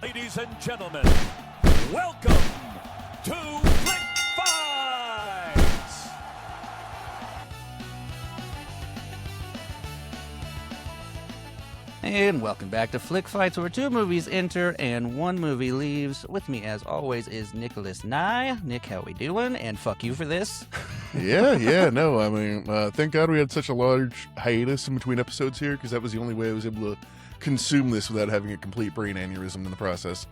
Ladies and gentlemen, welcome to Flick Fights! And welcome back to Flick Fights, where two movies enter and one movie leaves. With me, as always, is Nicholas Nye. Nick, how we doing? And fuck you for this. No, I mean, thank God we had such a large hiatus in between episodes here, because that was the only way I was able to consume this without having a complete brain aneurysm in the process.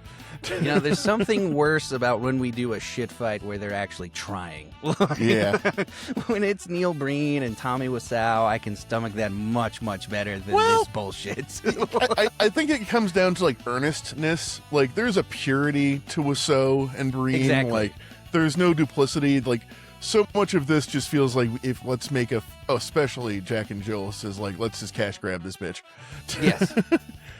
You know, there's something worse about when we do a shit fight where they're actually trying. Yeah. When it's Neil Breen and Tommy Wiseau, I can stomach that much, much better than this bullshit. I think it comes down to, like, earnestness. Like, there's a purity to Wiseau and Breen. Exactly. Like, there's no duplicity. Like, so much of this just feels like let's make especially Jack and Jill says, like, let's just cash grab this bitch. Yes.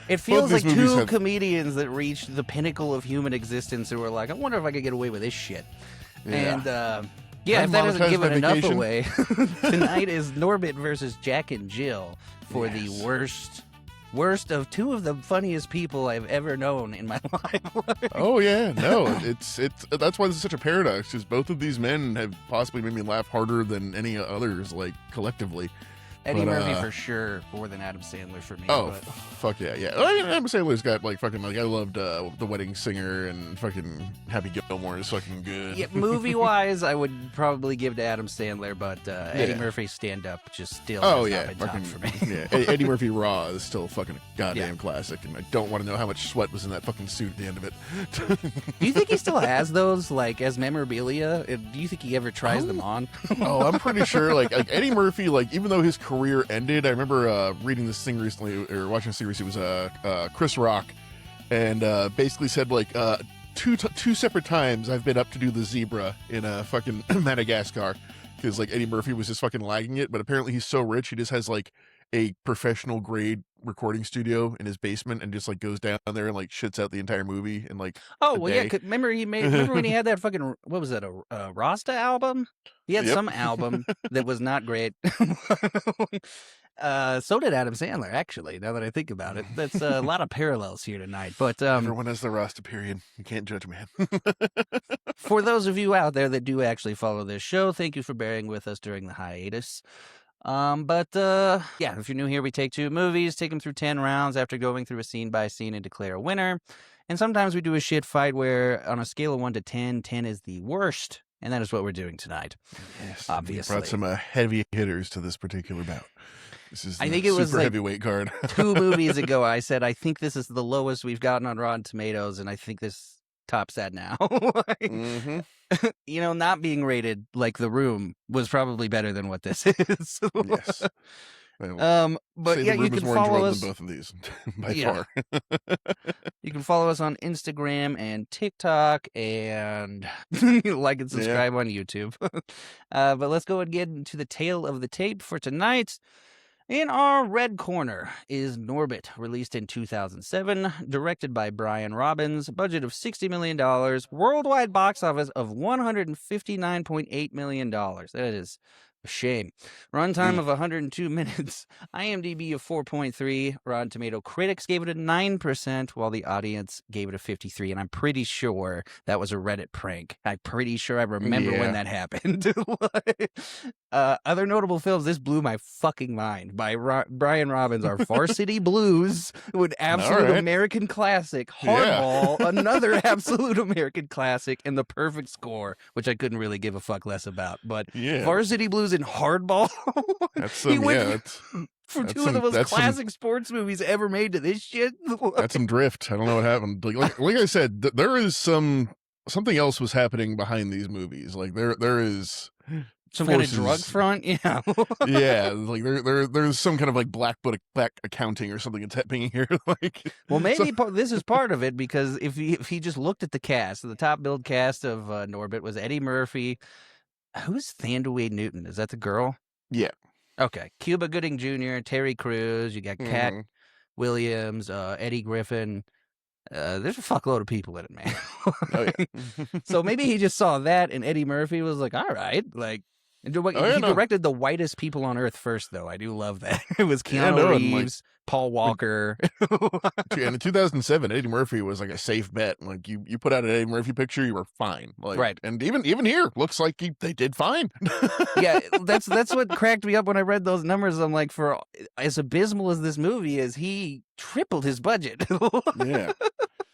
It feels like movies two have- comedians that reached the pinnacle of human existence who were like, I wonder if I could get away with this shit. Yeah. And, Can if that I doesn't monetize give my it enough vacation? away, tonight is Norbit versus Jack and Jill for the Yes. worst of two of the funniest people I've ever known in my life. Oh yeah, no, it's that's why this is such a paradox, because both of these men have possibly made me laugh harder than any others, like, collectively. Eddie But, Murphy for sure, more than Adam Sandler for me. Oh, but... fuck yeah. I mean, Adam Sandler's got, like, fucking, like, I loved The Wedding Singer, and fucking Happy Gilmore is fucking good. Yeah, movie-wise, I would probably give to Adam Sandler, but Eddie Murphy's stand-up just still has not been fucking, top for me. yeah. Eddie Murphy Raw is still fucking a goddamn classic, and I don't want to know how much sweat was in that fucking suit at the end of it. Do you think he still has those, like, as memorabilia? Do you think he ever tries them on? Oh, I'm pretty sure, like Eddie Murphy, like, even though his career ended, I remember reading this thing recently, or watching a series. It was Chris Rock, and basically said, like, two separate times I've been up to do the zebra in fucking Madagascar, because, like, Eddie Murphy was just fucking lagging it, but apparently he's so rich he just has, like, a professional grade recording studio in his basement and just, like, goes down there and, like, shits out the entire movie in, like, Oh, a well, yeah. day. Remember when he had that fucking, what was that, a Rasta album? He had some album that was not great. So did Adam Sandler, actually, now that I think about it. That's a lot of parallels here tonight. But Everyone has the Rasta period. You can't judge a man. for those of you out there that do actually follow this show, thank you for bearing with us during the hiatus. If you're new here, we take two movies, take them through 10 rounds after going through a scene by scene and declare a winner. And sometimes we do a shit fight where on a scale of 1 to 10, 10 is the worst. And that is what we're doing tonight. Yes, obviously. You brought some heavy hitters to this particular bout. This is I think it was super like heavyweight card. 2 movies ago, I said, I think this is the lowest we've gotten on Rotten Tomatoes, and I think this tops that now. Mm-hmm. You know, not being rated like The Room was probably better than what this is. Yes. Well, But say yeah, The you Room is can more follow enjoyable us. than both of these, by Yeah. far. You can follow us on Instagram and TikTok and like and subscribe on YouTube. But let's go and get into the tale of the tape for tonight. In our red corner is Norbit, released in 2007, directed by Brian Robbins, budget of $60 million, worldwide box office of $159.8 million. That is a shame. Runtime of 102 minutes, IMDb of 4.3, Rotten Tomato critics gave it a 9%, while the audience gave it a 53%, and I'm pretty sure that was a Reddit prank. I'm pretty sure I remember when that happened. Other notable films, this blew my fucking mind, by Brian Robbins, are Varsity Blues, an absolute American classic, Hardball, another absolute American classic, and The Perfect Score, which I couldn't really give a fuck less about. But Varsity Blues and Hardball, That's some, from two of the most classic sports movies ever made to this shit. That's some drift. I don't know what happened. Like I said, there is something else was happening behind these movies. Like there is some kind of drug front, yeah. Yeah, like there's some kind of, like, black accounting or something that's happening here. Like, well, maybe this is part of it, because if he just looked at the cast, the top billed cast of Norbit was Eddie Murphy. Who's Thandaway Newton? Is that the girl? Yeah. Okay. Cuba Gooding Jr., Terry Crews. You got Cat Williams, Eddie Griffin. There's a fuckload of people in it, man. Oh yeah. So maybe he just saw that, and Eddie Murphy was like, all right, like, And Oh, yeah, he no. directed the whitest people on earth first, though. I do love that. It was Yeah, Keanu no, and, like- Reeves, Paul Walker. And in 2007, Eddie Murphy was like a safe bet. Like you put out an Eddie Murphy picture, you were fine. Like, Right. And even here, looks like they did fine. Yeah, that's what cracked me up when I read those numbers. I'm like, for as abysmal as this movie is, he tripled his budget. Yeah.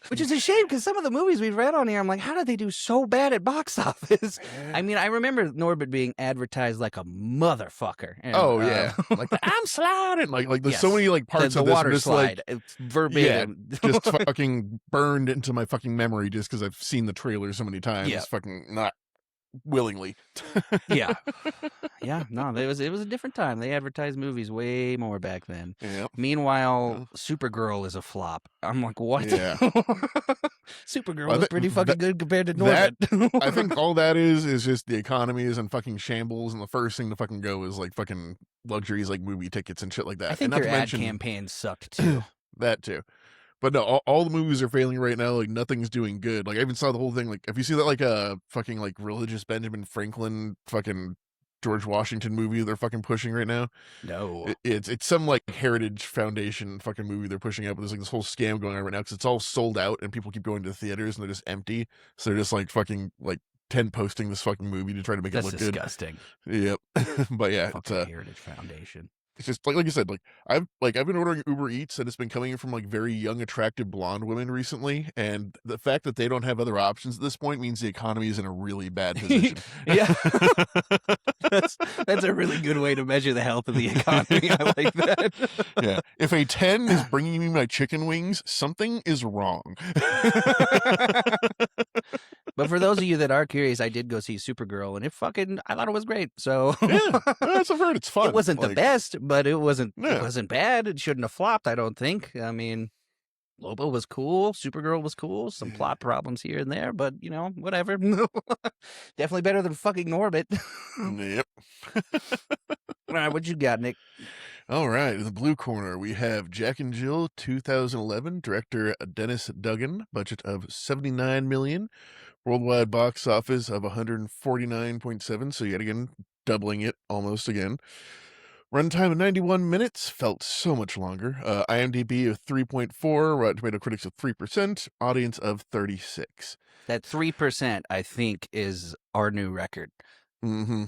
Which is a shame because some of the movies we've read on here, I'm like, how did they do so bad at box office? I mean, I remember Norbit being advertised like a motherfucker. And, Oh yeah, like I'm sliding. Like there's so Yes. many like parts the of this water just slide. like It's verbatim. just fucking burned into my fucking memory just because I've seen the trailer so many times. Yeah. Fucking not willingly. Yeah. Yeah. No, it was a different time. They advertised movies way more back then. Yeah. Meanwhile, Supergirl is a flop. I'm like, what? Yeah. Supergirl Well, was pretty fucking good compared to Norbit. I think all that is just the economy is in fucking shambles, and the first thing to fucking go is like fucking luxuries like movie tickets and shit like that. I think and your not to ad mention campaign sucked too. that too. But no, all the movies are failing right now. Like nothing's doing good. Like I even saw the whole thing. Like if you see that like a fucking like religious Benjamin Franklin fucking George Washington movie they're fucking pushing right now. No. It's some like Heritage Foundation fucking movie they're pushing out. But there's like this whole scam going on right now because it's all sold out and people keep going to the theaters and they're just empty. So they're just like fucking like 10 posting this fucking movie to try to make That's it look good. disgusting. Yep. But yeah, Fucking Heritage Foundation. it's just like you said, like I've been ordering Uber Eats and it's been coming from like very young, attractive blonde women recently, and the fact that they don't have other options at this point means the economy is in a really bad position. Yeah. That's a really good way to measure the health of the economy. I like that. Yeah. If a 10 is bringing me my chicken wings, something is wrong. But for those of you that are curious, I did go see Supergirl, and I thought it was great. So Yeah, that's I've heard. It's fun. it wasn't the Like, best, but it wasn't Yeah. bad. It shouldn't have flopped, I don't think. I mean, Lobo was cool, Supergirl was cool, some plot problems here and there, but whatever. Definitely better than fucking Norbit. Yep. All right, what you got, Nick? All right, in the blue corner, we have Jack and Jill 2011, director Dennis Duggan, budget of $79 million, worldwide box office of 149.7, so yet again, doubling it almost again. Runtime of 91 minutes, felt so much longer. IMDb of 3.4, Rotten Tomato Critics of 3%, audience of 36. That 3%, I think, is our new record. Mm-hmm.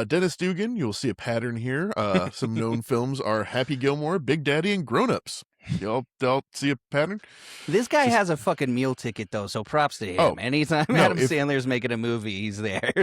Dennis Dugan, you'll see a pattern here. Some known films are Happy Gilmore, Big Daddy, and Grown Ups. Y'all see a pattern? This guy has a fucking meal ticket, though, so props to him. Oh, Anytime no, Adam if- Sandler's making a movie, he's there.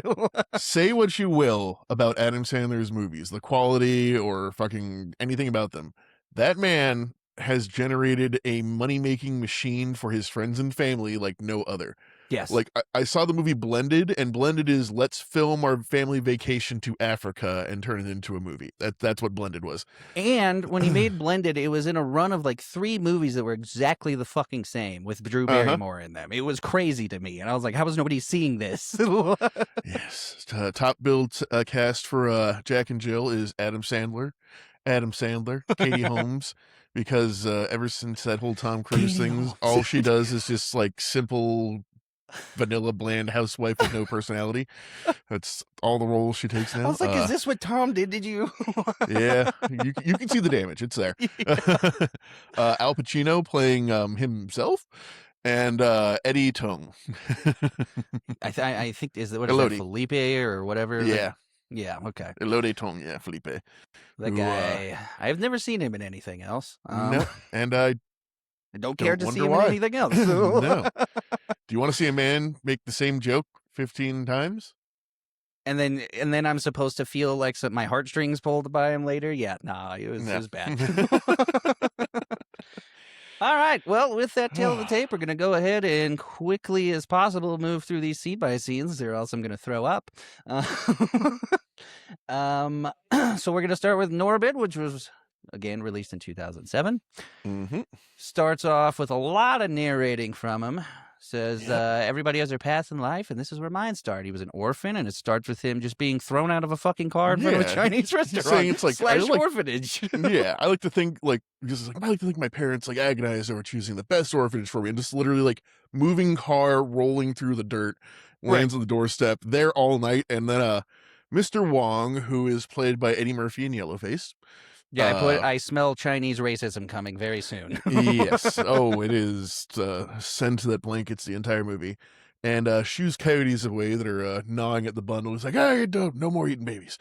Say what you will about Adam Sandler's movies, the quality or fucking anything about them. That man has generated a money-making machine for his friends and family like no other. Yes. Like I saw the movie Blended, and Blended is let's film our family vacation to Africa and turn it into a movie. That's what Blended was. And when he made Blended, it was in a run of like 3 movies that were exactly the fucking same with Drew Barrymore in them. It was crazy to me. And I was like, how is nobody seeing this? Yes. Top billed cast for Jack and Jill is Adam Sandler, Katie Holmes, because ever since that whole Tom Cruise Katie thing, Holmes. all she does is just like simple, vanilla, bland housewife with no personality. That's all the roles she takes now. I was like, is this what Tom did? Did you? Yeah, you can see the damage. It's there. Al Pacino playing himself, and Eddie Tong. I think, is that Elodie. Felipe or whatever? Yeah, Yeah, okay. Elodie Tong. Yeah, Felipe. That Who, guy, I've never seen him in anything else. No, and I I don't care don't to see wonder him why. in anything else. no. Do you want to see a man make the same joke 15 times? And then I'm supposed to feel like my heartstrings pulled by him later. Yeah, it was bad. All right. Well, with that tail of the tape, we're going to go ahead and quickly as possible move through these scene by scenes, or else I'm going to throw up. So we're going to start with Norbit, which was again released in 2007. Mm-hmm. Starts off with a lot of narrating from him. Says everybody has their path in life, and this is where mine started. He was an orphan, and it starts with him just being thrown out of a fucking car in front of a Yeah, Chinese he's restaurant. saying it's like, I / like- orphanage. Yeah, I like to think like my parents like agonized over choosing the best orphanage for me, and just literally like moving car rolling through the dirt, lands on the doorstep, there all night, and then Mr. Wong, who is played by Eddie Murphy in Yellowface. Yeah, I smell Chinese racism coming very soon. Yes. Oh, it is scent that blankets the entire movie. And shoos coyotes away that are gnawing at the bundle. He's like, hey, no more eating babies.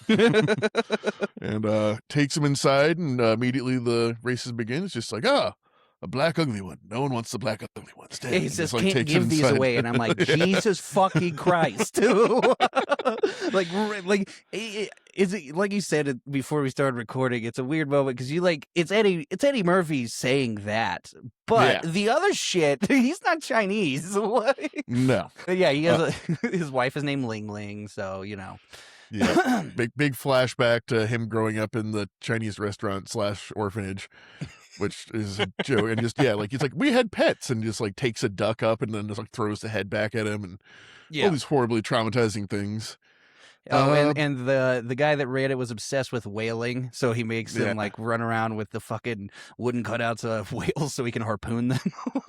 And takes him inside, and immediately the races begin. It's just like, a black ugly one. No one wants the black ugly ones. Yeah, he says, can't give these away. And I'm like, Jesus fucking Christ. like, is it like you said it before we started recording? It's a weird moment because it's Eddie Murphy saying that, but the other shit, he's not Chinese. No. Yeah, he has his wife is named Ling Ling, so Yeah, big flashback to him growing up in the Chinese restaurant / orphanage, which is a joke. And just he's like, we had pets, and just like takes a duck up and then just like throws the head back at him, and all these horribly traumatizing things. Oh, and the guy that ran it was obsessed with whaling, so he makes them like run around with the fucking wooden cutouts of whales so he can harpoon them.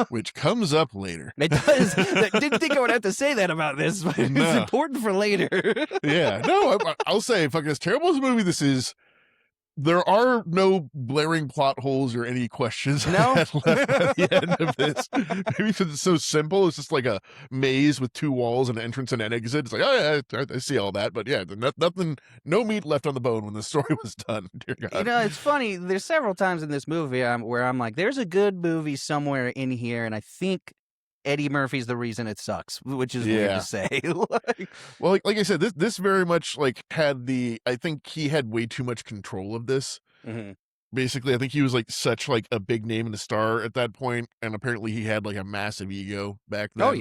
Which comes up later. It does. I didn't think I would have to say that about this, but it's important for later. Yeah. No, I'll say, fucking as terrible as a movie this is, there are no blaring plot holes or any questions left at the end of this. Maybe because it's so simple. It's just like a maze with 2 walls, an entrance and an exit. It's like, oh yeah, I see all that. But yeah, nothing, no meat left on the bone when the story was done. Dear God. It's funny. There's several times in this movie where I'm like, there's a good movie somewhere in here, and I think Eddie Murphy's the reason it sucks, which is weird to say. Well, like I said, this very much like I think he had way too much control of this. Mm-hmm. Basically, I think he was like such like a big name and a star at that point, and apparently he had like a massive ego back then. Oh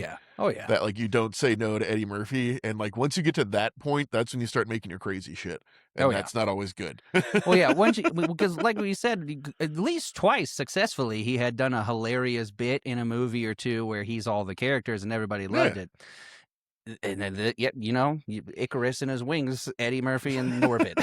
yeah. That like you don't say no to Eddie Murphy, and like once you get to that point, that's when you start making your crazy shit, and that's not always good. Well, yeah, because like we said, at least twice successfully, he had done a hilarious bit in a movie or two where he's all the characters and everybody loved it. And then, Icarus and his wings, Eddie Murphy and Norbit.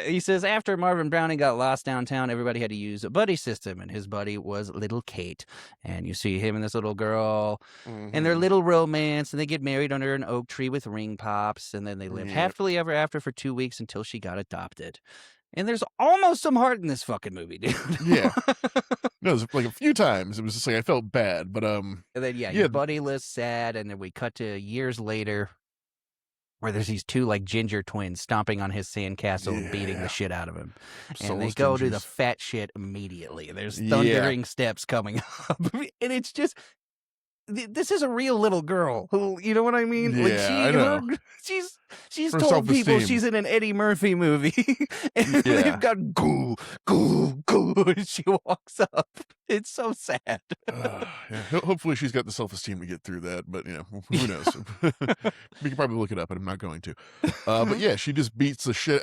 He says, after Marvin Browning got lost downtown, everybody had to use a buddy system, and his buddy was little Kate. And you see him and this little girl, and their little romance, and they get married under an oak tree with ring pops, and then they live happily ever after for 2 weeks until she got adopted. And there's almost some heart in this fucking movie, dude. Yeah. No, it was like a few times. It was just like I felt bad, but And then your buddy lives sad, and then we cut to years later, where there's these 2 like ginger twins stomping on his sandcastle and beating the shit out of him. And they go to the fat shit immediately. There's thundering steps coming up. And it's just, this is a real little girl who, you know what I mean? Yeah, I know. She's Her told people self-esteem. she's in an Eddie Murphy movie. And they've got goo, goo, goo, and she walks up. It's so sad. Hopefully she's got the self-esteem to get through that, but who knows? We can probably look it up, but I'm not going to. But yeah, she just beats the shit.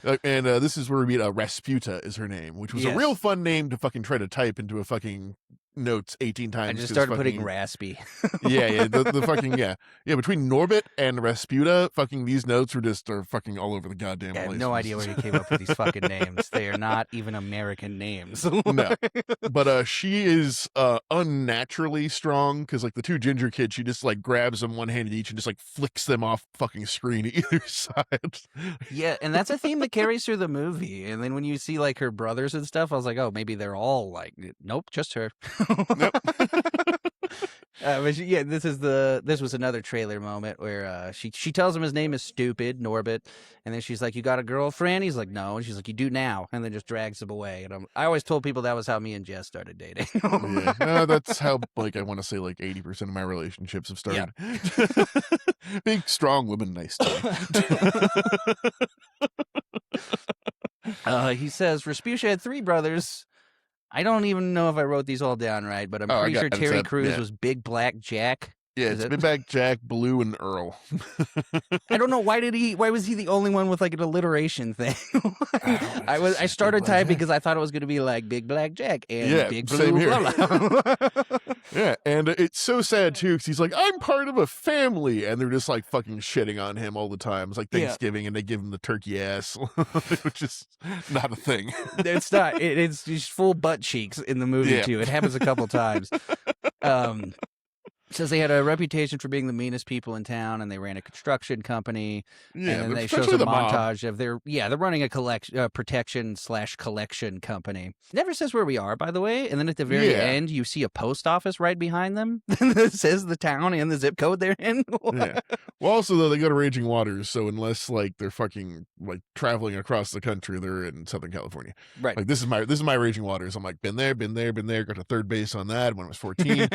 And this is where we meet Rasputa is her name, which was a real fun name to fucking try to type into a fucking notes 18 times. I just started putting raspy. The fucking between Norbit and Rasputa, fucking these notes are fucking all over the goddamn place. I have no idea where you came up with these fucking names. They are not even American names. No, but she is unnaturally strong because like the 2 ginger kids, she just like grabs them one handed each and just like flicks them off fucking screen either side. Yeah, and that's a theme that carries through the movie. And then when you see like her brothers and stuff, I was like, oh, maybe they're all like, nope, just her. Nope. But this was another trailer moment where she tells him his name is stupid, Norbit, and then she's like, "You got a girlfriend?" He's like, "No," and she's like, "You do now," and then just drags him away. And I always told people that was how me and Jess started dating. That's how like I want to say like 80% of my relationships have started. Big, strong women, nice time. He says Rasputia had 3 brothers. I don't even know if I wrote these all down right, but I'm pretty sure Terry Crews was Big Black Jack. Yeah, it's Big Black Jack, Blue, and Earl. I don't know why was he the only one with like an alliteration thing? I started typing because I thought it was going to be like Big Black Jack and Big Blue. Same here. Blah, blah. Yeah, and it's so sad too because he's like, I'm part of a family, and they're just like fucking shitting on him all the time. It's like Thanksgiving, and they give him the turkey ass, which is not a thing. It's not. It's just full butt cheeks in the movie too. It happens a couple times. Says they had a reputation for being the meanest people in town, and they ran a construction company. Yeah, and then but they shows especially a the mob. montage of they're running a protection/collection company. Never says where we are, by the way. And then at the very Yeah. end, you see a post office right behind them that says the town and the zip code they're in. Yeah. Well, also though they go to Raging Waters, so unless like they're fucking like traveling across the country, they're in Southern California. Right. Like this is my Raging Waters. I'm like been there. Got to third base on that when I was 14.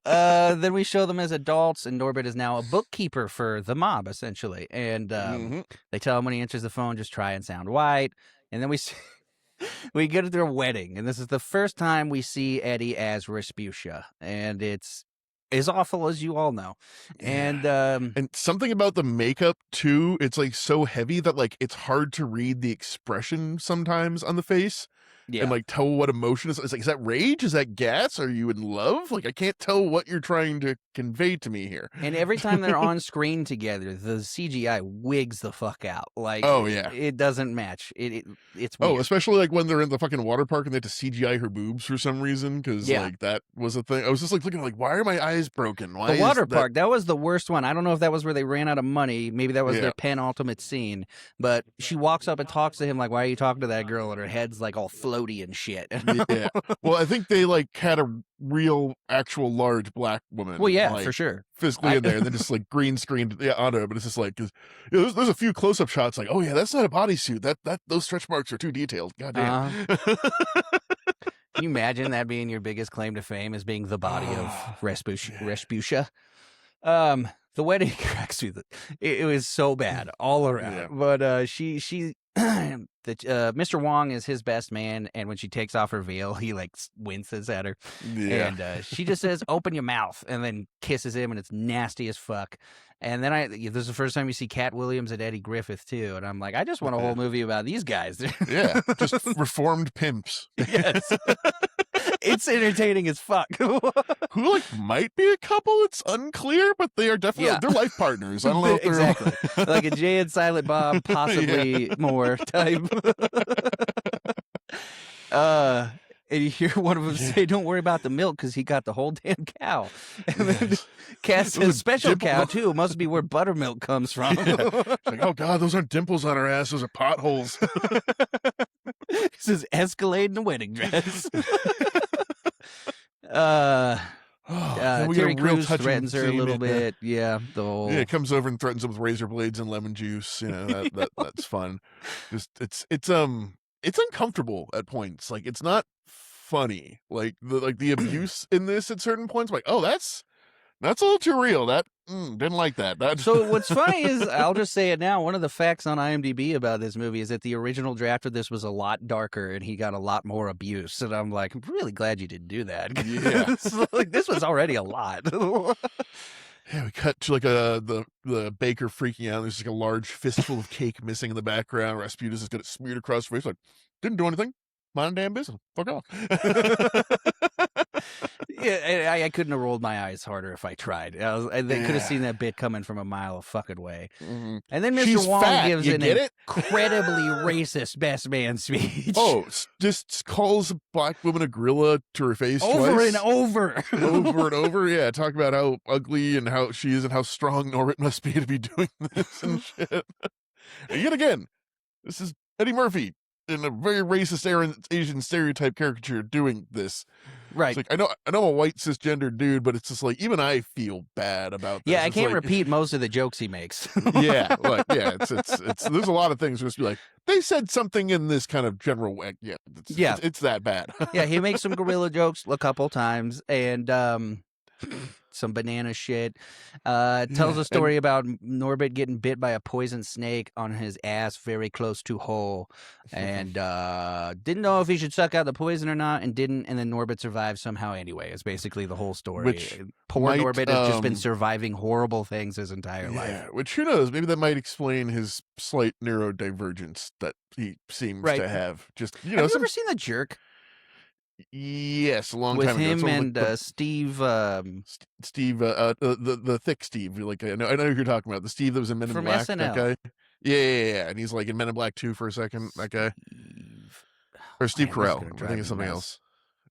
Then we show them as adults, and Norbit is now a bookkeeper for the mob, essentially. And they tell him when he answers the phone, just try and sound white. And then we get to their wedding, and this is the first time we see Eddie as Respucia, and it's as awful as you all know. And And something about the makeup too, it's like so heavy that like it's hard to read the expression sometimes on the face. yeah. And like tell what emotion is. It's like, is that rage? Is that gas? Are you in love? Like I can't tell what you're trying to convey to me here. And every time they're on screen together, the CGI wigs the fuck out. Like, Oh, yeah. it doesn't match. It's Oh, weird. especially like when they're in the fucking water park and they have to CGI her boobs for some reason because Yeah. like that was a thing. I was just like looking like, why are my eyes broken? Why The is water that- park, that was the worst one. I don't know if that was where they ran out of money. Maybe that was Yeah. their penultimate scene. But she walks up and talks to him like, why are you talking to that girl? And her head's like all floaty and shit. Yeah. Well, I think they like had a real, actual large black woman. Well, yeah, like, for sure. physically in there, and then just like green screened onto it. But it's just like, 'cause, you know, there's a few close up shots like, oh yeah, that's not a bodysuit. That those stretch marks are too detailed. God damn. Can you imagine that being your biggest claim to fame as being the body of Respucia? The wedding cracks me. It was so bad all around. Yeah. But she Mr. Wong is his best man, and when she takes off her veil, he like winces at her. Yeah. And she just says, "Open your mouth," and then kisses him, and it's nasty as fuck. And then this is the first time you see Cat Williams and Eddie Griffith too, and I'm like, I just want a whole movie about these guys. Yeah, just reformed pimps Yes. It's entertaining as fuck. who like might be a couple. It's unclear, but they are definitely Yeah. they're life partners. I don't know if they're exactly like a Jay and Silent Bob, possibly more type. And you hear one of them say, "Don't worry about the milk because he got the whole damn cow." And then Cat It says, was "Special dimple- cow too. Must be where buttermilk comes from." It's like, oh god, those aren't dimples on her ass. Those are potholes. This is Escalade in a wedding dress. Then we get Terry a real Crews touching threatens her a scene little at- bit. Yeah, the whole. Yeah, it comes over and threatens him with razor blades and lemon juice. You know that's fun. Just it's uncomfortable at points. Like it's not funny. Like the abuse in this at certain points. Like oh that's a little too real. That didn't like that. That So what's funny is, I'll just say it now, one of the facts on IMDb about this movie is that the original draft of this was a lot darker and he got a lot more abuse. And I'm like, I'm really glad you didn't do that. Yeah. Like, this was already a lot. Yeah, we cut to like the baker freaking out. There's like a large fistful of cake missing in the background. Rasputin's just got it smeared across her face. Like, didn't do anything. Mind damn business. Fuck off. Yeah, I couldn't have rolled my eyes harder if I tried. They could have seen that bit coming from a mile of fucking way. Mhm. And then Mr. She's Wong fat. gives You an get it? incredibly racist best man speech. Oh, just calls a black woman a gorilla to her face over twice. and over. Over and over. Yeah, talk about how ugly and how she is and how strong Norbit must be to be doing this and shit. And yet again, this is Eddie Murphy in a very racist Asian stereotype caricature doing this. Right. It's like I know I'm a white cisgender dude, but it's just like even I feel bad about this. Yeah, I It's can't like, repeat most of the jokes he makes. Yeah, like it's there's a lot of things just be like they said something in this kind of general way. Yeah, it's that bad. Yeah, he makes some gorilla jokes a couple times and some banana shit. Tells a story about Norbit getting bit by a poison snake on his ass very close to hole, and didn't know if he should suck out the poison or not, and didn't, and then Norbit survived somehow anyway. It's basically the whole story. Which Poor might, Norbit has just been surviving horrible things his entire life. Yeah, which who knows? Maybe that might explain his slight neurodivergence that he seems Right. to have. Just Have you ever seen The Jerk? Yes, a long With time ago. him It's and the Steve. Steve, the thick Steve. Like I know who you're talking about. The Steve that was in Men in From Black. SNL. That guy. Yeah. And he's like in Men in Black 2 for a second. That guy. Or Steve man, this is Carell. gonna I drive think it's me something nuts. else.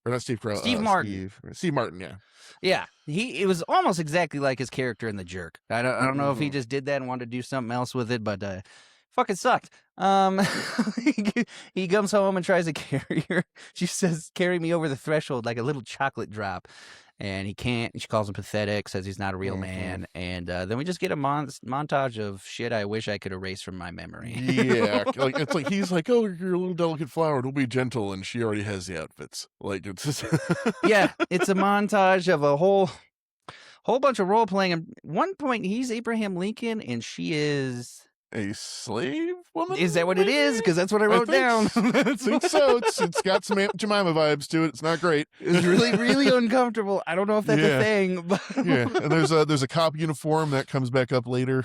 or not Steve Carell. Steve Martin. Steve Martin. Yeah. Yeah, it was almost exactly like his character in The Jerk. I don't know if he Mhm. just did that and wanted to do something else with it, but fucking sucked. He comes home and tries to carry her. She says, "Carry me over the threshold like a little chocolate drop," and he can't. She calls him pathetic, says he's not a real man, and then we just get a montage of shit I wish I could erase from my memory. Yeah, like it's like he's like, "Oh, you're a little delicate flower. Don't be gentle," and she already has the outfits. Like it's just Yeah, it's a montage of a whole bunch of role playing. At one point, he's Abraham Lincoln, and she is. a slave woman. Is that what it is? maybe? Because that's what I wrote down. I think so. It's got some Aunt Jemima vibes to it. It's not great. It's really, really uncomfortable. I don't know if that's a Yeah. thing. But Yeah, and there's a cop uniform that comes back up later.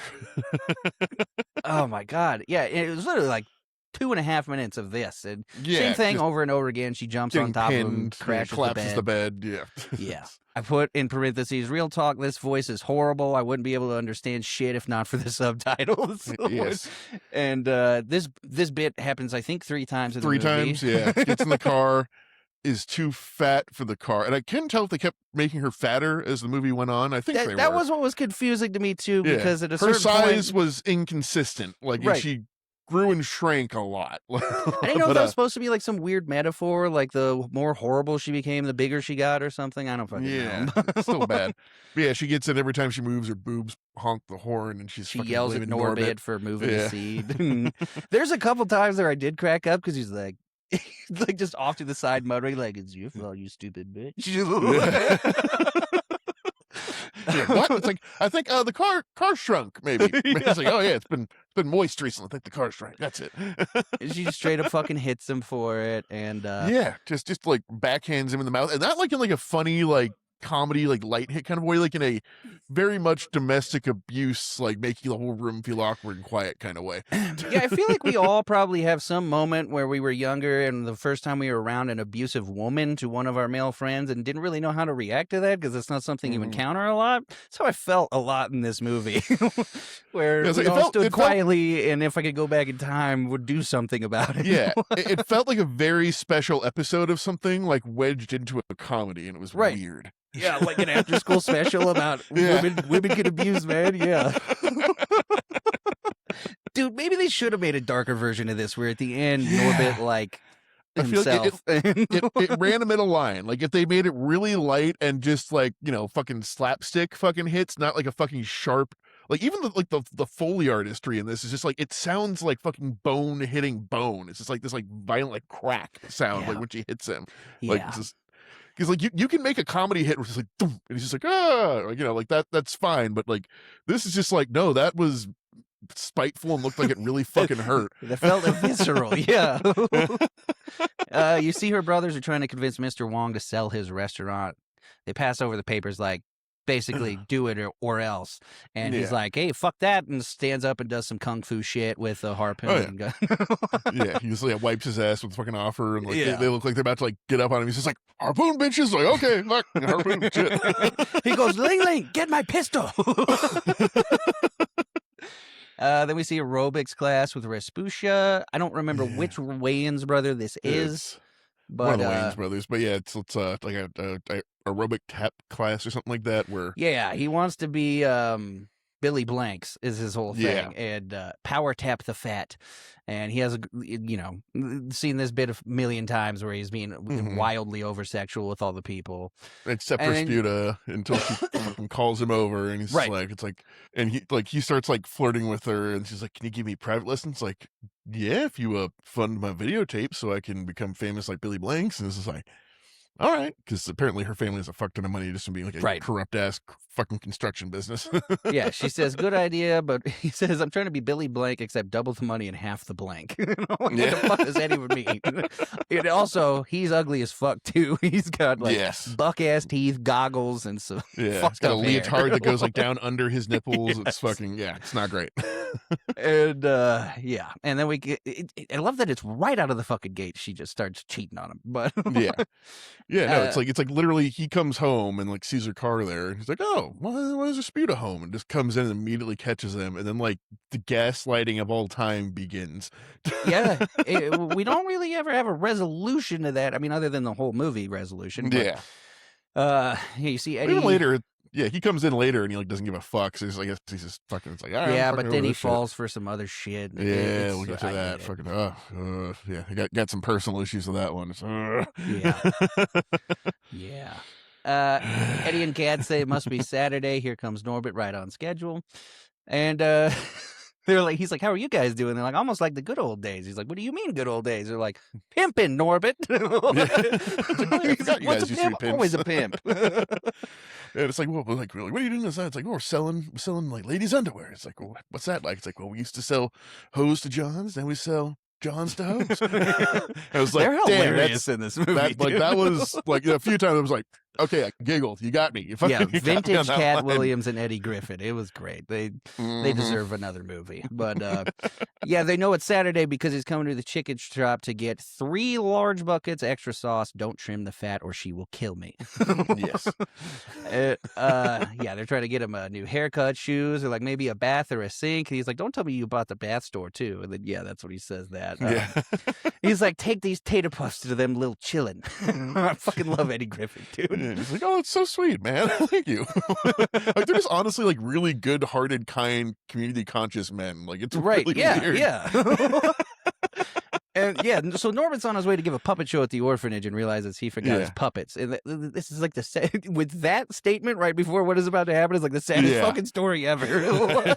oh my god, yeah, it was literally like 2.5 minutes of this, and Yeah, same thing just over and over again. She jumps getting on top of him, pinned, crashes collapses the bed. Yeah. Yeah. I put in parentheses, real talk, this voice is horrible. I wouldn't be able to understand shit if not for the subtitles. Yes. And this bit happens, I think, 3 times in the 3 movie. times. Yeah. Gets in the car, is too fat for the car, and I couldn't tell if they kept making her fatter as the movie went on. I think they that were. was what was confusing to me too, Yeah. because at a Her certain size point, was inconsistent. Like Right. she grew and shrank a lot. I didn't know if But, that was supposed to be like some weird metaphor, like the more horrible she became, the bigger she got, or something. I don't fucking yeah, know. it's still bad. But yeah, she gets in every time she moves. Her boobs honk the horn, and she's She fucking yells at blaming Norbit for moving the Yeah. seed. There's a couple times where I did crack up because he's like just off to the side muttering like, "It's your fault, you stupid bitch." Yeah, what? It's like I think the car shrunk. Maybe it's like, oh yeah, it's been moist recently. I think the car shrunk. That's it. And she straight up fucking hits him for it, and Yeah, just like backhands him in the mouth, and not like in like a funny like comedy like light hit kind of way, like in a very much domestic abuse, like making the whole room feel awkward and quiet kind of way. yeah, I feel like we all probably have some moment where we were younger and the first time we were around an abusive woman to one of our male friends and didn't really know how to react to that because it's not something you encounter a lot. That's how I felt a lot in this movie, where Yeah, it's we like, all stood it felt- quietly and if I could go back in time, would do something about it. Yeah, it felt like a very special episode of something like wedged into a comedy, and it was Right. weird. Yeah, like an after-school special about Yeah. women get abused, man. Yeah. Dude, maybe they should have made a darker version of this where at the end, Yeah. Norbit, like, I feel like himself. it ran a middle line. Like if they made it really light and just like, fucking slapstick fucking hits, not like a fucking sharp, like even the Foley artistry in this is just like, it sounds like fucking bone hitting bone. It's just like this like violent like crack sound, like Yeah. when she hits him. Yeah. Like it's just, because like you can make a comedy hit which is like "Dum," and he's just like like, like that's fine, but like this is just like, no, that was spiteful and looked like it really fucking hurt. That felt visceral, yeah. You see her brothers are trying to convince Mr. Wong to sell his restaurant. They pass over the papers like, basically, do it or else. And he's Yeah. like, hey, fuck that, and stands up and does some kung fu shit with a harpoon. Oh, yeah. and gun. Yeah, he just like wipes his ass with the fucking offer, and like Yeah. they look like they're about to like get up on him. He's just like, harpoon bitches, like, okay, fuck, harpoon shit. He goes, Ling Ling, get my pistol. Then we see aerobics class with Rasputia. I don't remember Yeah. which Wayans brother this is, It's but one of the Wayans brothers, but yeah, it's like a aerobic tap class or something like that. Where yeah, he wants to be Billy Blanks is his whole thing, Yeah. and power tap the fat. And he has seen this bit a million times where he's being Mhm. wildly over sexual with all the people. except And for then- Sputa until she fucking calls him over, and he's Right. like, it's like, and he starts like flirting with her, and she's like, can you give me private lessons? Like, yeah, if you fund my videotape so I can become famous like Billy Blanks. And this is like, all right, because apparently her family has a fuck ton of money just from being like a Right. corrupt ass fucking construction business. Yeah, she says, good idea, but he says, I'm trying to be Billy Blank, except double the money and half the blank. What Yeah. the fuck does that even mean? And also, he's ugly as fuck, too. He's got, like, Yes. buck-ass teeth, goggles, and some Yeah, fucked it's got a up hair. leotard that goes like down under his nipples. It's fucking, yeah, it's not great. And yeah, and then we get. I love that it's right out of the fucking gate. She just starts cheating on him, but Yeah. Yeah, no, Uh, it's like literally he comes home and like sees her car there, and he's like, "Oh, why is Resputa home?" And just comes in and immediately catches them, and then like the gaslighting of all time begins. yeah, we don't really ever have a resolution to that. I mean, other than the whole movie resolution. But, Yeah. you see But Eddie. even later, yeah, he comes in later and he like doesn't give a fuck. So I guess he's just fucking. It's like, "Ah, I'm Yeah, fucking but then over he this shit." falls for some other shit. Yeah, we'll get to I that. get it. Fucking, yeah, I got some personal issues with that one. Yeah. Eddie and Kat say it must be Saturday. Here comes Norbit right on schedule. And he's like, how are you guys doing? They're like, almost like the good old days. He's like, what do you mean good old days? They're like, pimping, Norbit. He's like, what's a pimp? Always a pimp. And it's like, well, like, really, what are you doing inside? It's like, we're selling like ladies' underwear. It's like, well, what's that like? It's like, well, we used to sell hose to Johns, then we sell Johns to hose. I was like, They're damn, hilarious in this movie. that was like a few times I was like, okay, I giggled. You got me. Yeah, You got me vintage on that Cat line. Williams and Eddie Griffin. It was great. They Mhm. deserve another movie. But yeah, they know it's Saturday because he's coming to the chicken shop to get 3 large buckets, extra sauce. Don't trim the fat or she will kill me. Yes. Yeah, they're trying to get him a new haircut, shoes, or like maybe a bath or a sink. And he's like, don't tell me you bought the bath store too. And then, yeah, that's what he says that. Yeah. He's like, take these tater puffs to them little chillin'. I fucking love Eddie Griffin, dude. Yeah, he's like, oh, it's so sweet, man. Thank you. Like they're just honestly like really good-hearted, kind, community-conscious men. Like it's Right, really yeah, weird. yeah. And yeah, so Norbit's on his way to give a puppet show at the orphanage and realizes he forgot his Yeah. puppets. And this is like with that statement right before what is about to happen is like the saddest Yeah. fucking story ever. I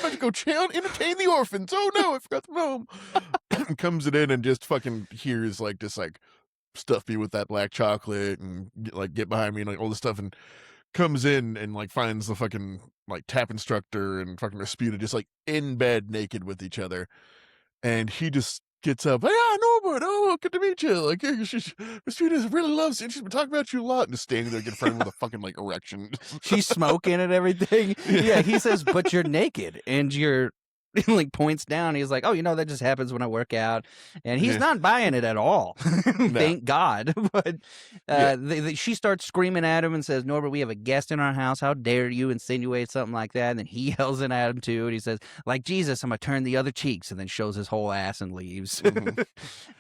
have to go entertain the orphans. Oh no, I forgot the home. Comes it in and just fucking hears like just like stuff me with that black chocolate and like get behind me and like all this stuff and comes in and like finds the fucking like tap instructor and fucking Rasputin just like in bed naked with each other. And he just gets up, hey, Norbert, oh, good to meet you. Like, Rasputin really loves you. She's been talking about you a lot. And just standing there, get in front of him with a fucking like erection. She's smoking and everything. Yeah, he says, but you're naked and you're like points down. He's like, oh, that just happens when I work out. And he's Yeah. not buying it at all. Thank God. But she starts screaming at him and says, Norbert, we have a guest in our house. How dare you insinuate something like that? And then he yells at him too. And he says, like Jesus, I'm going to turn the other cheeks. And then shows his whole ass and leaves. Mhm.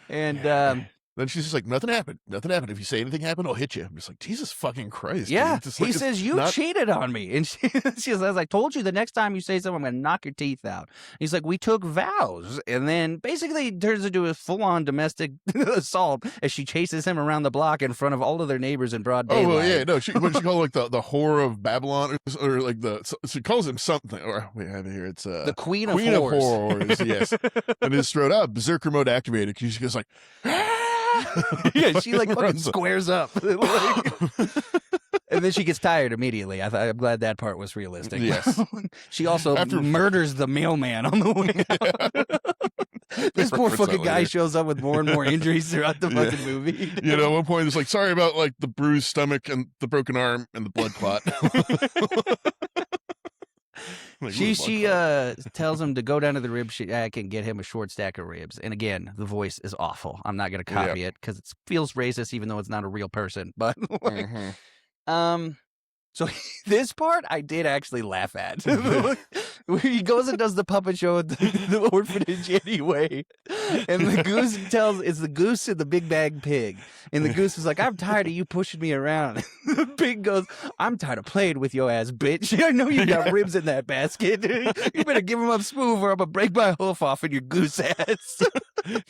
And Then she's just like, nothing happened. Nothing happened. If you say anything happened, I'll hit you. I'm just like, Jesus fucking Christ. yeah, dude. Just, he like, it's says, you not- cheated on me. And she says, I told you the next time you say something, I'm going to knock your teeth out. He's like, we took vows. And then basically it turns into a full-on domestic assault as she chases him around the block in front of all of their neighbors in broad daylight. Oh, well, yeah, no, what she called like the whore of Babylon or like she calls him something. Or we have it here. It's the Queen Queen of of Whores. Horrors, yes. And it's straight up berserker mode activated because she goes like, Yeah, she like fucking runs squares up. And then she gets tired immediately. I'm glad that part was realistic. Yes. She also murders the mailman on the way out. This poor Reference that fucking guy later. shows up with more and more injuries throughout the fucking movie. At one point it's like, sorry about like the bruised stomach and the broken arm and the blood clot. Like, She blood clot. tells him to go down to the rib shack and get him a short stack of ribs. And again, the voice is awful. I'm not going to copy it because it feels racist, even though it's not a real person. But Mhm. so this part I did actually laugh at. He goes and does the puppet show at the orphanage anyway. And the goose it's the goose and the big bag pig. And the goose is like, I'm tired of you pushing me around. The pig goes, I'm tired of playing with your ass, bitch. I know you got ribs in that basket. You better give them up smooth or I'm going to break my hoof off in your goose ass.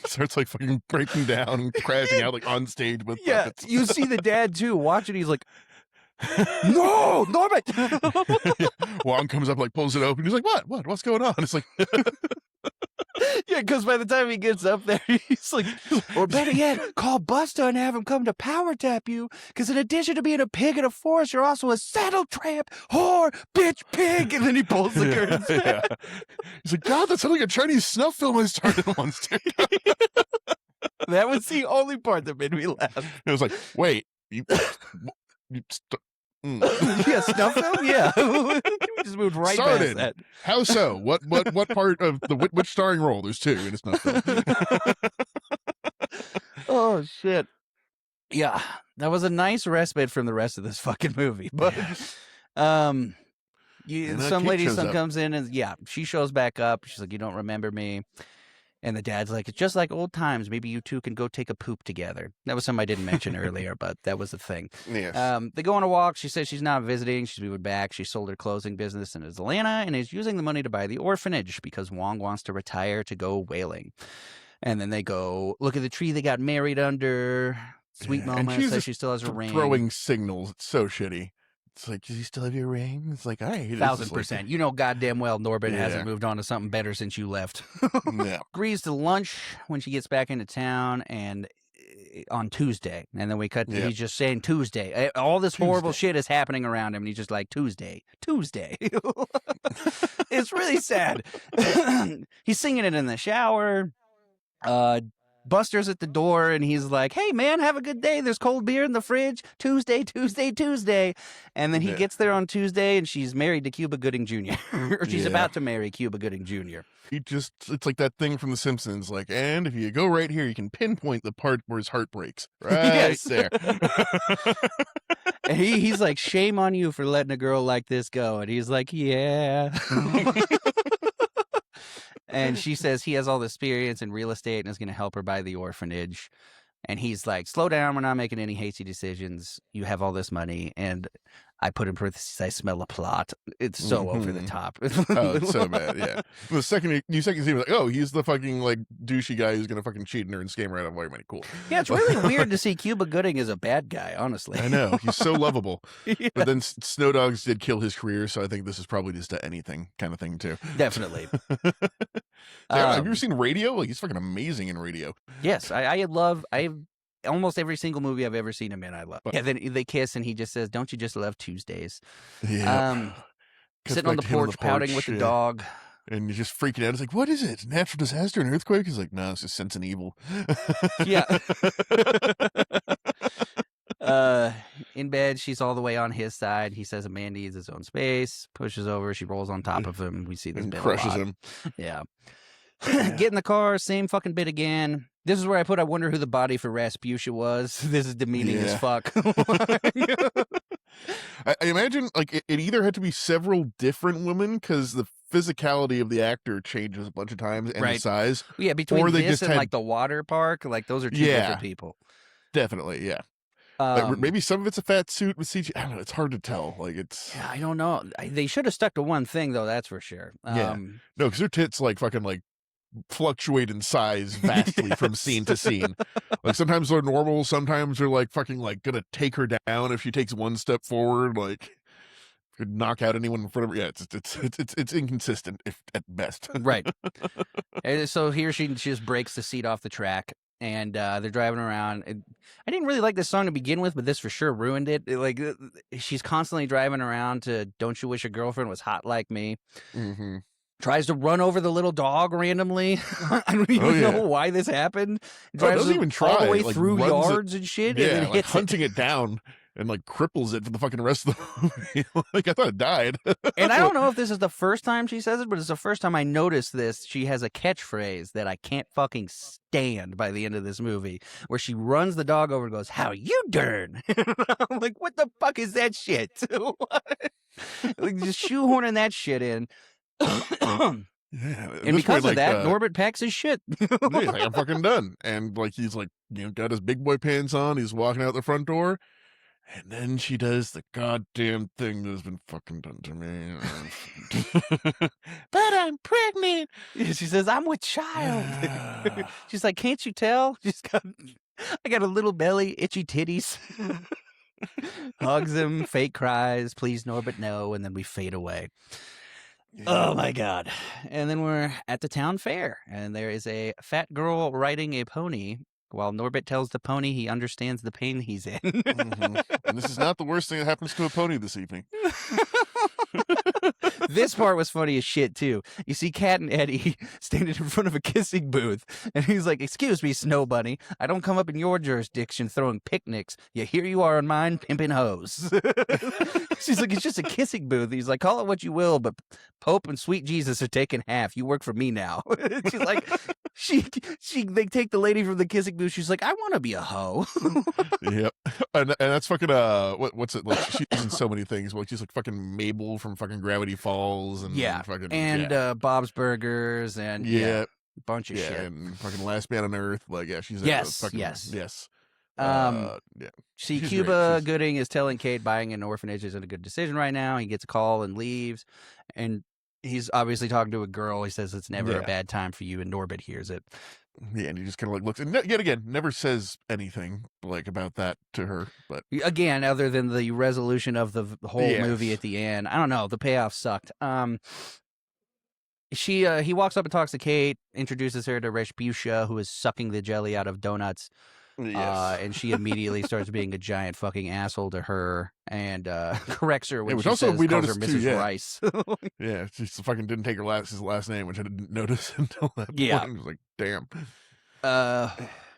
Starts like fucking breaking down and crashing out like on stage with Yeah, puppets. you see the dad too watching. He's like, no, Norbit. Wong comes up, like pulls it open. He's like, what's going on? It's like, Yeah, because by the time he gets up there, he's like, or better yet, call Buster and have him come to power tap you. Because in addition to being a pig in a forest, you're also a saddle tramp, whore, bitch, pig. And then he pulls the curtains back. yeah. He's like, God, that sounded like a Chinese snuff film I started once. That was the only part that made me laugh. It was like, wait, Yeah, snuff film. Yeah, we just moved right Started. past that. How so? What part of which starring role? There's two in a snuff film. Oh shit. Yeah, that was a nice respite from the rest of this fucking movie. But some Kate lady shows up. comes in and she shows back up. She's like, "You don't remember me?" And the dad's like, "It's just like old times. Maybe you two can go take a poop together." That was something I didn't mention earlier, but that was the thing. Yes. They go on a walk. She says she's not visiting. She's moving back. She sold her clothing business in Atlanta and is using the money to buy the orphanage because Wong wants to retire to go whaling. And then they go look at the tree they got married under. Sweet Mama says she still has her ring. Throwing signals. It's so shitty. It's like, does he still have your ring? It's like, all right. 1,000%. You know goddamn well Norbit hasn't moved on to something better since you left. No. Agrees to lunch when she gets back into town and on Tuesday. And then we cut to he's just saying Tuesday. All this horrible shit is happening around him and he's just like, Tuesday. It's really sad. He's singing it in the shower. Buster's at the door and he's like, "Hey man, have a good day. There's cold beer in the fridge. Tuesday. And then he gets there on Tuesday and she's married to Cuba Gooding Jr. or she's about to marry Cuba Gooding Jr. It's like that thing from The Simpsons, like, and if you go right here, you can pinpoint the part where his heart breaks. Right there. And he's like, "Shame on you for letting a girl like this go." And he's like, "Yeah." And she says he has all the experience in real estate and is going to help her buy the orphanage. And he's like, "Slow down. We're not making any hasty decisions. You have all this money." And I put in parentheses, "I smell a plot." It's so over the top. Oh, it's so bad. Yeah. The second you see him, like, oh, he's the fucking like douchey guy who's going to fucking cheat on her and scam her out of all your money. Cool. Yeah, it's really weird to see Cuba Gooding as a bad guy, honestly. I know. He's so lovable. But then Snow Dogs did kill his career. So I think this is probably just a anything kind of thing, too. Definitely. Have you ever seen Radio? Like, he's fucking amazing in Radio. Yes, I almost every single movie I've ever seen him in, I love. Yeah, then they kiss and he just says, "Don't you just love Tuesdays?" Yeah. Sitting on the porch, pouting with the dog. And he's just freaking out. It's like, what is it? Natural disaster, an earthquake? He's like, no, it's just sense and evil. Yeah. In bed, she's all the way on his side. He says a man needs his own space, pushes over, she rolls on top of him. We see this bit crushes a lot. him. Yeah. Get in the car, same fucking bit again. This is where I wonder who the body for Rasputia was. This is demeaning as fuck. I imagine like it either had to be several different women because the physicality of the actor changes a bunch of times and the size. Yeah, between or they this just and had... like the water park, like those are two different people. Definitely, yeah. Like, maybe some of it's a fat suit with CG. I don't know. It's hard to tell. Like it's. Yeah, I don't know. They should have stuck to one thing though. That's for sure. No, because their tits like fucking like fluctuate in size vastly from scene to scene. Like sometimes they're normal, sometimes they're like fucking like gonna take her down if she takes one step forward. Like could knock out anyone in front of her. Yeah, it's inconsistent if at best. Right. And so here she just breaks the seat off the track. And they're driving around. I didn't really like this song to begin with, but this for sure ruined it. Like she's constantly driving around to "Don't You Wish Your Girlfriend Was Hot Like Me." Mm-hmm. Tries to run over the little dog randomly. I don't even know why this happened. Drives doesn't even try. All the way like, through yards and shit. Yeah, and then like hits hunting it down. And like cripples it for the fucking rest of the movie. Like I thought it died. And I don't know if this is the first time she says it, but it's the first time I noticed this. She has a catchphrase that I can't fucking stand by the end of this movie, where she runs the dog over and goes, "How you dern?" I'm like, what the fuck is that shit? Like just shoehorning that shit in. Yeah, and because of that, Norbit packs his shit. He's like, "I'm fucking done." And like he's like, got his big boy pants on. He's walking out the front door. And then she does the goddamn thing that has been fucking done to me. But I'm pregnant. She says, "I'm with child." She's like, "Can't you tell? I got a little belly, itchy titties." Hugs him, fake cries, "Please, Norbit, no." And then we fade away. Yeah. Oh my God. And then we're at the town fair, and there is a fat girl riding a pony. While Norbit tells the pony he understands the pain he's in. Mm-hmm. And this is not the worst thing that happens to a pony this evening. This part was funny as shit too. You see Kat and Eddie standing in front of a kissing booth, and he's like, "Excuse me, Snow Bunny, I don't come up in your jurisdiction throwing picnics. Yet here you are on mine pimping hoes." She's like, "It's just a kissing booth." He's like, "Call it what you will, but Pope and Sweet Jesus are taking half. You work for me now." She's like, they take the lady from the kissing booth. She's like, "I want to be a hoe." Yep. And that's fucking what's it like? She's in so many things. Like she's like fucking Mabel from fucking Gravity Falls and Bob's Burgers and a bunch of shit. And fucking Last Man on Earth. Like she's yes. See, Cuba Gooding is telling Kate buying an orphanage isn't a good decision right now. He gets a call and leaves, and he's obviously talking to a girl. He says it's never a bad time for you, and Norbit hears it. Yeah, and he just kind of like looks, and yet again, never says anything like about that to her. But again, other than the resolution of the whole movie at the end, I don't know. The payoff sucked. He walks up and talks to Kate, introduces her to Respucia, who is sucking the jelly out of donuts. Yes. And she immediately starts being a giant fucking asshole to her and corrects her when which she also says, we calls her noticed Mrs. too, Rice. Yeah, she fucking didn't take his last name, which I didn't notice until that point. I was like, damn.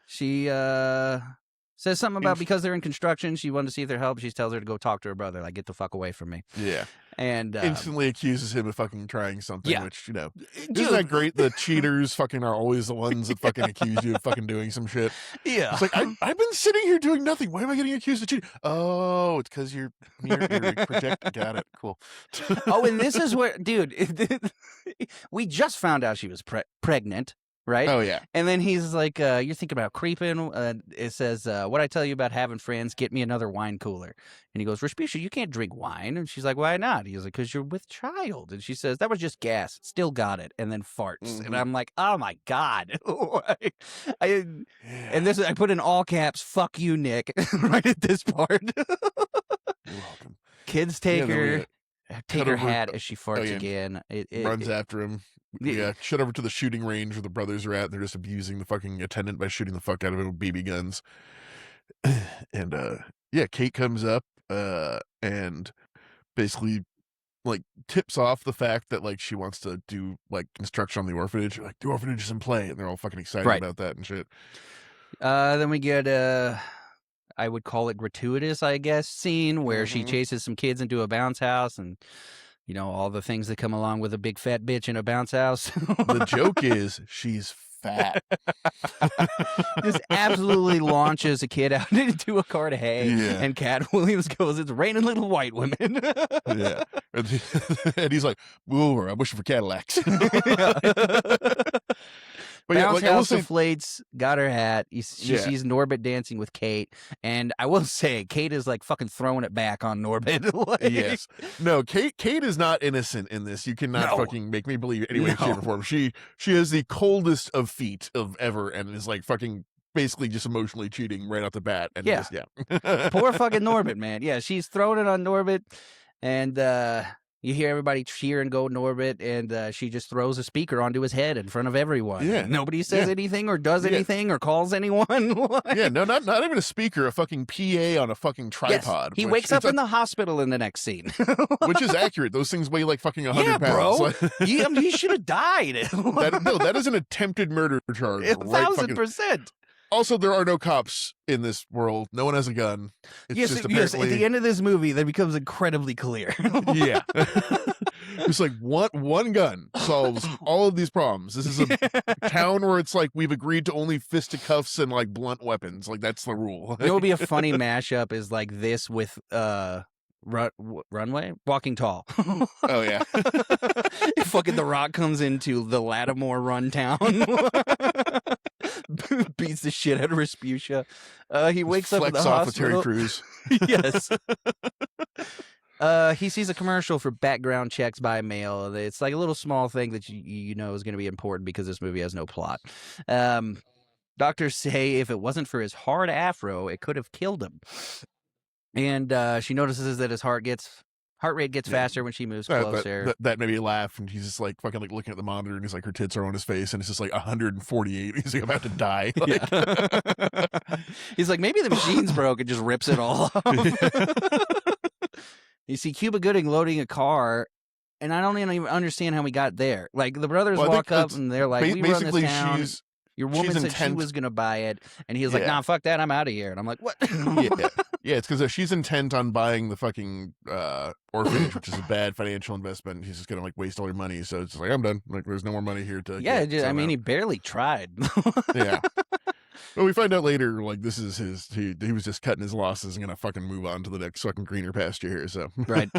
She says something about because they're in construction, she wanted to see if they're help. She tells her to go talk to her brother, like, get the fuck away from me. Yeah. And instantly accuses him of fucking trying something, which, Dude, isn't that great? The cheaters fucking are always the ones that fucking accuse you of fucking doing some shit. Yeah. It's like, I've been sitting here doing nothing. Why am I getting accused of cheating? Oh, it's because you're projecting. Got it. Cool. Oh, and this is where, dude, we just found out she was pregnant. Right? Oh, yeah. And then he's like, you're thinking about creeping. It says, what I tell you about having friends, get me another wine cooler. And he goes, Respucia, you can't drink wine. And she's like, why not? He's like, because you're with child. And she says, that was just gas. Still got it. And then farts. Mm-hmm. And I'm like, oh, my God. And this, I put in all caps, fuck you, Nick, right at this part. You're welcome. Kids take her hat as she farts again. It runs after him. Yeah, shut over to the shooting range where the brothers are at. They're just abusing the fucking attendant by shooting the fuck out of him with BB guns. And Kate comes up and basically like tips off the fact that like she wants to do like construction on the orphanage. Like the orphanage is in play, and they're all fucking excited about that and shit. Then we get I would call it gratuitous, I guess, scene where she chases some kids into a bounce house and all the things that come along with a big fat bitch in a bounce house. The joke is she's fat. Just absolutely launches a kid out into a cart of hay. Yeah. And Cat Williams goes, it's raining little white women. Yeah. And he's like, ooh, I'm wishing for Cadillacs. But Bounce house deflates, got her hat. She sees Norbit dancing with Kate. And I will say, Kate is like fucking throwing it back on Norbit. Yes. No, Kate is not innocent in this. You cannot fucking make me believe any way, shape, or form. She has the coldest of feet of ever and is like fucking basically just emotionally cheating right off the bat. And Poor fucking Norbit, man. Yeah, she's throwing it on Norbit. And you hear everybody cheer and go Norbit, and she just throws a speaker onto his head in front of everyone. Yeah. Nobody says anything or does anything or calls anyone. No, not even a speaker, a fucking PA on a fucking tripod. Yes. He wakes up in the hospital in the next scene. Which is accurate. Those things weigh like fucking 100 pounds. Bro. He should have died. That is an attempted murder charge. 1,000%. Also, there are no cops in this world. No one has a gun. It's just apparently... At the end of this movie, that becomes incredibly clear. Yeah. It's like one gun solves all of these problems. This is a town where it's like we've agreed to only fisticuffs and like blunt weapons. Like that's the rule. It would be a funny mashup is like this with Runway? Walking Tall. Oh, yeah. Fucking The Rock comes into the Lattimore run town. Beats the shit out of Respucia. He wakes up in the hospital. Terry Crews. Yes. He sees a commercial for background checks by mail. It's like a little small thing that you know is going to be important because this movie has no plot. Doctors say if it wasn't for his hard afro, it could have killed him. And she notices that his heart rate gets faster when she moves closer. That made me laugh, and he's just like fucking like looking at the monitor, and he's like her tits are on his face, and it's just like 148. He's like about to die. Like... He's like, maybe the machine's broke, and just rips it all off. You see Cuba Gooding loading a car And I don't even understand how we got there. Like, the brothers Well, I walk think up it's and they're like, we run basically this town. Your woman said she intent. was going to buy it. And he was like, Yeah. nah, fuck that. I'm out of here. And I'm like, what? Yeah, it's because she's intent on buying the fucking orphanage, which is a bad financial investment. He's just gonna like waste all your money. So it's just like, I'm done. Like, there's no more money here to. Yeah, get, I mean, he barely tried. Yeah. But we find out later, like, this is he was just cutting his losses and gonna fucking move on to the next fucking greener pasture here. So Right.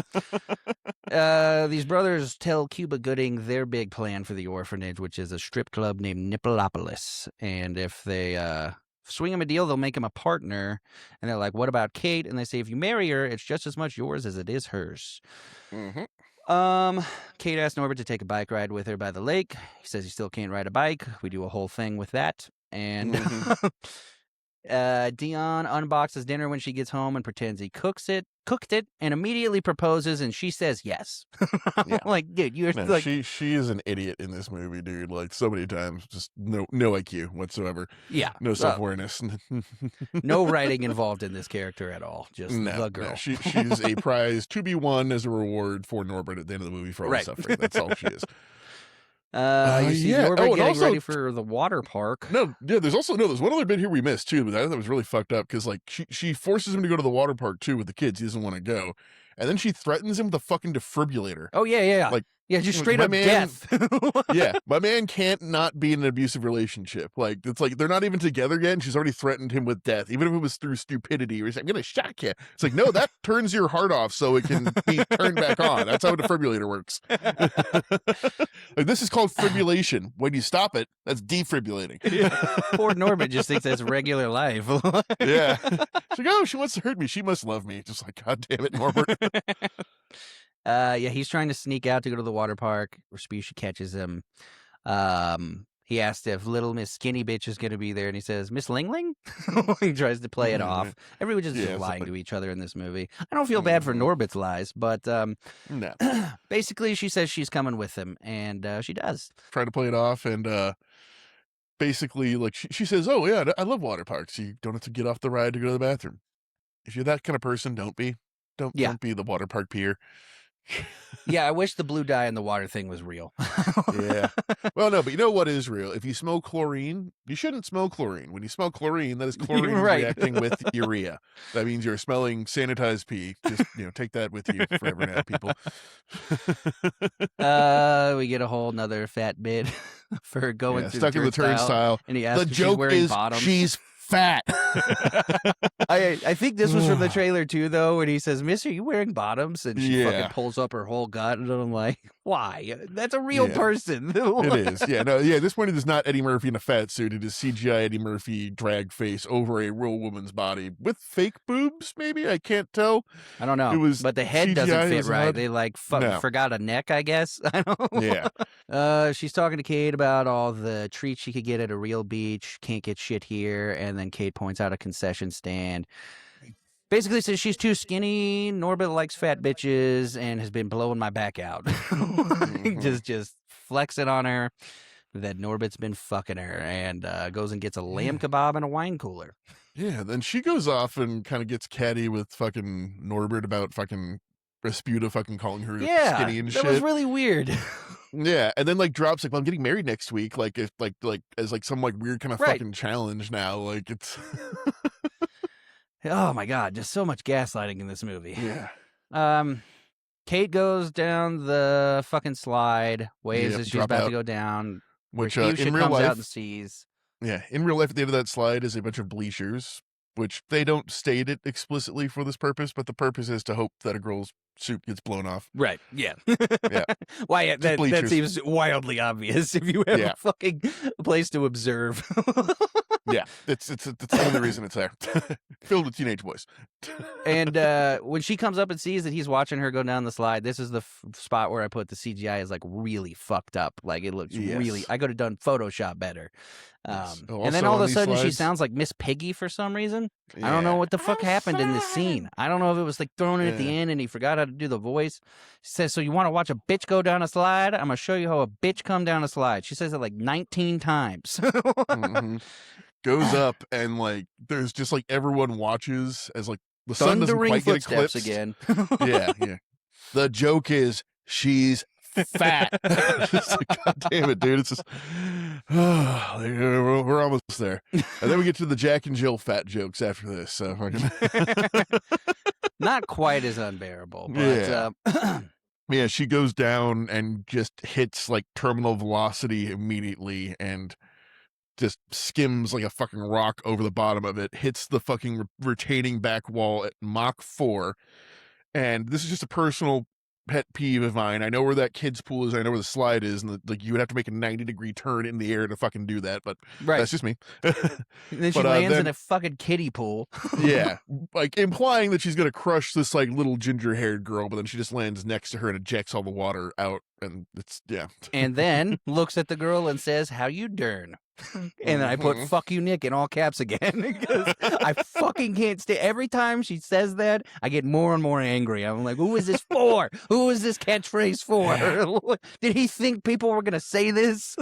These brothers tell Cuba Gooding their big plan for the orphanage, which is a strip club named Nippolopolis. And if they swing him a deal, they'll make him a partner. And they're like, what about Kate? And they say, if you marry her, it's just as much yours as it is hers. Kate asks Norbit to take a bike ride with her by the lake. He says he still can't ride a bike. We do a whole thing with that. And Dion unboxes dinner when she gets home and pretends he cooked it, and immediately proposes, and she says yes. Yeah. Like, dude, you're No, like, she is an idiot in this movie, dude. Like, so many times, just no IQ whatsoever. yeah, No self-awareness. no writing involved in this character at all. Just the girl. No, she's a prize to be won as a reward for Norbert at the end of the movie for all the suffering. That's all she is. You see Norbit getting also, ready for the water park. There's one other bit here we missed too, but I thought that was really fucked up because like she forces him to go to the water park too with the kids. He doesn't want to go, and then she threatens him with a fucking defibrillator. Oh yeah. Like, yeah, just straight up death. Yeah, my man can't not be in an abusive relationship. Like, it's like they're not even together yet, and she's already threatened him with death, even if it was through stupidity. Or he's like, I'm gonna shock you. It's like, no, that turns your heart off so it can be turned back on. That's how a defibrillator works. Like, this is called fibrillation. When you stop it, that's defibrillating. Yeah. Poor Norbit just thinks that's regular life. Yeah. She's like, oh, she wants to hurt me. She must love me. Just like, God damn it, Norbert. Yeah, he's trying to sneak out to go to the water park. Respucia catches him. He asked if little Miss Skinny Bitch is going to be there, and he says, Miss Ling Ling? He tries to play it off. Everyone's just lying to each other in this movie. I don't feel bad for Norbit's lies, but No. Basically, she says she's coming with him, and she does. Try to play it off, and basically, like, she says, oh, yeah, I love water parks. You don't have to get off the ride to go to the bathroom. If you're that kind of person, don't be. Don't be the water park peer. Yeah, I wish the blue dye in the water thing was real. Yeah. Well, no, but you know what is real? If you smell chlorine, you shouldn't smell chlorine. When you smell chlorine, that is chlorine reacting with urea. That means you're smelling sanitized pee. Just, take that with you forever now, people. We get a whole nother fat bit for going through stuck in the turnstile. And he asks the if joke she's wearing is bottoms. she's fat. I think this was from the trailer too, though, when he says, Miss, are you wearing bottoms? And she fucking pulls up her whole gut, and I'm like, why? That's a real person. It is. Yeah, no, yeah, at this point it is not Eddie Murphy in a fat suit. It is CGI Eddie Murphy drag face over a real woman's body with fake boobs, maybe? I can't tell. I don't know. But the head CGI doesn't fit right. odd. They forgot a neck, I guess. I don't know. Yeah. She's talking to Kate about all the treats she could get at a real beach. Can't get shit here. And then Kate points out a concession stand. Basically says she's too skinny. Norbit likes fat bitches and has been blowing my back out. Just flexing on her that Norbit's been fucking her, and goes and gets a lamb kebab and a wine cooler. Yeah, then she goes off and kind of gets catty with fucking Norbit about fucking Rasputa fucking calling her skinny and shit. That was really weird. Yeah, and then like drops like, well, I'm getting married next week, like if like as like some like weird kind of fucking challenge now, like it's. Oh my god, just so much gaslighting in this movie. Yeah. Kate goes down the fucking slide, waves as she's about to go down, which in real life, out and sees. Yeah, in real life, at the end of that slide is a bunch of bleachers, which they don't state it explicitly for this purpose, but the purpose is to hope that a girl's suit gets blown off. Right. Yeah. Yeah. Why that seems wildly obvious if you have a fucking place to observe. Yeah, it's the only reason it's there. Filled with teenage boys. And when she comes up and sees that he's watching her go down the slide, this is the spot where I put the CGI is like really fucked up. Like it looks really. I could have done Photoshop better. And then all of a sudden she sounds like Miss Piggy for some reason. Yeah. I don't know what the fuck happened in this scene. I don't know if it was like thrown in at the end and he forgot how to do the voice. She says, so you want to watch a bitch go down a slide? I'm going to show you how a bitch come down a slide. She says it like 19 times. Mm-hmm. Goes up and like there's just like everyone watches as like the sun doesn't quite get eclipsed again. Yeah. The joke is she's fat. Just like, God damn it, dude. It's just, we're almost there. And then we get to the Jack and Jill fat jokes after this. So Not quite as unbearable, but yeah, she goes down and just hits like terminal velocity immediately and just skims like a fucking rock over the bottom of it, hits the fucking retaining back wall at Mach 4. And this is just a personal pet peeve of mine. I know where that kid's pool is. I know where the slide is. And like you would have to make a 90-degree turn in the air to fucking do that. But that's just me. And then she lands in a fucking kiddie pool. Yeah. Like implying that she's going to crush this like little ginger haired girl. But then she just lands next to her and ejects all the water out. And it's, yeah. And then looks at the girl and says, "How you dern?" And then I put "fuck you, Nick" in all caps again because I fucking can't stay. Every time she says that, I get more and more angry. I'm like, who is this for? Who is this catchphrase for? Did he think people were going to say this?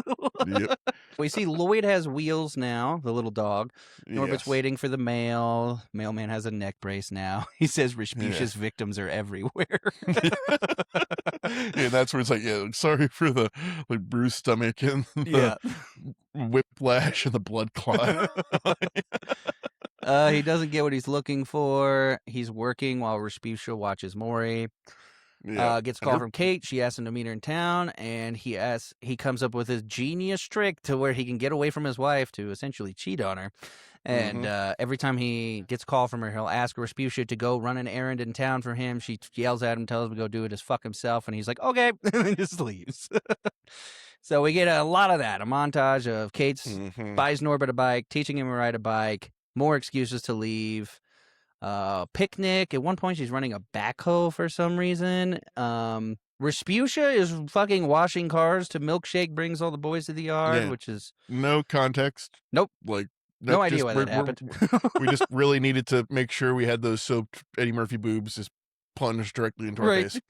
Yep. We see Lloyd has wheels now, the little dog. Norbit's waiting for the mail. Mailman has a neck brace now. He says Respucia's victims are everywhere. Yeah, that's where it's like, yeah, sorry for the like bruised stomach and the whiplash and the blood clot. He doesn't get what he's looking for. He's working while Respucia watches Maury. Gets a call from Kate. She asks him to meet her in town, and he comes up with his genius trick to where he can get away from his wife to essentially cheat on her. And every time he gets a call from her, he'll ask Respucia to go run an errand in town for him. She yells at him, tells him to go do it as fuck himself, and he's like, okay, and then just leaves. So we get a lot of that, a montage of Kate's buys Norbit a bike, teaching him to ride a bike, more excuses to leave. Picnic. At one point, she's running a backhoe for some reason. Respucia is fucking washing cars to Milkshake brings all the boys to the yard, which is no context. Nope. Like no idea why that happened. We just really needed to make sure we had those soaped Eddie Murphy boobs just plunged directly into our face.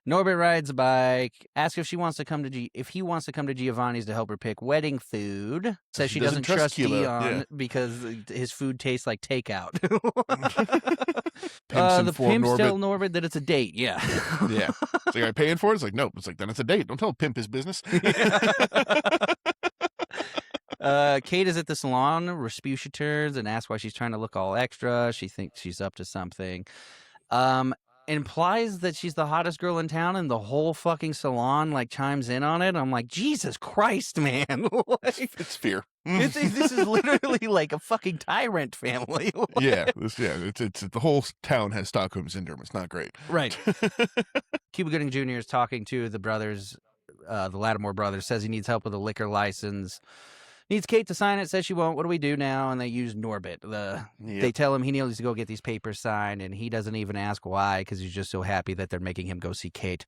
Norbit rides a bike. Asks if he wants to come to Giovanni's to help her pick wedding food. Says she doesn't trust Dion because his food tastes like takeout. The pimps tell Norbit that it's a date. Yeah. Yeah. So you're paying for it? It's like, no. It's like, then it's a date. Don't tell a pimp his business. Kate is at the salon. Respucia turns and asks why she's trying to look all extra. She thinks she's up to something. Implies that she's the hottest girl in town, and the whole fucking salon like chimes in on it. I'm like, Jesus Christ, man! It's fear. This is literally like a fucking tyrant family. It's the whole town has Stockholm syndrome. It's not great, right? Cuba Gooding Jr. is talking to the brothers, the Lattimore brothers. Says he needs help with a liquor license. Needs Kate to sign it, says she won't. What do we do now? And they use Norbit. They tell him he needs to go get these papers signed, and he doesn't even ask why because he's just so happy that they're making him go see Kate.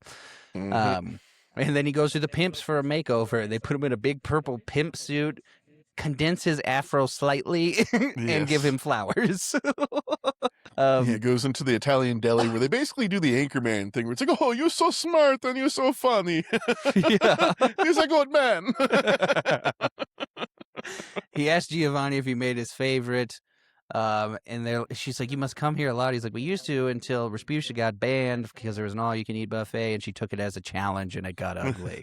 And then he goes to the pimps for a makeover. They put him in a big purple pimp suit, condense his afro slightly, and give him flowers. It goes into the Italian deli where they basically do the Anchorman thing where it's like, oh, you're so smart and you're so funny. He's a good man. He asked Giovanni if he made his favorite. And she's like, you must come here a lot. He's like, we used to until Respucia got banned because there was an all-you-can-eat buffet, and she took it as a challenge, and it got ugly.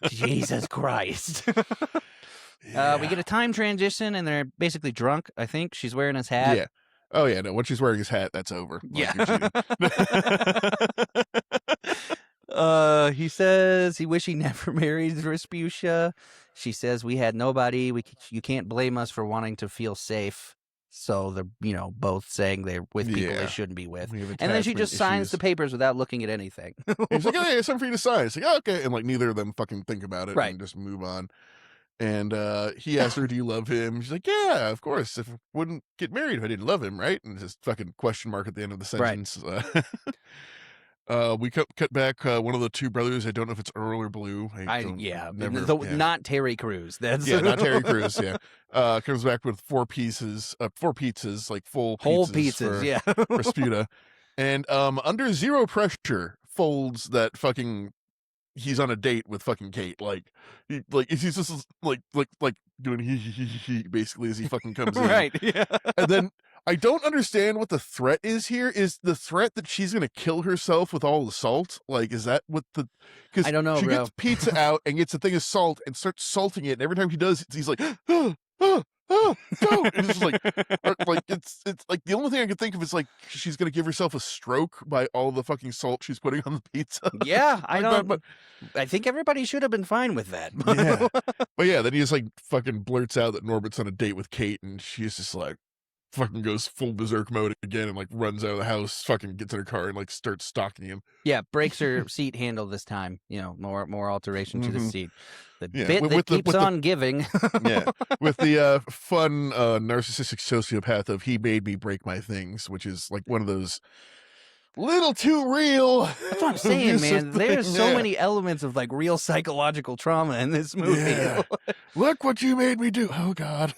Jesus Christ. We get a time transition, and they're basically drunk, I think. She's wearing his hat. Yeah. Oh, yeah. No, once she's wearing his hat, that's over. He says he wish he never married Respucia. She says we had nobody. You can't blame us for wanting to feel safe. So they're, both saying they're with people they shouldn't be with. And then she just signs the papers without looking at anything. He's like, hey, it's something for you to sign. It's like, oh, okay. And like neither of them fucking think about it and just move on. And he asked her, do you love him? She's like, yeah, of course. If I wouldn't get married if I didn't love him, right? And this fucking question mark at the end of the sentence. We cut back one of the two brothers. I don't know if it's Earl or Blue. Not Terry Crews. That's not Terry Crews. Yeah, comes back with four pizzas, like full whole pizzas for Respucia, and under zero pressure folds that fucking. He's on a date with fucking Kate. He's just like doing he basically as he fucking comes in. Right. Yeah. And then I don't understand what the threat is here. Is the threat that she's gonna kill herself with all the salt? Like, is that what the? Because I don't know, she bro. gets pizza out and gets a thing of salt and starts salting it, and every time he does, he's like, oh, oh, oh, no! It's just like it's like the only thing I can think of is like she's gonna give herself a stroke by all the fucking salt she's putting on the pizza. Yeah, I Like, don't. but I think everybody should have been fine with that. yeah, but yeah, then he just like fucking blurts out that Norbit's on a date with Kate, and she's just like. Fucking goes full berserk mode again and like runs out of the house, fucking gets in her car and like starts stalking him. Yeah, breaks her seat handle this time. You know, more alteration to the seat. The bit that with keeps on giving. Yeah, with the fun narcissistic sociopath of he made me break my things, which is like one of those little too real. That's what I'm saying, man. There's so many elements of like real psychological trauma in this movie. Yeah. Look what you made me do. Oh God.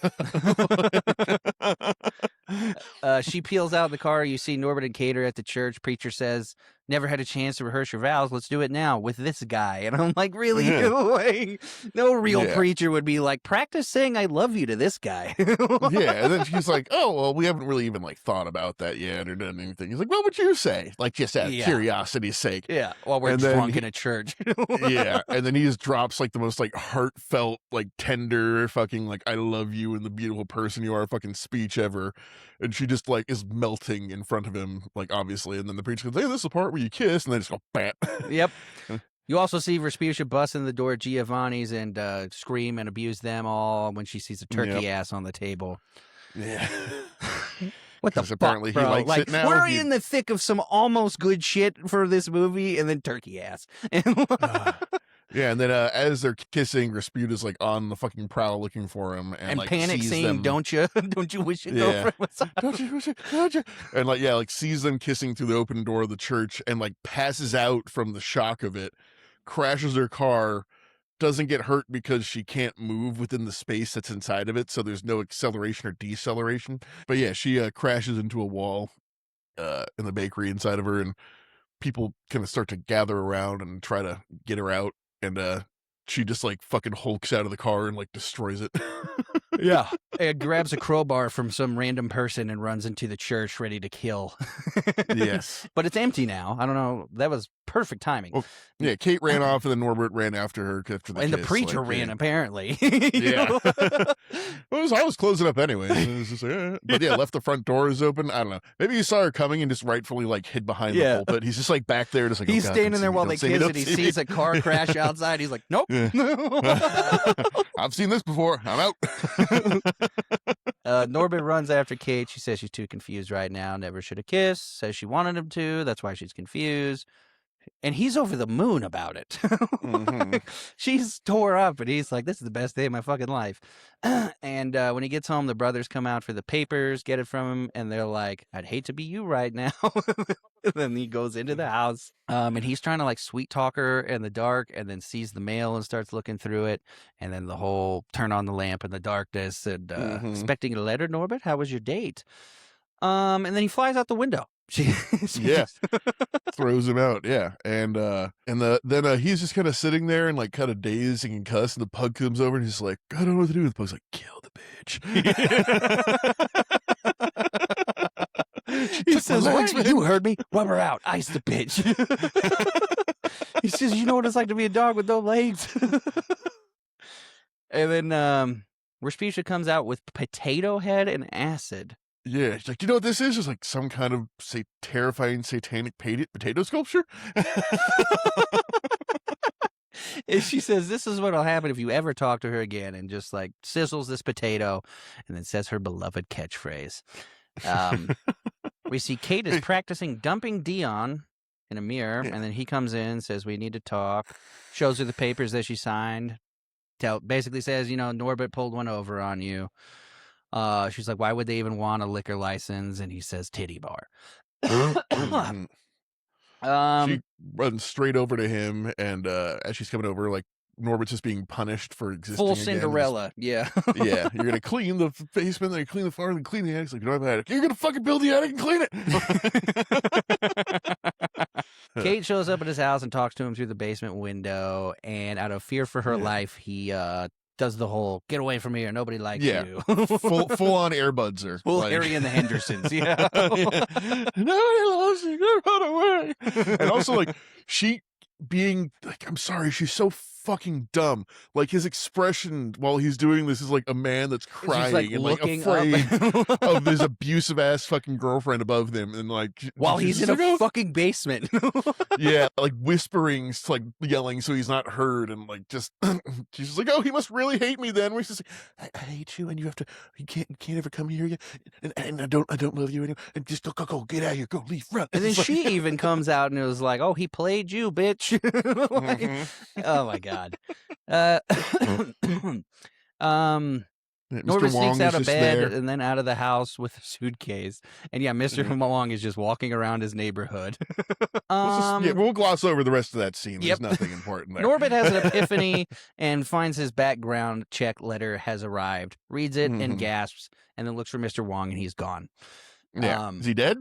She peels out the car. You see Norbit and Kate are at the church. Preacher says, "Never had a chance to rehearse your vows. Let's do it now with this guy." And I'm like, really? Like, no real preacher would be like, practice saying I love you to this guy. Yeah, and then she's like, "Oh, well, we haven't really even like thought about that yet or done anything." He's like, "What would you say?" Like just out of curiosity's sake. Yeah, while we're drunk in a church. Yeah, and then he just drops like the most like heartfelt, like tender, fucking like "I love you" and the beautiful person you are fucking speech ever, and she just like is melting in front of him, like obviously, and then the preacher goes, "Hey, this is the part where you kiss," and they just go, "Bam." Yep. You also see Vespuccia bust in the door at Giovanni's and scream and abuse them all when she sees a turkey ass on the table. Yeah. What the fuck, apparently bro? he likes like, it now. We're in the thick of some almost good shit for this movie, and then turkey ass. Yeah, and then as they're kissing, Rasputin's like on the fucking prowl looking for him, and like Panic sees saying, them. "Don't you? Don't you wish your girlfriend was?" Don't you wish it? Don't you? And like like sees them kissing through the open door of the church, and like passes out from the shock of it, crashes her car. Doesn't get hurt because she can't move within the space that's inside of it, so there's no acceleration or deceleration. But yeah, she crashes into a wall in the bakery inside of her, and people kind of start to gather around and try to get her out, and she just like fucking hulks out of the car and like destroys it. Yeah. It grabs a crowbar from some random person and runs into the church ready to kill. Yes. But it's empty now. I don't know. That was perfect timing. Well, yeah, Kate ran off and then Norbert ran after her after the and kiss. the preacher like, ran, apparently. Yeah. I was closing up anyway. It was just like, But yeah, left the front doors open. I don't know. Maybe he saw her coming and just rightfully like hid behind the pulpit. He's just like back there, just like, he's oh, God, standing there while they kiss and he don't see sees me. a car crash outside. He's like, nope. Yeah. I've seen this before. I'm out. Norbit runs after Kate. She says she's too confused right now. Never should have kissed. Says she wanted him to. That's why she's confused. And he's over the moon about it. She's tore up, and he's like, this is the best day of my fucking life. And when he gets home, the brothers come out for the papers, get it from him, and they're like, I'd hate to be you right now. Then he goes into the house, and he's trying to like sweet talk her in the dark, and then sees the mail and starts looking through it. And then the whole turn on the lamp in the darkness and expecting a letter, Norbit? How was your date? And then he flies out the window. Yeah, throws him out. Yeah, and then he's just kind of sitting there and like kind of dazed and can cuss, and the pug comes over and he's like, I don't know what to do. The pug's like, kill the bitch. He says, what? You heard me. Rub her out. Ice the bitch. He says, you know what it's like to be a dog with no legs. And then Respucia comes out with potato head and acid. Yeah, she's like, do you know what this is? It's like some kind of terrifying satanic potato sculpture. And she says, this is what'll happen if you ever talk to her again, and just like sizzles this potato and then says her beloved catchphrase. We see Kate is practicing dumping Dion in a mirror, and then he comes in, says, we need to talk, shows her the papers that she signed, basically says, you know, Norbit pulled one over on you. She's like, why would they even want a liquor license? And he says, titty bar. She runs straight over to him, and as she's coming over, like, Norbit's just being punished for existing full again. Cinderella. Yeah. Yeah, you're gonna clean the basement, then you clean the farm, then clean the attic. Like, you don't have an attic. You're gonna fucking build the attic and clean it. Kate shows up at his house and talks to him through the basement window, and out of fear for her life, he does the whole "get away from me" or "nobody likes Yeah. you." full on earbudser. Full like, Harry and the Hendersons. Yeah. Nobody loves you. Run away. And also, like, she being like, I'm sorry, she's so fucking dumb. Like, his expression while he's doing this is like a man that's She's, crying and like looking afraid up. of his abusive ass fucking girlfriend above them, and like While she's he's in just a like, fucking basement. yeah, like whispering, like yelling so he's not heard, and like just she's just like, oh, he must really hate me then. Where he's just like, I hate you, and you can't ever come here again, and I don't love you anymore, and just go, get out of here, go, leave, run. And then It's like- she even comes out and it was like, "Oh, he played you, bitch." Like, Mhm. oh my god. Yeah, Norbit Mr. Wong sneaks is out of just bed there. and then out of the house with a suitcase. And yeah, Mr. Mhm. Wong is just walking around his neighborhood. Yeah, we'll gloss over the rest of that scene. Yep. There's nothing important there. Norbit has an epiphany and finds his background check letter has arrived, reads it and Mhm. gasps, and then looks for Mr. Wong and he's gone. Yeah. Is he dead?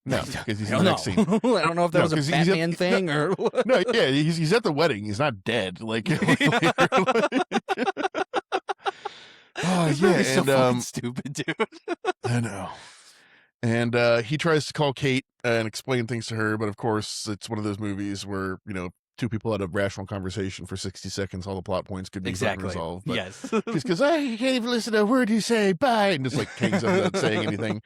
No, because he's I in don't the next know. scene. I don't know if that No, was a 'cause he's Batman thing or what. No, yeah, he's at the wedding. He's not dead. Like, oh This yeah, movie's so and fucking stupid, dude. I know. And he tries to call Kate and explain things to her, but of course, it's one of those movies where two people had a rational conversation for 60 seconds, all the plot points could be fucking Exactly. resolved. But Yes. just because you can't even listen to a word you say, bye, and just like hangs up without saying anything.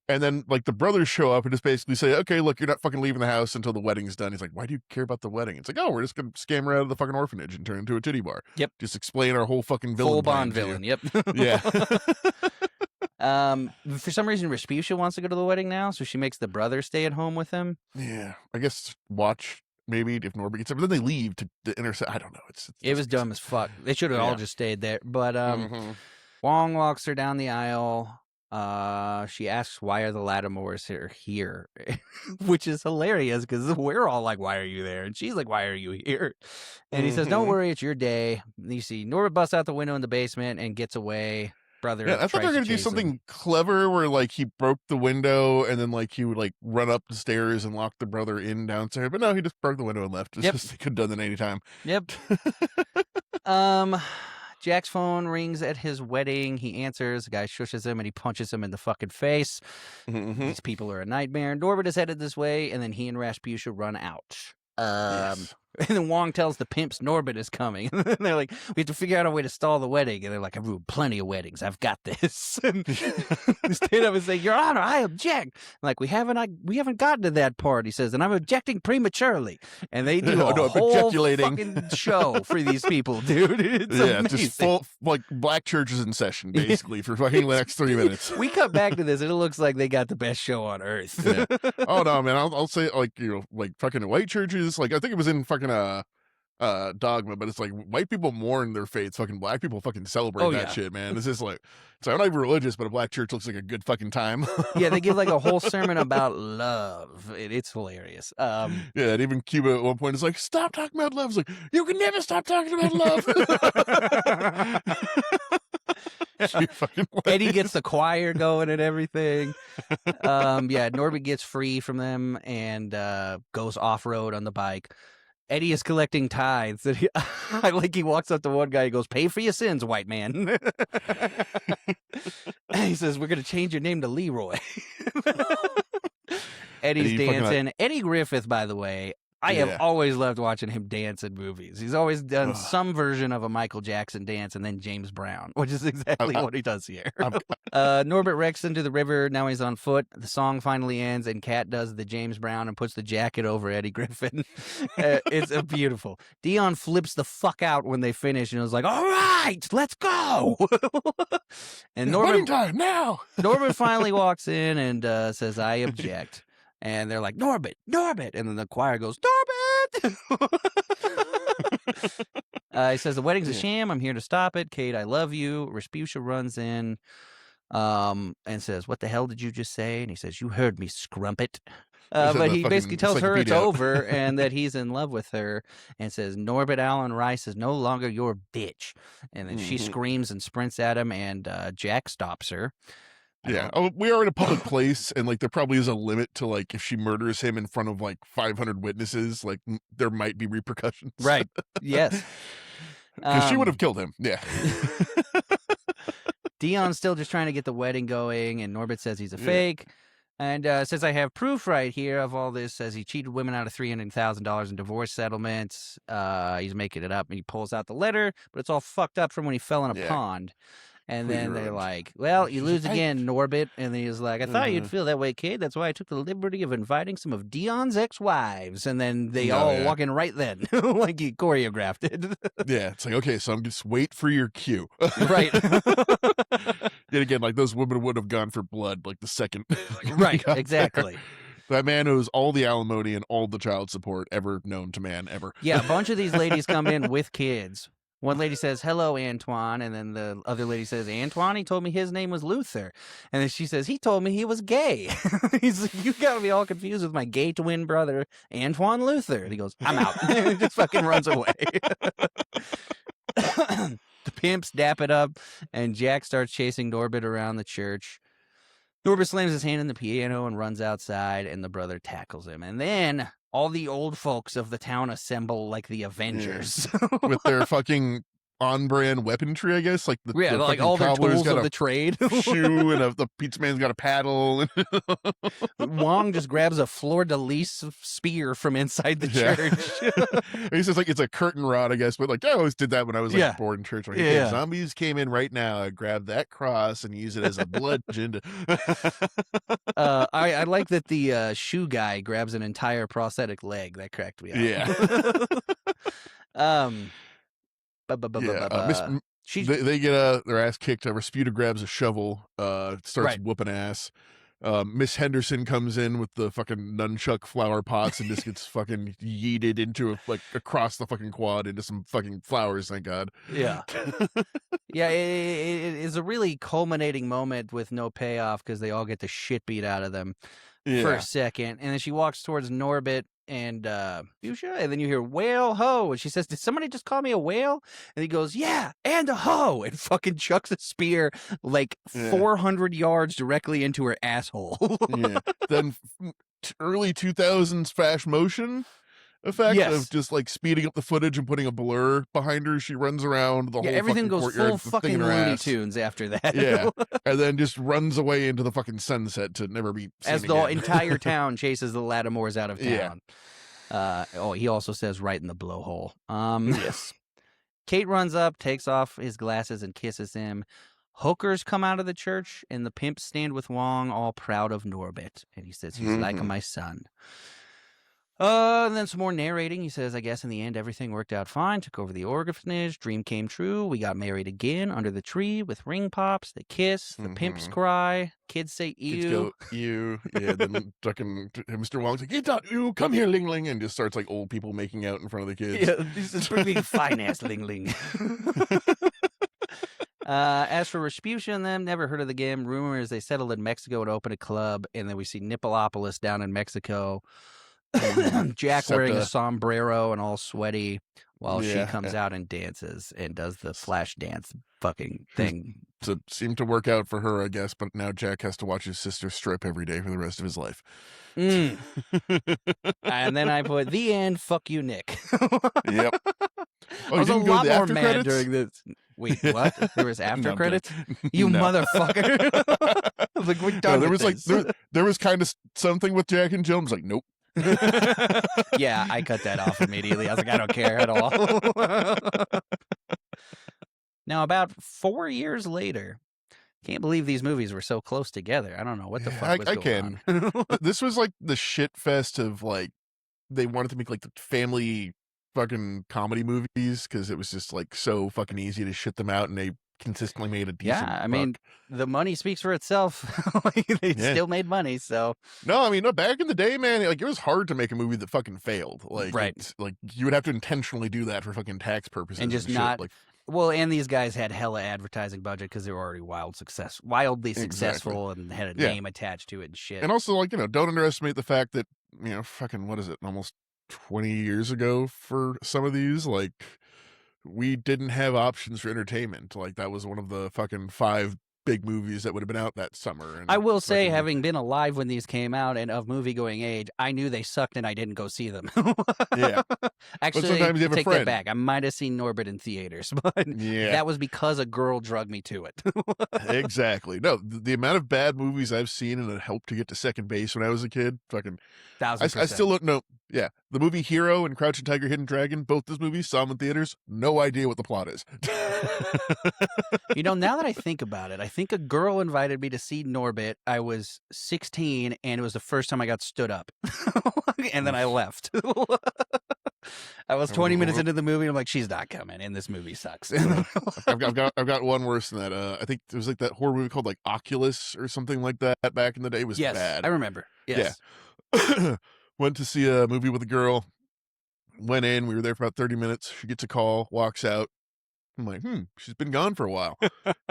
And then like the brothers show up and just basically say, okay, look, you're not fucking leaving the house until the wedding's done. He's like, why do you care about the wedding? It's like, oh, we're just gonna scam her out of the fucking orphanage and turn into a titty bar. Yep. Just explain our whole fucking villain Full plan Bond to you. villain. Yep. Yeah. For some reason, Rasputia wants to go to the wedding now, so she makes the brother stay at home with him. Yeah. I guess watch maybe if Norbit gets up, but then they leave to intersect. I don't know. It was dumb as fuck. They should have all Yeah. just stayed there. But Mhm. Wong walks her down the aisle. She asks, "Why are the Lattimores here?" Which is hilarious because we're all like, "Why are you there?" And she's like, "Why are you here?" And he says, "Don't Mhm. worry, it's your day." And you see Norbit busts out the window in the basement and gets away. Brother, Yeah, I thought they tries were to gonna do chase him. something clever where like he broke the window and then like he would like run up the stairs and lock the brother in downstairs. But no, he just broke the window and left. It's Yep. just, he could have done that any time. Yep. Jack's phone rings at his wedding. He answers. The guy shushes him and he punches him in the fucking face. Mhm. These people are a nightmare. Norbit is headed this way, and then he and Rasputia run out. Yes. And then Wong tells the pimps Norbit is coming. And they're like, we have to figure out a way to stall the wedding. And they're like, I've ruined plenty of weddings. I've got this. And they stand up and say, Your Honor, I object. I'm like, we haven't gotten to that part, he says, and I'm objecting prematurely. And they do No, a no, whole ejaculating. fucking show for these people, dude. It's Yeah, amazing. just full like black churches in session basically for fucking the next 3 minutes. We cut back to this, and it looks like they got the best show on earth. Yeah. Oh no, man! I'll say like like fucking white churches. Like I think it was in fucking Dogma, but it's like white people mourn their faiths, fucking black people fucking celebrate Oh, that yeah. shit, man. It's just like, so I'm not even religious, but a black church looks like a good fucking time. Yeah, they give like a whole sermon about love. It's hilarious. Yeah, and even Cuba at one point is like, stop talking about love. It's like, you can never stop talking about love. She fucking Eddie gets the choir going and everything. Yeah, Norbit gets free from them and goes off road on the bike. Eddie is collecting tithes. That I like. He walks up to one guy. He goes, "Pay for your sins, white man." And he says, "We're gonna change your name to Leroy." Eddie's Eddie fucking, dancing. Eddie Griffith, by the way, I have Yeah. always loved watching him dance in movies. He's always done Ugh. some version of a Michael Jackson dance and then James Brown, which is exactly what he does here. I'm- Norbit wrecks into the river. Now he's on foot. The song finally ends, and Kat does the James Brown and puts the jacket over Eddie Griffin. It's beautiful. Dion flips the fuck out when they finish and was like, "All right, let's go." And wedding Norbit time now. Norbit finally walks in and says, "I object." And they're like, "Norbit, Norbit." And then the choir goes, "Norbit!" He says, "The wedding's a Yeah. sham. I'm here to stop it. Kate, I love you." Rasputia runs in and says, "What the hell did you just say?" And he says, "You heard me, Scrumpet." It's But a he fucking basically tells her it's encyclopedia. over and that he's in love with her and says, "Norbit Allen Rice is no longer your bitch." And then she Mhm. screams and sprints at him, and Jack stops her. Yeah. Oh, we are in a public place, and like there probably is a limit to like if she murders him in front of like 500 witnesses, like there might be repercussions. Right. Yes. Because she would have killed him. Yeah. Dion's still just trying to get the wedding going, and Norbit says he's a fake. And says, I have proof right here of all this. Says he cheated women out of $300,000 in divorce settlements. He's making it up, and he pulls out the letter, but it's all fucked up from when he fell in a pond. And then they're like, well, you lose again, Norbit. And then he's like, I thought you'd feel that way, kid. That's why I took the liberty of inviting some of Dion's ex-wives. And then they all walk in right then, like he choreographed it. Yeah, it's like, okay, so I'm just wait for your cue. Right. Yet again, like those women would have gone for blood like the second. Right, exactly. That man owes all the alimony and all the child support ever known to man, ever. Yeah, a bunch of these ladies come in with kids. One lady says, hello, Antoine. And then the other lady says, Antoine, he told me his name was Luther. And then she says, he told me he was gay. He's like, you got to be all confused with my gay twin brother, Antoine Luther. And he goes, I'm out. And he just fucking runs away. The pimps dap it up, and Jack starts chasing Norbit around the church. Norbit slams his hand in the piano and runs outside, and the brother tackles him. And then all the old folks of the town assemble like the Avengers. With their fucking on-brand weaponry, I guess. Like like all their tools of the trade. Shoe, and the pizza man's got a paddle. Wong just grabs a fleur-de-lis spear from inside the church. He says like it's a curtain rod, I guess, but like I always did that when I was like bored in church. Like, okay, zombies came in right now. I grab that cross and use it as a bludgeon. I like that the shoe guy grabs an entire prosthetic leg. That cracked me up. Yeah. They get their ass kicked. Rasputa grabs a shovel, starts whooping ass. Miss Henderson comes in with the fucking nunchuck flower pots and just gets fucking yeeted into across the fucking quad into some fucking flowers. Thank God. Yeah, yeah. It is a really culminating moment with no payoff because they all get the shit beat out of them for a second, and then she walks towards Norbit and Fuchsia, and then you hear whale ho, and she says, did somebody just call me a whale? And he goes, yeah, and a hoe, and fucking chucks a spear like 400 yards directly into her asshole. Then early 2000s flash motion effect of just like speeding up the footage and putting a blur behind her. She runs around the whole everything fucking goes courtyard, full fucking Looney Tunes after that. And then just runs away into the fucking sunset to never be seen as again. the entire town chases the Lattimores out of town. He also says right in the blowhole. Yes. Kate runs up, takes off his glasses, and kisses him. Hookers come out of the church, and the pimps stand with Wong, all proud of Norbit. And he says, he's like my son. And then some more narrating. He says, I guess in the end, everything worked out fine. Took over the orphanage. Dream came true. We got married again under the tree with ring pops. They kiss. The pimps cry. Kids say, ew. Kids go, ew. Yeah, then fucking Mr. Wong's like, get out, ew, come here, Ling Ling. And just starts like old people making out in front of the kids. Yeah, this is pretty fine ass Ling Ling. As for Rasputia and them, never heard of the game. Rumor is they settled in Mexico and opened a club. And then we see Nippleopolis down in Mexico. Jack wearing a sombrero and all sweaty while she comes out and dances and does the flash dance fucking thing. So it seemed to work out for her, I guess, but now Jack has to watch his sister strip every day for the rest of his life. And then I put, the end, fuck you, Nick. Yep. I was a lot more mad during this. Wait, what? There was after credits? You motherfucker. I was like, we're done with this. There was kind of something with Jack and Jill. I was like, nope. Yeah, I cut that off immediately. I was like, I don't care at all. Now, about 4 years later, can't believe these movies were so close together. I don't know what the fuck was going on. This was like the shit fest of like, they wanted to make like the family fucking comedy movies because it was just like so fucking easy to shit them out, and they consistently made a decent I mean, the money speaks for itself. They still made money, so. No, I mean, back in the day, man, like it was hard to make a movie that fucking failed. Like, like you would have to intentionally do that for fucking tax purposes and just not like. Well, and these guys had hella advertising budget because they were already wildly successful and had a name attached to it and shit. And also, like, don't underestimate the fact that, fucking, what is it, almost 20 years ago for some of these, like, we didn't have options for entertainment. Like, that was one of the fucking 5 big movies that would have been out that summer. And I will say, fucking- having been alive when these came out and of movie-going age, I knew they sucked and I didn't go see them. Yeah. Actually, sometimes you have a take that friend. back. I might have seen Norbit in theaters, but Yeah. that was because a girl drugged me to it. Exactly. No, the amount of bad movies I've seen and it helped to get to second base when I was a kid, fucking, I 1000%. still don't know. Yeah, the movie Hero and Crouching Tiger, Hidden Dragon, both those movies, saw them in theaters, no idea what the plot is. You know, now that I think about it, I think a girl invited me to see Norbit. I was 16, and it was the first time I got stood up. And then I left. I was 20 minutes into the movie, and I'm like, she's not coming, and this movie sucks. I've got one worse than that. I think it was like that horror movie called like Oculus or something like that back in the day. It was Yes, bad. I remember. Yes. Yeah. Went to see a movie with a girl. Went in. We were there for about 30 minutes. She gets a call, walks out. I'm like, she's been gone for a while.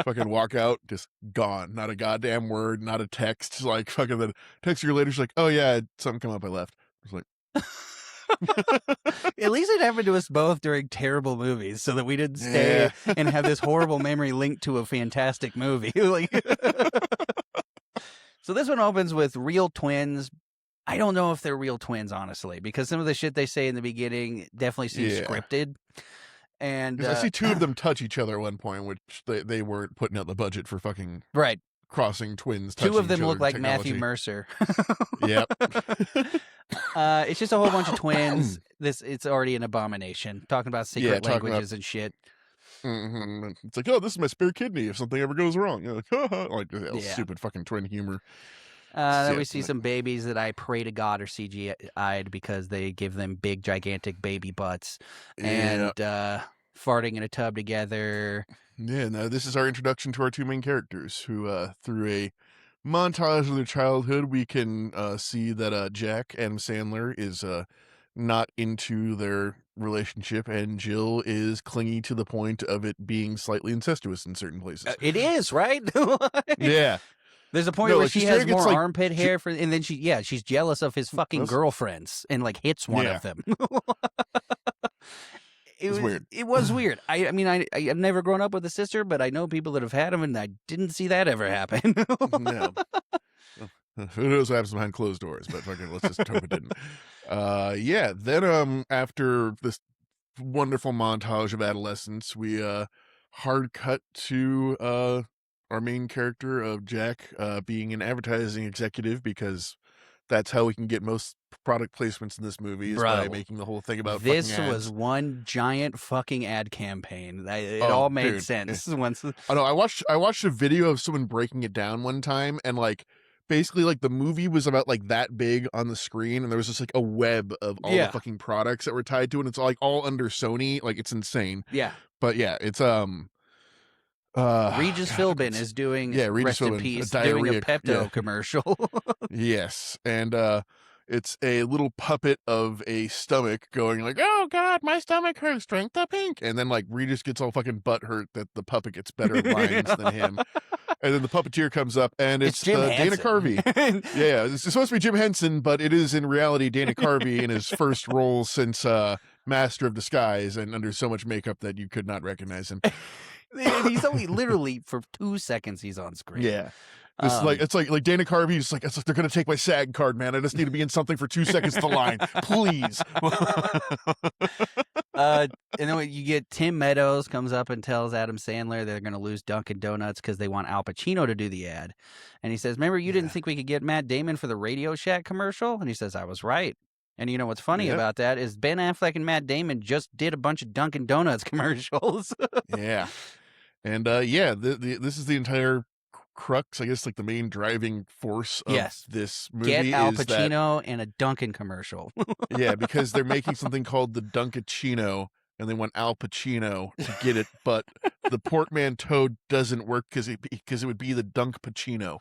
Fucking walk out, just gone. Not a goddamn word, not a text. Like fucking then text her later. She's like, oh yeah, something come up. I left. I was like, At least it happened to us both during terrible movies so that we didn't stay and have this horrible memory linked to a fantastic movie. Like, so this one opens with real twins. I don't know if they're real twins, honestly, because some of the shit they say in the beginning definitely seems scripted. And 'cause I see two of them touch each other at one point, which they weren't putting out the budget for fucking right. crossing twins. Two of them touching each look other like technology. Matthew Mercer. Yep. It's just a whole bunch of twins. It's already an abomination. Talking about secret talking languages and shit. Mm-hmm. It's like, oh, this is my spare kidney if something ever goes wrong. You're like, haha. Like stupid fucking twin humor. Then we see some babies that I pray to God are CGI'd because they give them big, gigantic baby butts and farting in a tub together. Yeah, now this is our introduction to our two main characters who, through a montage of their childhood, we can see that Jack, Adam Sandler, is not into their relationship, and Jill is clingy to the point of it being slightly incestuous in certain places. It is, right? Yeah. There's a point No, where like, she she's has staring at, more like, armpit hair, and then she's jealous of his fucking Those- girlfriends and like hits one Yeah. of them. It was weird. It was weird. I mean, I've never grown up with a sister, but I know people that have had them, and I didn't see that ever happen. No. Who knows what happens behind closed doors, but fucking let's just hope it didn't. Yeah, then after this wonderful montage of adolescence, we hard cut to our main character of Jack being an advertising executive, because that's how we can get most product placements in this movie, is by Bro, making the whole thing about this fucking ads. was one giant fucking ad campaign. It all made dude. sense once. I know. I watched a video of someone breaking it down one time, and like basically like the movie was about like that big on the screen, and there was just like a web of all the fucking products that were tied to it. And it's like all under Sony. Like it's insane. Yeah. But yeah, it's Regis Philbin is doing Regis rest in Philbin, peace, a doing a diarrhea- Pepto yeah. commercial. Yes, and it's a little puppet of a stomach going like, "Oh God, my stomach hurts. Drink the pink." And then like Regis gets all fucking butt hurt that the puppet gets better lines than him. And then the puppeteer comes up, and it's Jim Dana Henson. Carvey. Yeah, it's supposed to be Jim Henson, but it is in reality Dana Carvey in his first role since Master of Disguise, and under so much makeup that you could not recognize him. And he's only literally for 2 seconds he's on screen. Yeah. It's like Dana Carvey's like, it's like they're gonna take my SAG card, man. I just need to be in something for 2 seconds to line, please. And then you get Tim Meadows comes up and tells Adam Sandler they're going to lose Dunkin' Donuts because they want Al Pacino to do the ad. And he says, "Remember, you didn't think we could get Matt Damon for the Radio Shack commercial?" And he says, "I was right." And you know what's funny about that is Ben Affleck and Matt Damon just did a bunch of Dunkin' Donuts commercials. Yeah. And this is the entire crux, I guess, like the main driving force of this movie. Get Al is that- Pacino in a Dunkin' commercial. yeah, because they're making something called the Dunkachino, and they want Al Pacino to get it, but the portmanteau doesn't work because it would be the Dunk Pacino.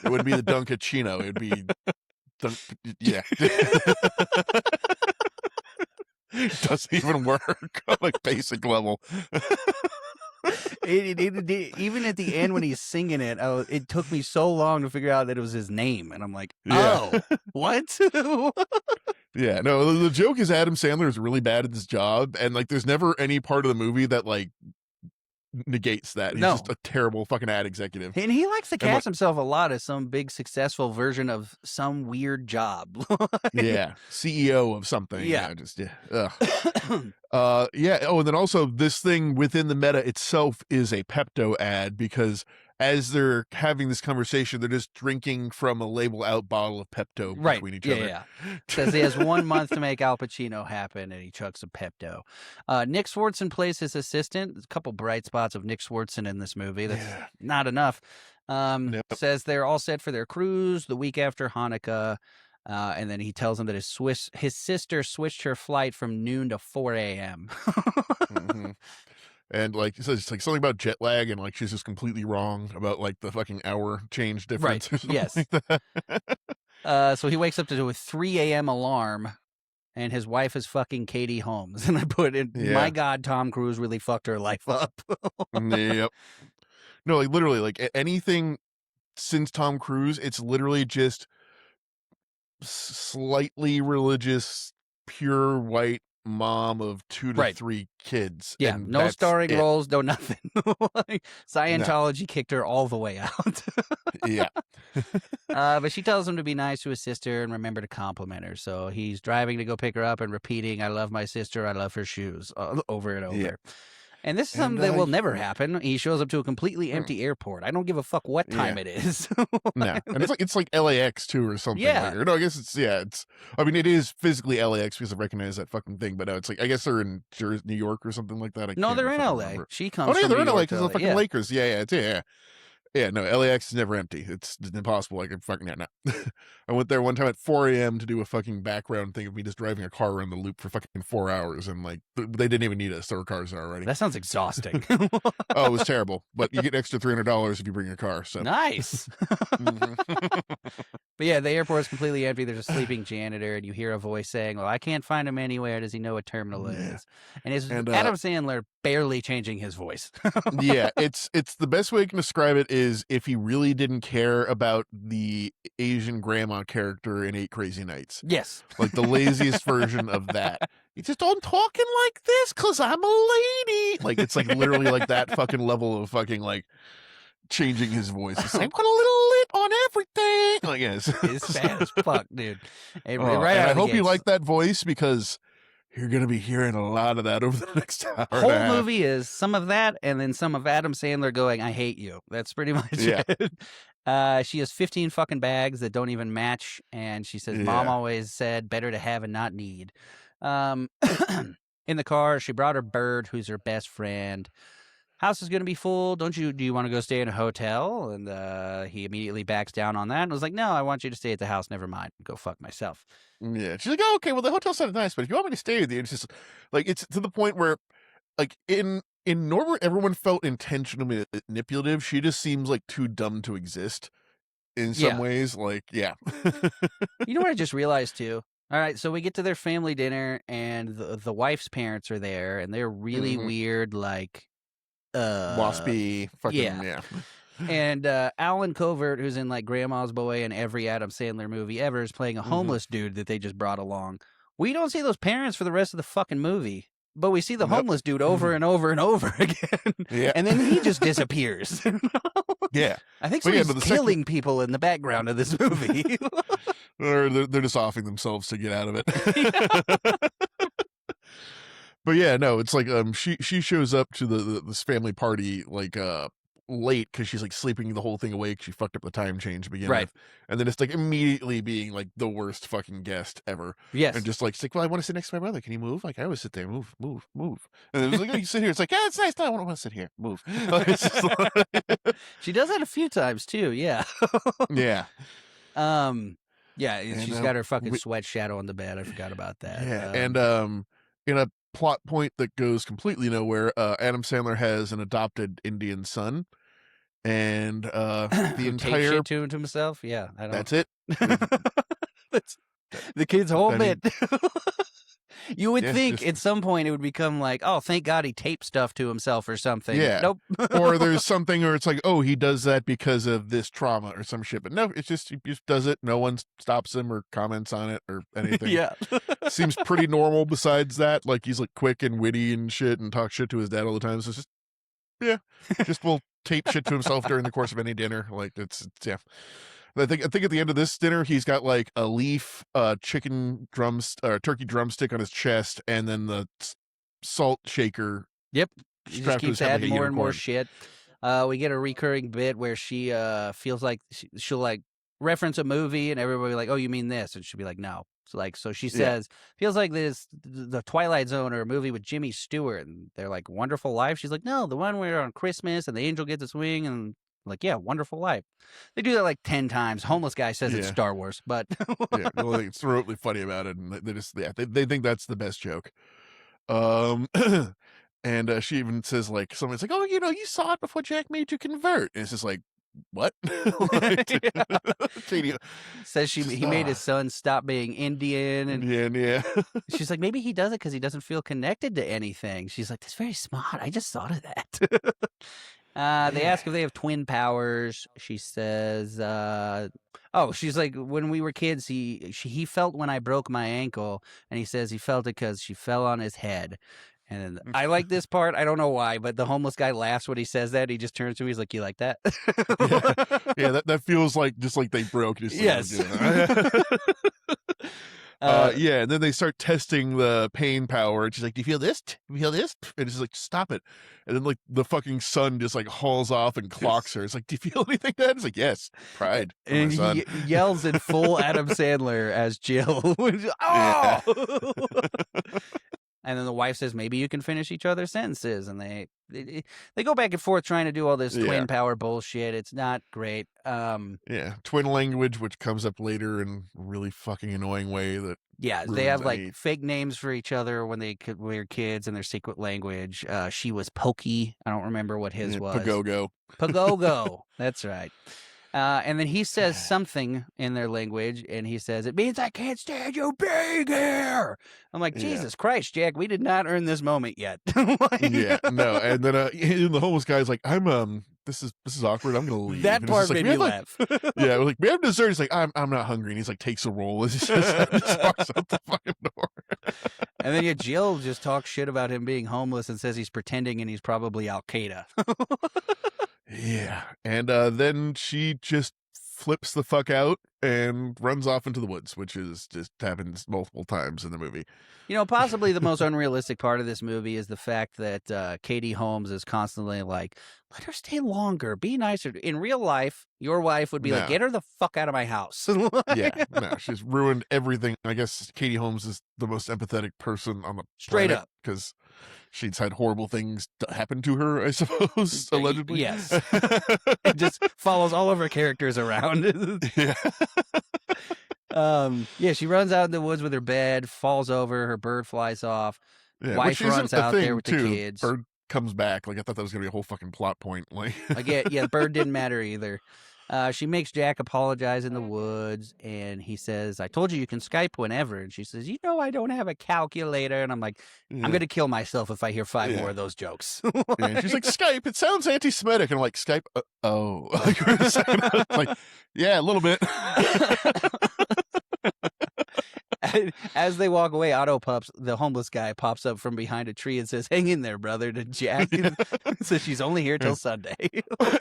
It wouldn't be the Dunkachino. It would be Dunk. Yeah. It doesn't even work on like basic level. Even at the end when he's singing it, it took me so long to figure out that it was his name, and I'm like, Yeah. oh, what? Yeah, no, the joke is Adam Sandler is really bad at his job, and like there's never any part of the movie that like negates that. He's No. just a terrible fucking ad executive. And he likes to And, cast himself a lot as some big successful version of some weird job. Yeah, CEO of something. Yeah. Yeah. Oh, and then also this thing within the meta itself is a Pepto ad, because as they're having this conversation, they're just drinking from a label out bottle of Pepto Right. between each Yeah, other. yeah. Says he has 1 month to make Al Pacino happen, and he chucks a Pepto. Nick Swartzen plays his assistant. There's a couple bright spots of Nick Swartzen in this movie. That's not enough. Nope. Says they're all set for their cruise the week after Hanukkah. And then he tells him that his sister switched her flight from noon to 4 a.m. And like he says, it's like something about jet lag, and like she's just completely wrong about like the fucking hour change difference. Right. Yes. Like that. So he wakes up to a 3 a.m. alarm, and his wife is fucking Katie Holmes. And I put in, my God, Tom Cruise really fucked her life up. Yep. No, like literally, like anything since Tom Cruise, it's literally just slightly religious, pure white mom of 2 to 3 kids. Yeah, and no starring it. roles, no nothing. Scientology kicked her all the way out. Yeah. But she tells him to be nice to his sister and remember to compliment her. So he's driving to go pick her up and repeating, "I love my sister, I love her shoes," over and over. Yeah. And this is something that will never happen. He shows up to a completely empty airport. I don't give a fuck what time it is. No, and it's like LAX too or something. Yeah. Like, or no, I guess it's. I mean, it is physically LAX because I recognize that fucking thing. But no, it's like I guess they're in New York or something like that. No, they're in LA. Remember. She comes. Oh, yeah, from they're New in LA York because to of the fucking Lakers. Yeah. Yeah, no, LAX is never empty. It's impossible. Like, fucking, no. I went there one time at 4 a.m. to do a fucking background thing of me just driving a car around the loop for fucking 4 hours. And, like, they didn't even need us. There were cars there already. That sounds exhausting. Oh, it was terrible. But you get an extra $300 if you bring a car. So nice. But yeah, the airport is completely empty. There's a sleeping janitor, and you hear a voice saying, "Well, I can't find him anywhere. Does he know what terminal it is?" And it's Adam Sandler barely changing his voice. Yeah, it's the best way I can describe it is if he really didn't care about the Asian grandma character in 8 Crazy Nights. Yes. Like the laziest version of that. You just don't talking like this because I'm a lady. Like it's like literally like that fucking level of fucking like changing his voice. It's like, got a little lit on everything. Like, yes. It's bad as fuck, dude. And I hope you like that voice because you're going to be hearing a lot of that over the next hour. The whole movie is some of that and then some of Adam Sandler going, "I hate you." That's pretty much it. She has 15 fucking bags that don't even match. And she says, "Mom always said better to have and not need." In the car, she brought her bird, who's her best friend. House is going to be full. Do you want to go stay in a hotel? And he immediately backs down on that and was like, "No, I want you to stay at the house. Never mind. Go fuck myself." Yeah. She's like, "Oh, okay, well, the hotel sounded nice, but if you want me to stay with you," it's just like, it's to the point where like in Norbit, everyone felt intentionally manipulative. She just seems like too dumb to exist in some ways. Like, yeah. You know what I just realized too? All right, so we get to their family dinner and the wife's parents are there and they're really weird, like waspy fucking And Alan Covert, who's in like Grandma's Boy and every Adam Sandler movie ever, is playing a homeless dude that they just brought along. We don't see those parents for the rest of the fucking movie, but we see the homeless dude over and over and over again. Yeah. And then he just disappears. Yeah. I think he's killing people in the background of this movie. Or they're just offing themselves to get out of it. But yeah, no, it's like she shows up to this family party like late because she's like sleeping the whole thing away. She fucked up the time change to begin with, and then it's like immediately being like the worst fucking guest ever. Yes, and just like, it's like, "Well, I want to sit next to my mother. Can you move?" Like, I always sit there. Move. And it's like, "Oh, you sit here." It's like, "Yeah, it's nice. No, I don't want to sit here. Move." It's just like... She does that a few times too. Yeah. Yeah. Yeah, she's got her fucking sweat shadow on the bed. I forgot about that. Yeah, and in a plot point that goes completely nowhere, Adam Sandler has an adopted Indian son, and the entire shit to himself. Yeah, I don't. That's it. That's the kid's whole bit. You would think at some point it would become like, "Oh, thank God he taped stuff to himself or something." Yeah. Nope. Or there's something where it's like, "Oh, he does that because of this trauma or some shit." But no, it's just, he just does it. No one stops him or comments on it or anything. Yeah. Seems pretty normal besides that. Like, he's like quick and witty and shit and talks shit to his dad all the time. So it's just, yeah. Just will tape shit to himself during the course of any dinner. Like it's yeah. I think at the end of this dinner, he's got like a leaf, chicken turkey drumstick on his chest, and then the salt shaker. Yep. She just strapped to keeps his head like adding a more and more unicorn. shit. We get a recurring bit where she feels like she'll like reference a movie and everybody will be like, oh, you mean this? And she'll be like, no. So she says, feels like this, the Twilight Zone or a movie with Jimmy Stewart. And they're like, Wonderful Life. She's like, no, the one where on Christmas and the angel gets his wing. And I'm like, yeah, Wonderful Life. They do that like 10 times. Homeless guy says it's Yeah. Star Wars, but Yeah, well, it's really funny about it, and they just they think that's the best joke. And she even says like somebody's like, oh, you saw it before Jack made you convert, and it's just like, what? Like, Katie, says he made his son stop being Indian. And yeah. she's like, maybe he does it because he doesn't feel connected to anything. She's like, that's very smart. I just thought of that. They ask if they have twin powers. She says, she's like, when we were kids, he felt when I broke my ankle, and he says he felt it because she fell on his head. And I like this part. I don't know why, but the homeless guy laughs when he says that. He just turns to me. He's like, you like that? Yeah, that feels like just like they broke. Just like, Yes. Yeah, and then they start testing the pain power, and she's like, "Do you feel this? Do you feel this?" And it's like, "Stop it!" And then like the fucking son just like hauls off and clocks her. It's like, "Do you feel anything, Dad?" It's like, "Yes, pride." For And my son. he yells in full Adam Sandler as Jill. Oh! And then the wife says, maybe you can finish each other's sentences. And they go back and forth trying to do all this twin power bullshit. It's not great. Yeah, twin language, which comes up later in a really fucking annoying way. They have like fake names for each other when they were kids in their secret language. She was Pokey. I don't remember what his was. Pagogo. That's right. And then he says something in their language, and he says, it means I can't stand you being here. I'm like, Jesus Christ, Jack, we did not earn this moment yet. Yeah, no. And then the homeless guy's like, this is awkward. I'm gonna leave. That and part like, made me laugh. Yeah, we're like, we have dessert. He's like, I'm not hungry. And he's like, takes a roll. And he just walks out the fucking door. And then Jill just talks shit about him being homeless and says he's pretending and he's probably Al Qaeda. Yeah. And then she just flips the fuck out and runs off into the woods, which is just happens multiple times in the movie. Possibly the most unrealistic part of this movie is the fact that Katie Holmes is constantly like, let her stay longer, be nicer. In real life, your wife would be like, get her the fuck out of my house. Yeah, no, she's ruined everything. I guess Katie Holmes is the most empathetic person on the straight planet, up, because she's had horrible things happen to her, I suppose, allegedly. Yes. It just follows all of her characters around. Yeah. She runs out in the woods with her bed, falls over, her bird flies off. Yeah, Wife runs out there with the too. kids. Bird comes back. Like, I thought that was gonna be a whole fucking plot point. Like, bird didn't matter either. She makes Jack apologize in the woods, and he says, I told you can Skype whenever. And she says, I don't have a calculator. And I'm like, I'm going to kill myself if I hear 5 more of those jokes. And she's like, Skype, it sounds anti-Semitic. And I'm like, Skype? Oh. Like, yeah, a little bit. As they walk away, the homeless guy, pops up from behind a tree and says, hang in there, brother, to Jack. So she's only here till Sunday.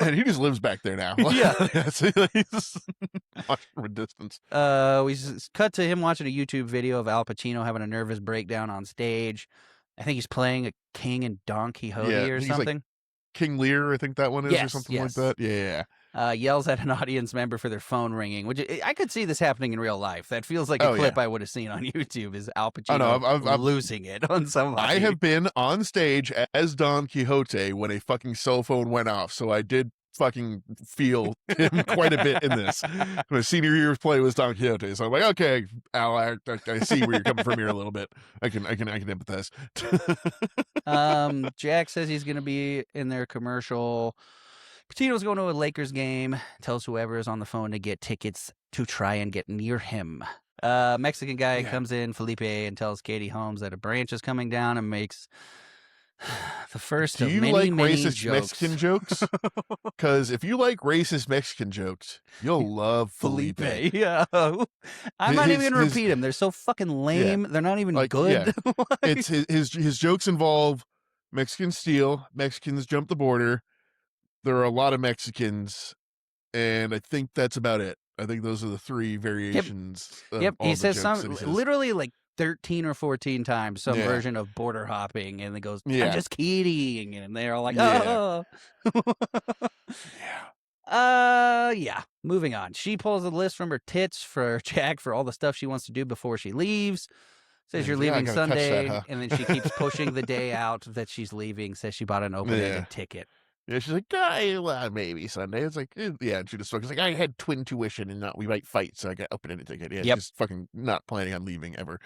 And he just lives back there now. Yeah. So he's just watching from a distance. We cut to him watching a YouTube video of Al Pacino having a nervous breakdown on stage. I think he's playing a king in Don Quixote or something. Like King Lear, I think that one is, or something like that. Yeah. Yells at an audience member for their phone ringing, which I could see this happening in real life. That feels like a clip I would have seen on YouTube, is Al Pacino I'm losing it on somebody. I have been on stage as Don Quixote when a fucking cell phone went off, so I did fucking feel him quite a bit in this. My senior year's play was Don Quixote, so I'm like, okay, Al, I see where you're coming from here a little bit. I can empathize. Jack says he's going to be in their commercial. Pacino's going to a Lakers game, tells whoever is on the phone to get tickets to try and get near him. Mexican guy comes in, Felipe, and tells Katie Holmes that a branch is coming down and makes the first of many, many racist jokes. Mexican jokes? Because if you like racist Mexican jokes, you'll love Felipe. Yeah. I'm not even going to repeat them. They're so fucking lame. They're not even good. Yeah. It's his jokes involve Mexicans steal. Mexicans jump the border. There are a lot of Mexicans, and I think that's about it. I think those are the three variations of Yep. all He the says jokes that he says. literally like 13 or 14 times some Yeah. version of border hopping, and it goes, Yeah. I'm just kidding, and they're all like, Yeah. oh. Yeah. Yeah. Moving on. She pulls a list from her tits for Jack for all the stuff she wants to do before she leaves. Says Yeah, you're yeah, I leaving gotta catch Sunday, that, huh? and then she keeps pushing the day out that she's leaving. Says she bought an open-ended ticket. Yeah, she's like, maybe Sunday. It's like, yeah, and she just fucking like, I had twin tuition and we might fight, so I got open ended ticket. Yeah, Yep. she's fucking not planning on leaving ever.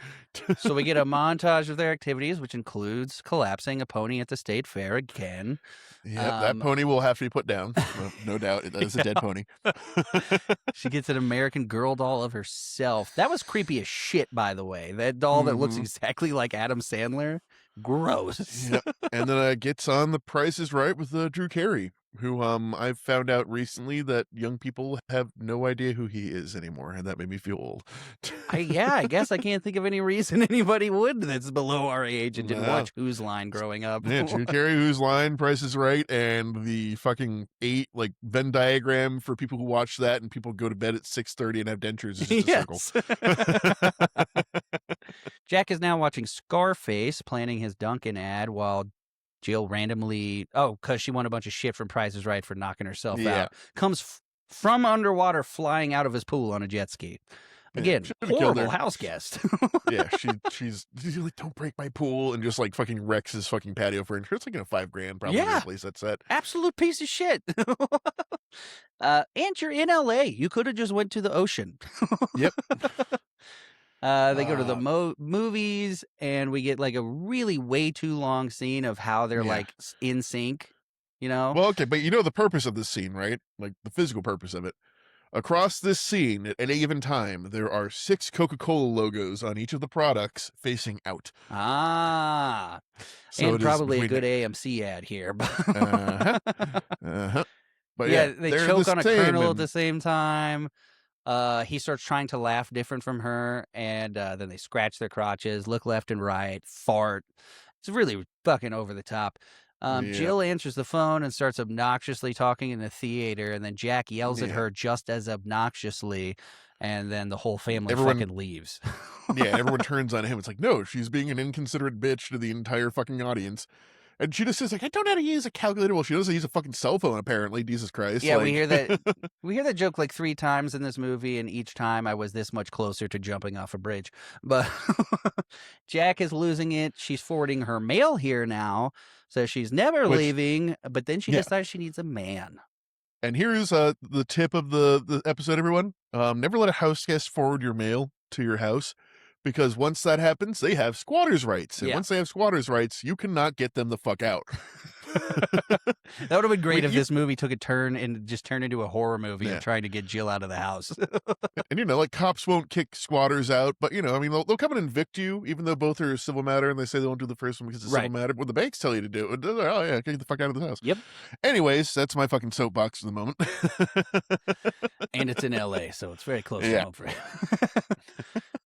So we get a montage of their activities, which includes collapsing a pony at the state fair again. Yeah, that pony will have to be put down. No doubt. That is a dead pony. She gets an American Girl doll of herself. That was creepy as shit, by the way. That doll that looks exactly like Adam Sandler. Gross. Yep. And then gets on The Price is Right with Drew Carey, who I've found out recently that young people have no idea who he is anymore, and that made me feel old. I guess I can't think of any reason anybody would that's below our age and didn't watch Whose Line growing up. Yeah, Drew Carey, Whose Line, Price is Right, and the fucking 8 like Venn diagram for people who watch that and people go to bed at 6:30 and have dentures is just a circle. Jack is now watching Scarface, planning his Dunkin ad while Jill randomly, because she won a bunch of shit from Price is Right for knocking herself out, comes from underwater flying out of his pool on a jet ski. Again, horrible house guest. Yeah, she's like, don't break my pool, and just like fucking wrecks his fucking patio furniture. It's like $5,000 probably to replace that set. Absolute piece of shit. And you're in LA. You could have just went to the ocean. Yep. They go to the movies, and we get like a really way too long scene of how they're like in sync, you know? Well, okay, but you know the purpose of this scene, right? Like the physical purpose of it. Across this scene, at any given time, there are 6 Coca-Cola logos on each of the products facing out. So and probably a good AMC ad here. But yeah, they choke on a kernel at the same time. He starts trying to laugh different from her, and then they scratch their crotches, look left and right, fart. It's really fucking over the top. Jill answers the phone and starts obnoxiously talking in the theater, and then Jack yells at her just as obnoxiously, and then the whole family fucking leaves. Everyone turns on him. It's like, no, she's being an inconsiderate bitch to the entire fucking audience. And she just says, like, I don't know how to use a calculator. Well, she knows how to use a fucking cell phone, apparently. Jesus Christ. Yeah, like... we hear that joke like 3 times in this movie, and each time I was this much closer to jumping off a bridge. But Jack is losing it. She's forwarding her mail here now, so she's never leaving, but then she decides she needs a man. And here's the tip of the episode, everyone. Never let a house guest forward your mail to your house. Because once that happens, they have squatters' rights. And once they have squatters' rights, you cannot get them the fuck out. That would have been great if this movie took a turn and just turned into a horror movie of trying to get Jill out of the house. And, you know, like cops won't kick squatters out. But, you know, I mean, they'll come and evict you, even though both are a civil matter. And they say they won't do the first one because it's a civil matter. When the banks tell you to do it, oh, yeah, get the fuck out of the house. Yep. Anyways, that's my fucking soapbox for the moment. And it's in LA, so it's very close to home for him.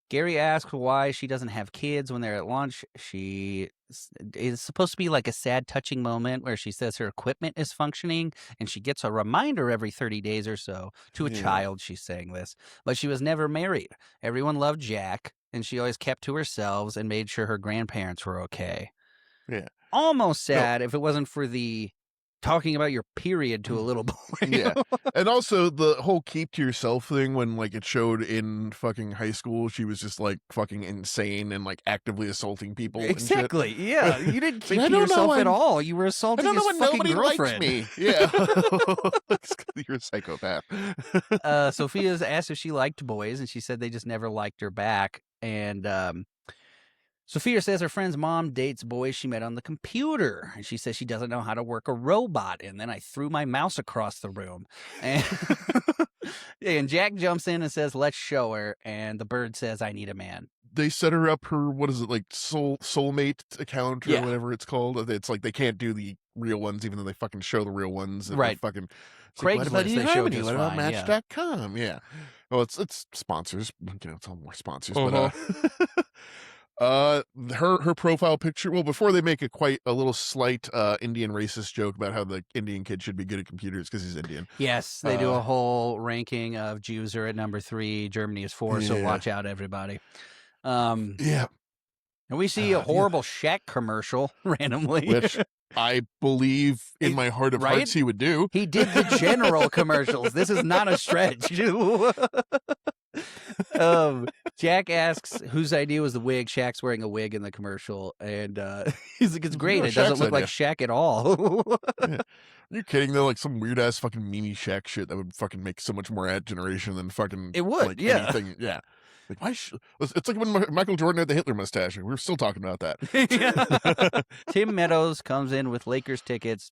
Gary asks why she doesn't have kids when they're at lunch. It's supposed to be like a sad, touching moment where she says her equipment is functioning, and she gets a reminder every 30 days or so. To a child, she's saying this. But she was never married. Everyone loved Jack, and she always kept to herself and made sure her grandparents were okay. Yeah. Almost sad if it wasn't for the talking about your period to a little boy. Yeah. And also the whole keep to yourself thing, when like it showed in fucking high school, she was just like fucking insane and like actively assating people. Exactly. Yeah. You didn't keep to yourself at all. You were assaulting his fucking girlfriend. Me. Yeah. You're a psychopath. Sophia's asked if she liked boys, and she said they just never liked her back. And Sophia says her friend's mom dates boys she met on the computer. And she says she doesn't know how to work a robot. And then I threw my mouse across the room. And Jack jumps in and says, let's show her. And the bird says, I need a man. They set her up her, what is it, like soulmate account or whatever it's called. It's like they can't do the real ones, even though they fucking show the real ones. Right. Fucking Craigslist, like, they show just what about fine. Match.com? Yeah. Well, it's sponsors. You know, it's all more sponsors. But Her profile picture. Well, before they make a little slight Indian racist joke about how the Indian kid should be good at computers because he's Indian. Yes, they do a whole ranking of Jews are at number 3, Germany is 4, so watch out, everybody. Yeah. And we see a horrible Shaq commercial randomly. Which I believe in my heart of hearts he would do. He did the general commercials. This is not a stretch. Jack asks whose idea was the wig. Shaq's wearing a wig in the commercial, and he's like, "It's great. It doesn't look like Shaq at all." You're kidding though? Like some weird ass fucking meme Shaq shit that would fucking make so much more ad generation than fucking it would. Like, anything. Yeah. Like why? It's like when Michael Jordan had the Hitler mustache. We were still talking about that. Tim Meadows comes in with Lakers tickets.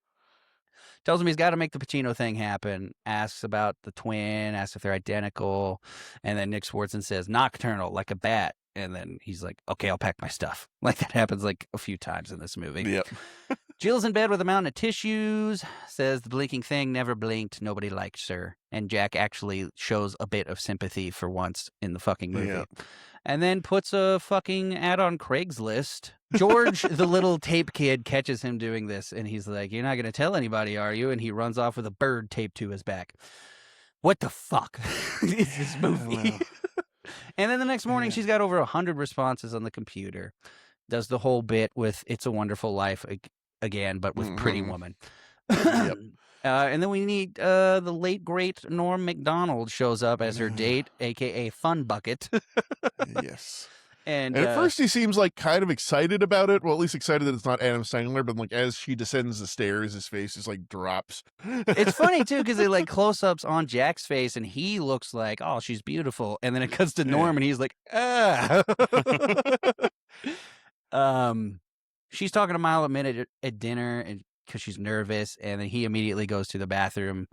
Tells him he's got to make the Pacino thing happen. Asks about the twin. Asks if they're identical. And then Nick Swartzen says, nocturnal, like a bat. And then he's like, okay, I'll pack my stuff. Like that happens like a few times in this movie. Yep. Jill's in bed with a mountain of tissues. Says the blinking thing never blinked. Nobody liked her. And Jack actually shows a bit of sympathy for once in the fucking movie. Yeah. And then puts a fucking ad on Craigslist. George, the little tape kid, catches him doing this. And he's like, you're not going to tell anybody, are you? And he runs off with a bird taped to his back. What the fuck is this movie? Wow. And then the next morning, she's got over 100 responses on the computer. Does the whole bit with It's a Wonderful Life again, but with Pretty Woman. Yep. And then we need the late, great Norm Macdonald shows up as her date, a.k.a. Fun Bucket. Yes. And at first he seems like kind of excited about it. Well, at least excited that it's not Adam Sandler, but like as she descends the stairs, his face just like drops. It's funny too, because they like close-ups on Jack's face and he looks like, oh, she's beautiful. And then it cuts to Norm and he's like, ah. She's talking a mile a minute at dinner and because she's nervous, and then he immediately goes to the bathroom.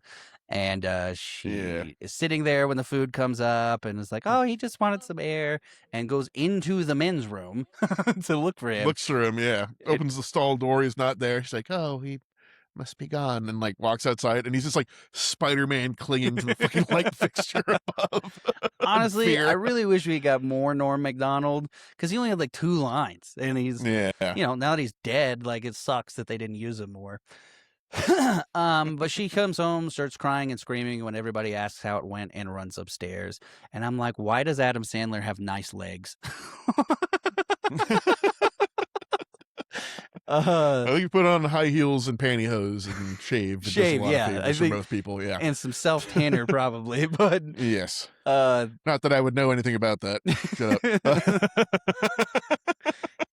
And she is sitting there when the food comes up and is like, oh, he just wanted some air, and goes into the men's room to look for him. Looks for him, opens the stall door, he's not there. She's like, oh, he must be gone, and like walks outside, and he's just like Spider-Man clinging to the fucking light fixture above. Honestly, I really wish we got more Norm Macdonald, because he only had like 2 lines, and he's, now that he's dead, like it sucks that they didn't use him more. But she comes home, starts crying and screaming when everybody asks how it went, and runs upstairs. And I'm like, why does Adam Sandler have nice legs? I think you put on high heels and pantyhose and shave. I think for most people, and some self tanner probably, but yes. Not that I would know anything about that. Shut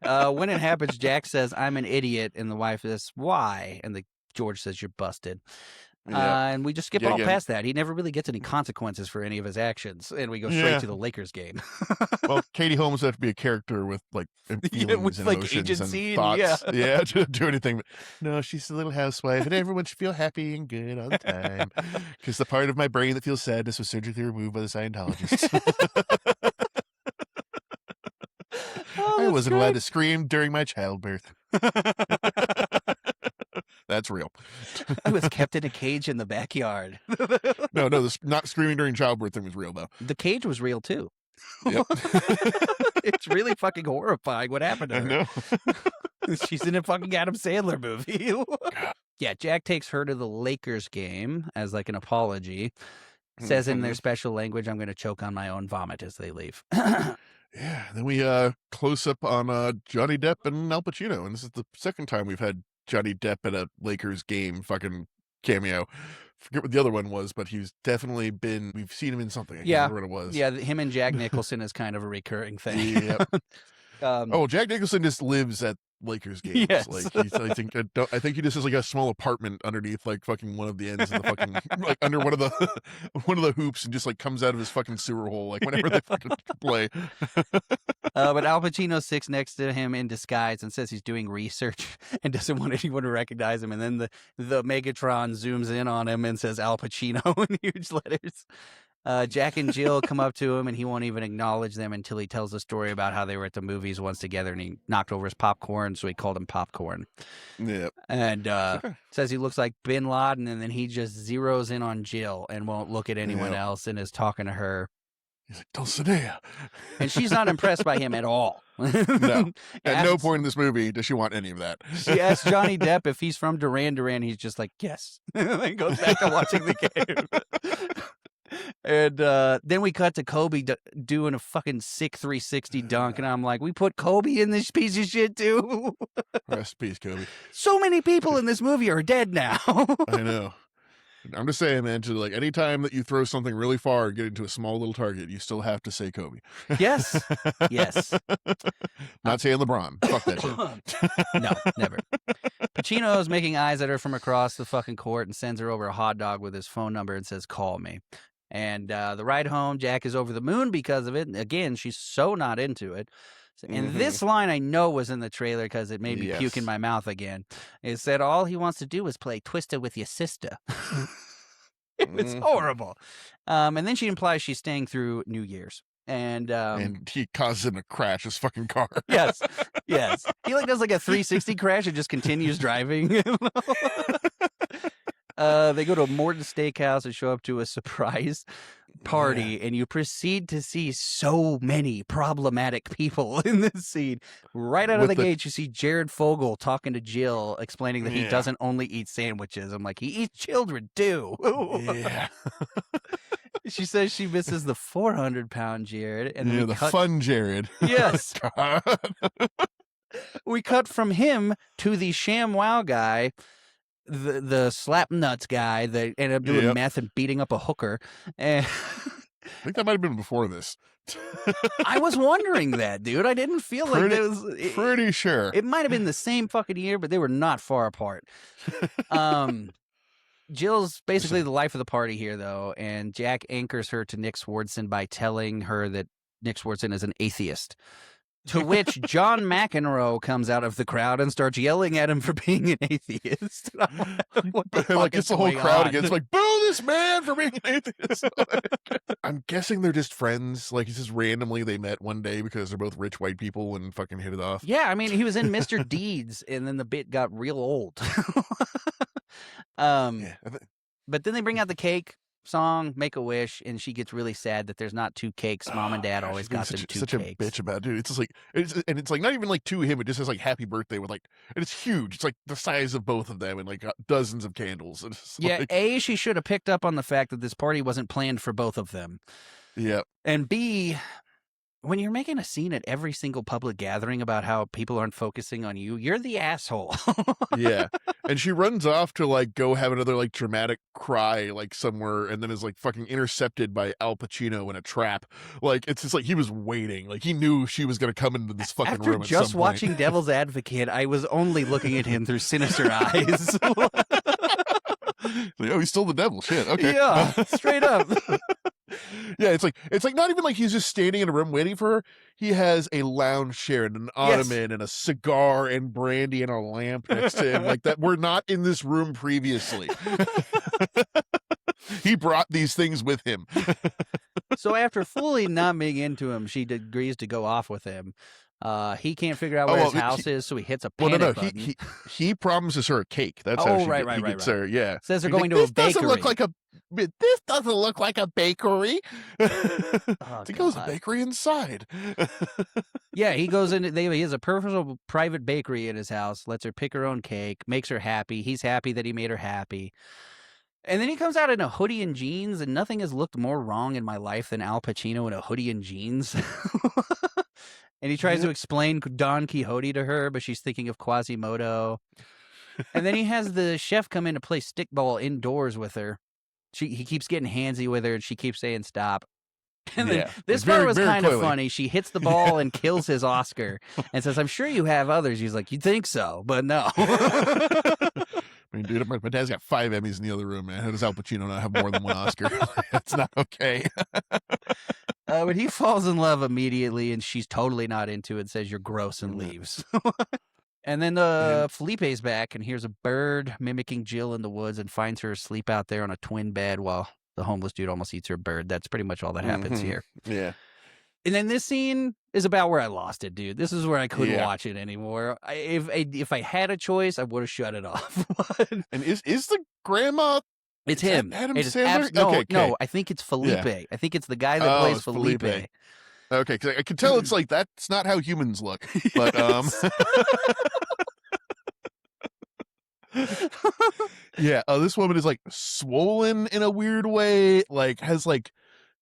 up. When it happens, Jack says, "I'm an idiot," and the wife says, "Why?" And George says, "You're busted." And we just skip all past that. He never really gets any consequences for any of his actions, and we go straight to the Lakers game. Well, Katie Holmes has to be a character with like feelings with and like emotions agency and thoughts. To do anything. But no, she's a little housewife, and everyone should feel happy and good all the time. Because the part of my brain that feels sadness was surgically removed by the Scientologists. I wasn't allowed to scream during my childbirth. That's real. I was kept in a cage in the backyard. No, the not screaming during childbirth thing was real, though. The cage was real, too. Yep. It's really fucking horrifying what happened to her. I know. She's in a fucking Adam Sandler movie. Yeah, Jack takes her to the Lakers game as like an apology. Says in their special language, I'm going to choke on my own vomit as they leave. Yeah, then we close up on Johnny Depp and Al Pacino, and this is the second time we've had Johnny Depp at a Lakers game fucking cameo. Forget what the other one was, but he's definitely been, we've seen him in something. I can't remember what it was. Yeah, him and Jack Nicholson is kind of a recurring thing. Yep. Jack Nicholson just lives at Lakers games. Yes. Like I think he just has like a small apartment underneath like fucking one of the ends of the fucking like under one of the hoops, and just like comes out of his fucking sewer hole like whenever they fucking play. But Al Pacino sits next to him in disguise and says he's doing research and doesn't want anyone to recognize him. And then the Megatron zooms in on him and says Al Pacino in huge letters. Jack and Jill come up to him, and he won't even acknowledge them until he tells a story about how they were at the movies once together, and he knocked over his popcorn, so he called him Popcorn. Yeah. And says he looks like Bin Laden, and then he just zeroes in on Jill and won't look at anyone else and is talking to her. He's like, Dulcinea. And she's not impressed by him at all. No. At no point in this movie does she want any of that. She asks Johnny Depp if he's from Duran Duran. He's just like, yes. And goes back to watching the game. And then we cut to Kobe doing a fucking sick 360 dunk. And I'm like, we put Kobe in this piece of shit too? Rest in peace, Kobe. So many people in this movie are dead now. I know. I'm just saying, man, to like any time that you throw something really far and get into a small little target, you still have to say Kobe. Yes. Yes. Not saying LeBron. Fuck that shit. No, never. Pacino is making eyes at her from across the fucking court and sends her over a hot dog with his phone number and says, call me. And the ride home, Jack is over the moon because of it. And again, she's so not into it. And this line I know was in the trailer because it made me puke in my mouth again. It said, all he wants to do is play Twisted with your sister. It was horrible. And then she implies she's staying through New Year's. And he causes him to crash his fucking car. Yes. Yes. He like does like a 360 crash and just continues driving. They go to a Morton Steakhouse and show up to a surprise party, and you proceed to see so many problematic people in this scene. Right out of the gate, you see Jared Fogle talking to Jill, explaining that he doesn't only eat sandwiches. I'm like, he eats children too. Yeah. She says she misses the 400-pound Jared. And the fun Jared. Yes. We cut from him to the ShamWow guy, the slap nuts guy that ended up doing meth and beating up a hooker. And I think that might have been before this. I was wondering that, dude. I didn't feel like that was pretty sure. It might have been the same fucking year, but they were not far apart. Jill's basically the life of the party here, though, and Jack anchors her to Nick Swardson by telling her that Nick Swardson is an atheist. To which John McEnroe comes out of the crowd and starts yelling at him for being an atheist. Like it's the whole crowd again. It's like, boo this man for being an atheist. I'm guessing they're just friends. Like, it's just randomly they met one day because they're both rich white people and fucking hit it off. Yeah, I mean, he was in Mr. Deeds, and then the bit got real old. But then they bring out the cake song, Make a Wish, and she gets really sad that there's not two cakes. Mom and Dad always got them two such cakes. A bitch about it, dude. It's just like it's like not even like to him. It just says like happy birthday with like, and it's huge. It's like the size of both of them and like dozens of candles. Yeah, like, A, she should have picked up on the fact that this party wasn't planned for both of them. Yeah. And B, when you're making a scene at every single public gathering about how people aren't focusing on you, you're the asshole. Yeah. And she runs off to like go have another like dramatic cry like somewhere, and then is like fucking intercepted by Al Pacino in a trap. Like it's just like he was waiting. Like he knew she was gonna come into this fucking room at some just point. watching Devil's Advocate, I was only looking at him through sinister eyes. Like, oh, he's still the devil. Shit. Okay. Yeah, straight up. Yeah, it's like not even like he's just standing in a room waiting for her. He has a lounge chair and an ottoman and a cigar and brandy and a lamp next to him. Like that, we're not in this room previously. He brought these things with him. So after fully not being into him, she agrees to go off with him. He can't figure out where his house is, so he hits a panic button. He promiso her a cake. That's how she gets her. Yeah, says they're going to a bakery. This doesn't look like a bakery. Oh, he goes a bakery inside. Yeah, he goes in. He has a personal private bakery in his house. Lets her pick her own cake. Makes her happy. He's happy that he made her happy. And then he comes out in a hoodie and jeans, and nothing has looked more wrong in my life than Al Pacino in a hoodie and jeans. And he tries to explain Don Quixote to her, but she's thinking of Quasimodo. And then he has the chef come in to play stickball indoors with her. He keeps getting handsy with her, and she keeps saying stop. And then this part was kind of funny. She hits the ball and kills his Oscar and says, I'm sure you have others. He's like, you'd think so, but no. I mean, dude, my dad's got 5 Emmys in the other room, man. How does Al Pacino not have more than one Oscar? That's not okay. But he falls in love immediately, and she's totally not into it, says you're gross, and leaves. And then Felipe's back and hears a bird mimicking Jill in the woods and finds her asleep out there on a twin bed while the homeless dude almost eats her bird. That's pretty much all that happens here. Yeah. And then this scene is about where I lost it, dude. This is where I couldn't watch it anymore. If I had a choice, I would have shut it off. And is the grandma It's Is that him. Adam It is Sandler? no, Okay, no. okay. I think it's Felipe. Yeah. I think it's the guy that plays It's Felipe. Okay, because I can tell it's like that's not how humans look. But yeah. This woman is like swollen in a weird way. Like has like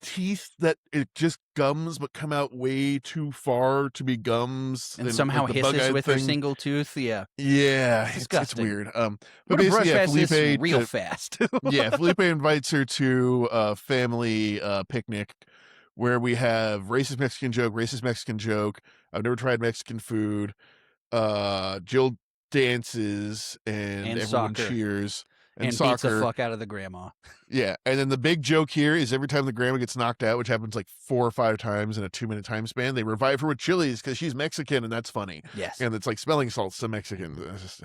teeth that it just gums but come out way too far to be gums, and somehow like, the hisses bug-eyed with her thing. single tooth. Yeah, Yeah, it's disgusting. weird. We're But gonna brush basically, past this real fast. yeah, Felipe invites her to a family picnic where we have racist Mexican joke. I've never tried Mexican food. Jill dances and And everyone soccer. cheers. And beats the fuck out of the grandma. Yeah, and then the big joke here is every time the grandma gets knocked out, which happens like 4 or 5 times in a 2-minute time span, they revive her with chilies because she's Mexican, and that's funny. Yes. And it's like smelling salts to Mexican. It's just,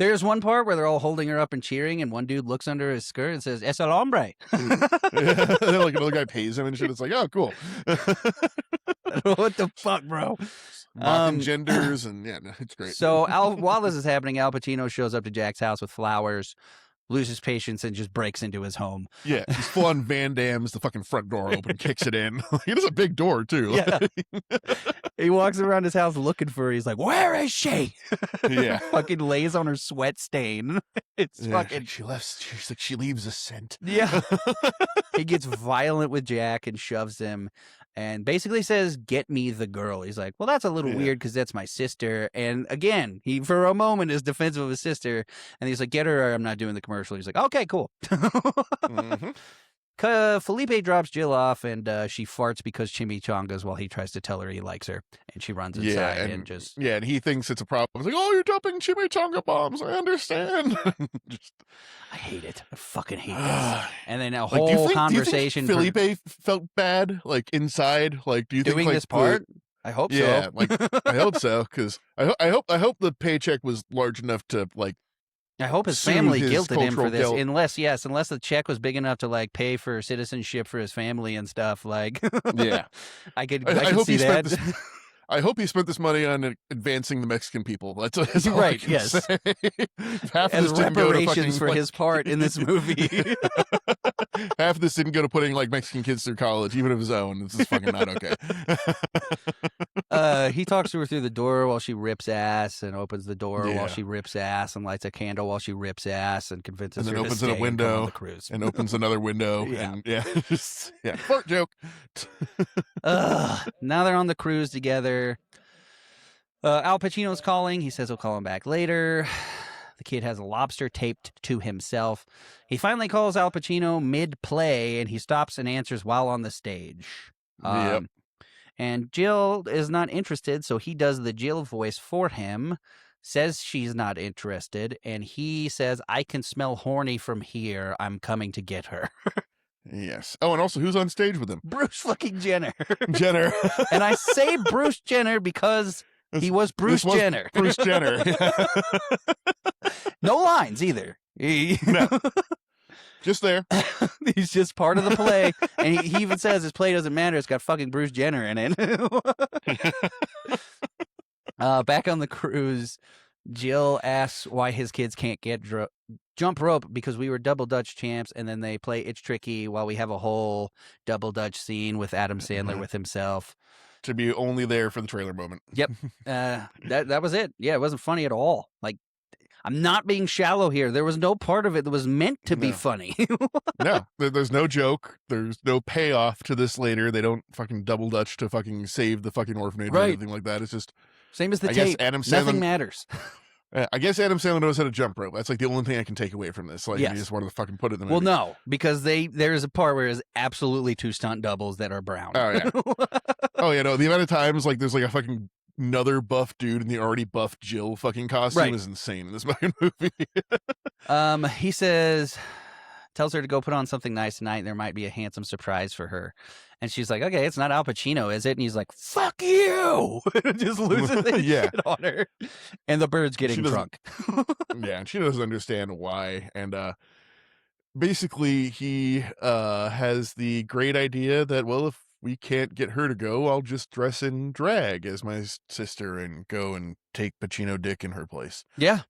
There's one part where they're all holding her up and cheering, and one dude looks under his skirt and says, "Es el hombre." and then like another guy pays him and shit. It's like, oh, cool. What the fuck, bro? Mocking genders, and yeah, no, it's great. So while this is happening, Al Pacino shows up to Jack's house with flowers, loses patience, and just breaks into his home. Yeah, he's full on Van Damme's the fucking front door open, kicks it in. It is a big door too. Yeah. He walks around his house looking for her. He's like, "Where is she?" Yeah. Fucking lays on her sweat stain. It's fucking. She left. She's like, she leaves a scent. Yeah. He gets violent with Jack and shoves him and basically says, "Get me the girl." He's like, "Well, that's a little weird because that's my sister." And again, he for a moment is defensive of his sister. And he's like, "Get her or I'm not doing the commercial." He's like, "Okay, cool." Mm-hmm. Felipe drops Jill off and she farts because chimichangas while he tries to tell her he likes her. And she runs inside and just... Yeah, and he thinks it's a problem. He's like, oh, you're dumping chimichanga bombs. I understand. I hate it. I fucking hate this. And then a Like, whole conversation... Do you think Felipe felt bad, like, inside? Like, do you think, doing like, this part? I hope yeah, so. like, I hope so, because I hope the paycheck was large enough to, like, I hope his soothe family his guilted him for cultural this. guilt. Unless the check was big enough to like pay for citizenship for his family and stuff. Like, Yeah. I could hope see he spent that. I hope he spent this money on advancing the Mexican people. That's all Right, I can yes. say. Half of As this didn't go to reparations fucking, for like- his part in this movie. Half of this didn't go to putting like Mexican kids through college, even of his own. This is fucking not okay. He talks to her through the door while she rips ass, and opens the door Yeah. while she rips ass, and lights a candle while she rips ass, and convinces And then her opens to in a stay and come on window the cruise. and opens another window. Yeah. And yeah, fart joke. Now they're on the cruise together. Al Pacino's calling. He says he'll call him back later. The kid has a lobster taped to himself. He finally calls Al Pacino mid-play, and he stops and answers while on the stage. Yep. And Jill is not interested, so he does the Jill voice for him, says she's not interested, and he says, "I can smell horny from here. I'm coming to get her." Yes. Oh, and also, who's on stage with him? Bruce fucking Jenner. Jenner. And I say Bruce Jenner because he was Bruce This was Jenner. Bruce Jenner. No lines either. No. Just there. He's just part of the play. And he even says his play doesn't matter. It's got fucking Bruce Jenner in it. Back on the cruise, Jill asks why his kids can't get jump rope because we were double Dutch champs, and then they play It's Tricky while we have a whole double Dutch scene with Adam Sandler with himself. To be only there for the trailer moment. Yep. That was it. Yeah, it wasn't funny at all. Like, I'm not being shallow here. There was no part of it that was meant to be No. funny. No, there's no joke. There's no payoff to this later. They don't fucking double Dutch to fucking save the fucking orphanage or Right. anything like that. It's just, Same as the I guess tape. Adam Sandler. Nothing matters. I guess Adam Sandler knows how to jump rope. That's like the only thing I can take away from this. Like, Yes. he just wanted to fucking put it in the Well, movie. no, because there's a part where there's absolutely 2 stunt doubles that are brown. Oh, yeah. Oh, yeah, no, the amount of times, like, there's like a fucking another buff dude in the already buff Jill fucking costume Right. is insane in this fucking movie. He tells her to go put on something nice tonight. There might be a handsome surprise for her. And she's like, okay, it's not Al Pacino, is it? And he's like, fuck you. Just loses his Yeah. shit on her. And the bird's getting doesn't- drunk. Yeah, and she doesn't understand why. And basically, he has the great idea that, well, if we can't get her to go. I'll just dress in drag as my sister and go and take Pacino dick in her place. Yeah.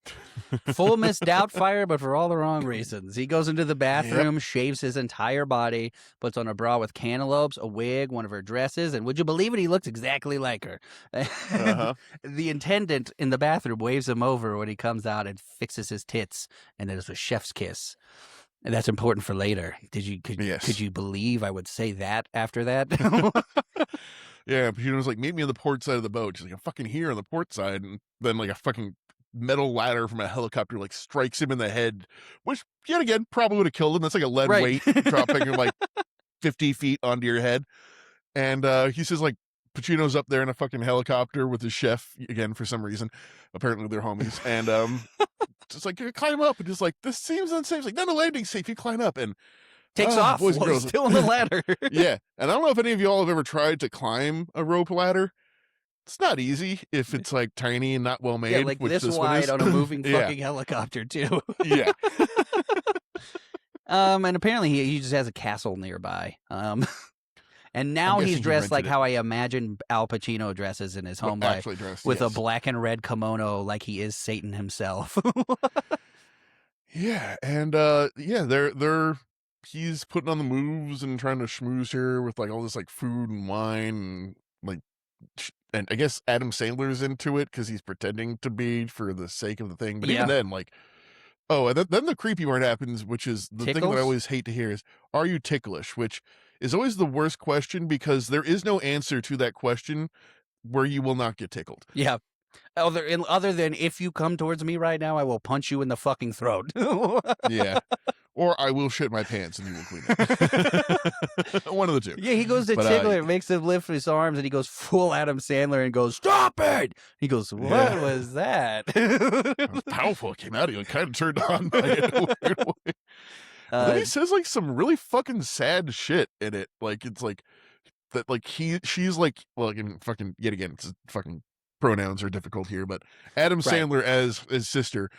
Full Miss Doubtfire, but for all the wrong reasons. He goes into the bathroom, shaves his entire body, puts on a bra with cantaloupes, a wig, one of her dresses, and would you believe it? He looks exactly like her. The attendant in the bathroom waves him over when he comes out and fixes his tits, and there's a chef's kiss. And that's important for later. Could you believe I would say that after that? Yeah, Pacino's like, meet me on the port side of the boat. She's like, I'm fucking here on the port side. And then like a fucking metal ladder from a helicopter like strikes him in the head, which yet again probably would have killed him. That's like a lead weight dropping him like 50 feet onto your head. And he says like Pacino's up there in a fucking helicopter with his chef again for some reason. Apparently they're homies. And just like, climb up, and just like, this seems unsafe. It's like, no, the landing's safe. You climb up and takes off. Boys and girls. Still on the ladder. Yeah. And I don't know if any of y'all have ever tried to climb a rope ladder. It's not easy if it's like tiny and not well made. Yeah, like which this wide on a moving fucking helicopter too. Yeah. And apparently he just has a castle nearby. And now he's dressed like how I imagine Al Pacino dresses in his home life, with a black and red kimono, like he is Satan himself. Yeah, and he's putting on the moves and trying to schmooze her with like all this like food and wine and like, and I guess Adam Sandler's into it because he's pretending to be for the sake of the thing. But even then, like, and then the creepy part happens, which is the thing that I always hate to hear is, are you ticklish? Which is always the worst question because there is no answer to that question where you will not get tickled. Yeah. Other than if you come towards me right now, I will punch you in the fucking throat. Yeah. Or I will shit my pants and you will clean it. One of the two. Yeah, he goes to tickle it, makes him lift his arms, and he goes full Adam Sandler and goes, stop it! He goes, what was that? It was powerful. It came out of you and kind of turned on by it in a weird way. Then he says like some really fucking sad shit in it. Like it's like that like she's like, well, again, fucking yet again, it's fucking pronouns are difficult here, but Adam Sandler as his sister,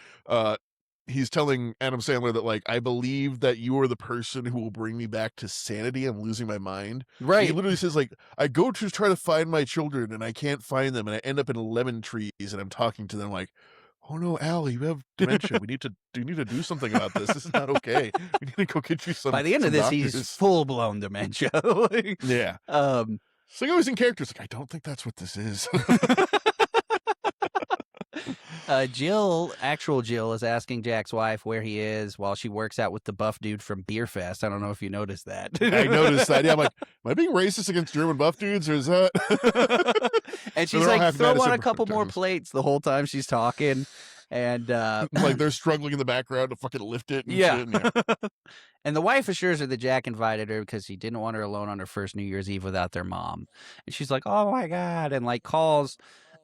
he's telling Adam Sandler that like, I believe that you are the person who will bring me back to sanity. I'm losing my mind. Right. And he literally says like, I go to try to find my children and I can't find them, and I end up in lemon trees and I'm talking to them like, oh no, Al, you have dementia. We need to do something about this. This is not okay. We need to go get you some. By the end of this, he's full blown dementia. Yeah. So he always in characters like, I don't think that's what this is. Actual Jill is asking Jack's wife where he is while she works out with the buff dude from Beer Fest. I don't know if you noticed that. I noticed that. Yeah, I'm like, am I being racist against German buff dudes, or is that? And she's like, throw on a couple more plates the whole time she's talking. And like they're struggling in the background to fucking lift it. And shit. And the wife assures her that Jack invited her because he didn't want her alone on her first New Year's Eve without their mom. And she's like, oh my God. And like calls.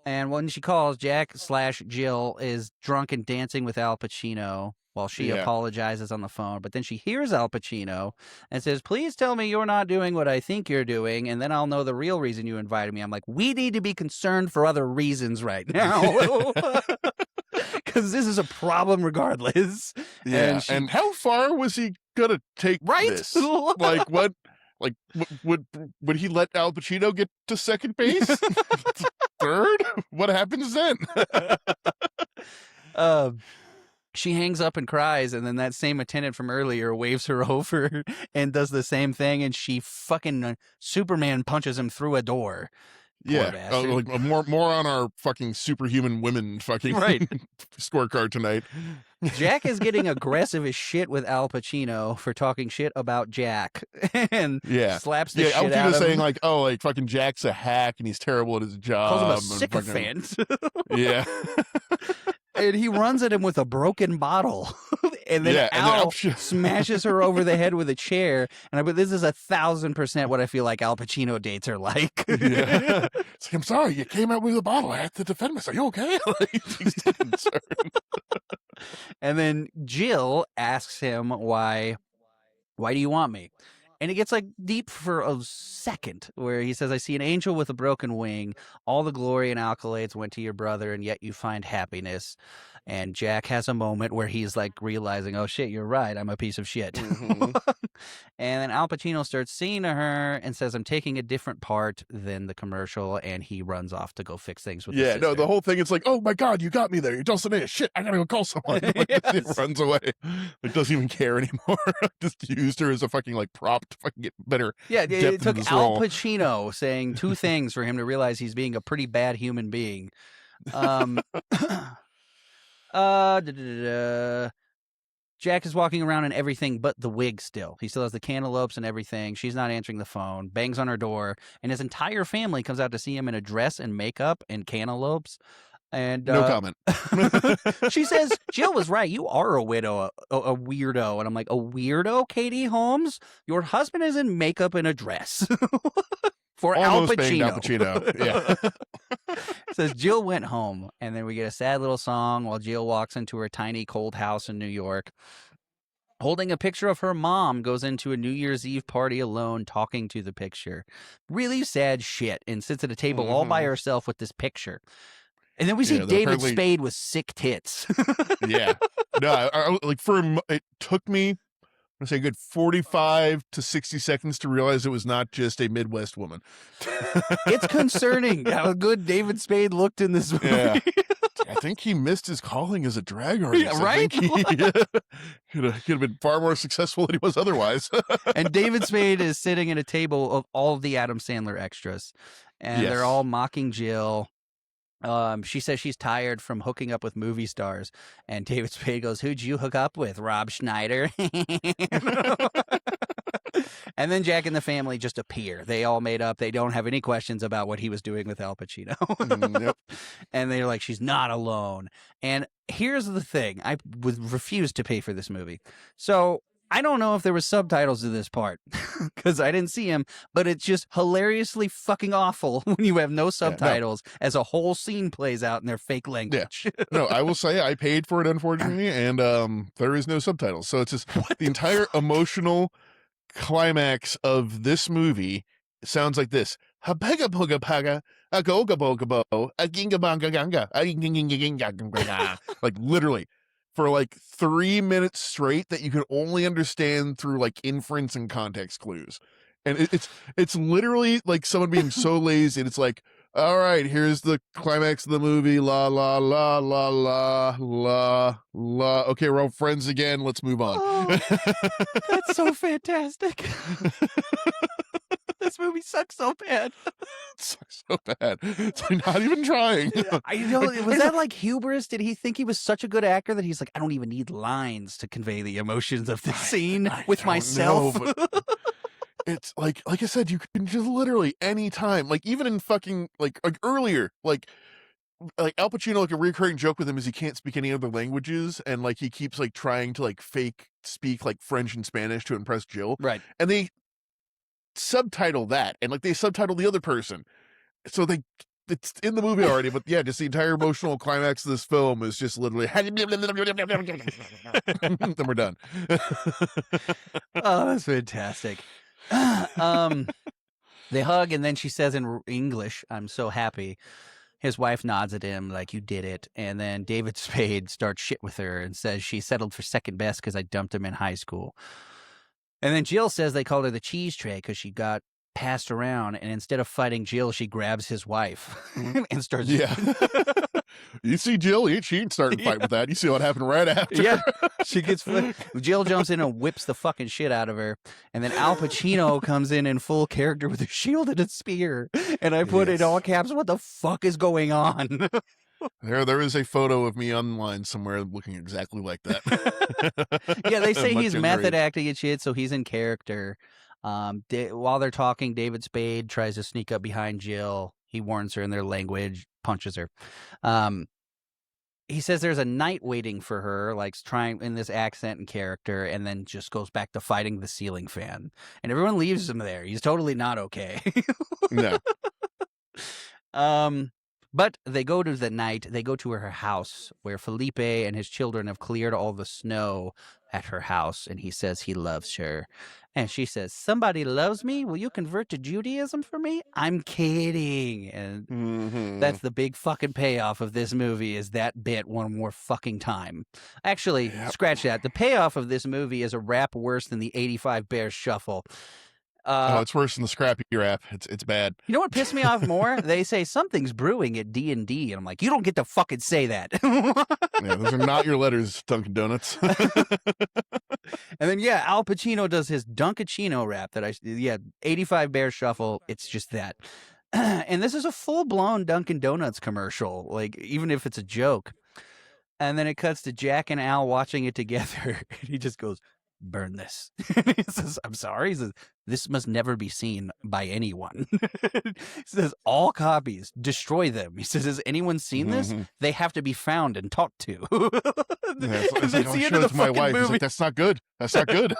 And when she calls, Jack/Jill is drunk and dancing with Al Pacino while she apologizes on the phone. But then she hears Al Pacino and says, please tell me you're not doing what I think you're doing, and then I'll know the real reason you invited me. I'm like, we need to be concerned for other reasons right now. Because this is a problem regardless. Yeah. And how far was he going to take this? Like, what? Like, would he let Al Pacino get to second base? Third? What happens then? She hangs up and cries, and then that same attendant from earlier waves her over and does the same thing, and she fucking Superman punches him through a door. Yeah, like more on our fucking superhuman women fucking scorecard tonight. Jack is getting aggressive as shit with Al Pacino for talking shit about Jack, and slaps the shit out of him. Al Pacino's saying like, oh, like fucking Jack's a hack and he's terrible at his job. Calls him a sycophant. Yeah. And he runs at him with a broken bottle. And then Al smashes her over the head with a chair. And this is 1,000% what I feel like Al Pacino dates are like. Yeah. It's like, I'm sorry, you came out with a bottle. I had to defend myself. Are you okay? He's concerned. And then Jill asks him, why do you want me? And it gets like deep for a second where he says, I see an angel with a broken wing. All the glory and accolades went to your brother, and yet you find happiness. And Jack has a moment where he's like realizing, oh shit, you're right. I'm a piece of shit. Mhm. And then Al Pacino starts singing to her and says, I'm taking a different part than the commercial. And he runs off to go fix things with his Yeah, no, sister. the whole thing, it's like, oh my God, you got me there. You're Dulcinea. Shit, I gotta go call someone. Like, it Yes. runs away. Like, doesn't even care anymore. Just used her as a fucking like prop to fucking get better. Yeah, depth it into took this Al role. Pacino saying two things for him to realize he's being a pretty bad human being. Da, da, da, da. Jack is walking around in everything but the wig still. He still has the cantaloupes and everything. She's not answering the phone, bangs on her door, and his entire family comes out to see him in a dress and makeup and cantaloupes. And No comment. she says, Jill was right. You are a widow, a weirdo. And I'm like, a weirdo, Katie Holmes? Your husband is in makeup and a dress. For Almost Al banged Pacino. Al Pacino. Yeah. Says Jill went home, and then we get a sad little song while Jill walks into her tiny cold house in New York. Holding a picture of her mom, goes into a New Year's Eve party alone, talking to the picture. Really sad shit, and sits at a table all by herself with this picture. And then we see Yeah, David apparently- Spade with sick tits. Yeah. No, like it took me, I'm gonna say a good 45 to 60 seconds to realize it was not just a Midwest woman. It's concerning how good David Spade looked in this movie. Yeah. I think he missed his calling as a drag artist. Yeah, I think right? he could have been far more successful than he was otherwise. And David Spade is sitting at a table of all of the Adam Sandler extras. And Yes. they're all mocking Jill. She says she's tired from hooking up with movie stars. And David Spade goes, who'd you hook up with? Rob Schneider? And then Jack and the family just appear. They all made up. They don't have any questions about what he was doing with Al Pacino. Yep. And they're like, she's not alone. And here's the thing. I would refuse to pay for this movie. So I don't know if there was subtitles to this part because I didn't see them, but it's just hilariously fucking awful when you have no subtitles as a whole scene plays out in their fake language. No, I will say I paid for it, unfortunately, and there is no subtitles. So it's just the entire emotional climax of this movie sounds like this. Habega poga paga, a goga boga bo, a ginga banga ganga, a ginga. Like literally for like 3 minutes straight that you can only understand through like inference and context clues. And it's literally like someone being so lazy, and it's like, all right, here's the climax of the movie. La la la la la la la. Okay, we're all friends again. Let's move on. Oh, that's so fantastic. This movie sucks so bad. It sucks so bad. It's like not even trying. I know. Was that like hubris? Did he think he was such a good actor that he's like, I don't even need lines to convey the emotions of this scene I with don't myself? know, but it's like I said, you can just literally any time, like even in fucking like earlier, like Al Pacino, like a recurring joke with him is he can't speak any other languages, and like he keeps like trying to like fake speak like French and Spanish to impress Jill, Right. and they subtitle that, and like they subtitle the other person, so it's in the movie already. But yeah, just the entire emotional climax of this film is just literally then we're done. Oh, that's fantastic. They hug, and then she says in English, I'm so happy. His wife nods at him like, you did it. And then David Spade starts shit with her and says she settled for second best because I dumped him in high school. And then Jill says they called her the cheese tray because she got passed around. And instead of fighting Jill, she grabs his wife and starts. Yeah. You see Jill, she ain't starting to fight with that. You see what happened right after. Yeah, she gets Jill jumps in and whips the fucking shit out of her, and then Al Pacino comes in full character with a shield and a spear, and I put in all caps, "What the fuck is going on?" There is a photo of me online somewhere looking exactly like that. Yeah, they say Much he's younger method age. acting and shit, so he's in character. While they're talking, David Spade tries to sneak up behind Jill. He warns her in their language, punches her. He says there's a knight waiting for her, like trying in this accent and character, and then just goes back to fighting the ceiling fan. And everyone leaves him there. He's totally not okay. No. But they go to her house where Felipe and his children have cleared all the snow at her house, and he says he loves her. And she says, "Somebody loves me? Will you convert to Judaism for me?" I'm kidding. And that's the big fucking payoff of this movie, is that bit one more fucking time. Actually, scratch that. The payoff of this movie is a rap worse than the 85 Bears Shuffle. It's worse than the Scrappy rap. It's bad. You know what pissed me off more? They say something's brewing at D&D, and I'm like, you don't get to fucking say that. Yeah, those are not your letters, Dunkin' Donuts. And then, Al Pacino does his Dunkachino rap 85 Bear Shuffle. It's just that. And this is a full-blown Dunkin' Donuts commercial, like, even if it's a joke. And then it cuts to Jack and Al watching it together. And he just goes, "Burn this." He says, "I'm sorry." He says, "This must never be seen by anyone." He says, "All copies, destroy them." He says, "Has anyone seen this? They have to be found and talked to." It's like, show it to my wife. He's like, "That's not good. That's not good."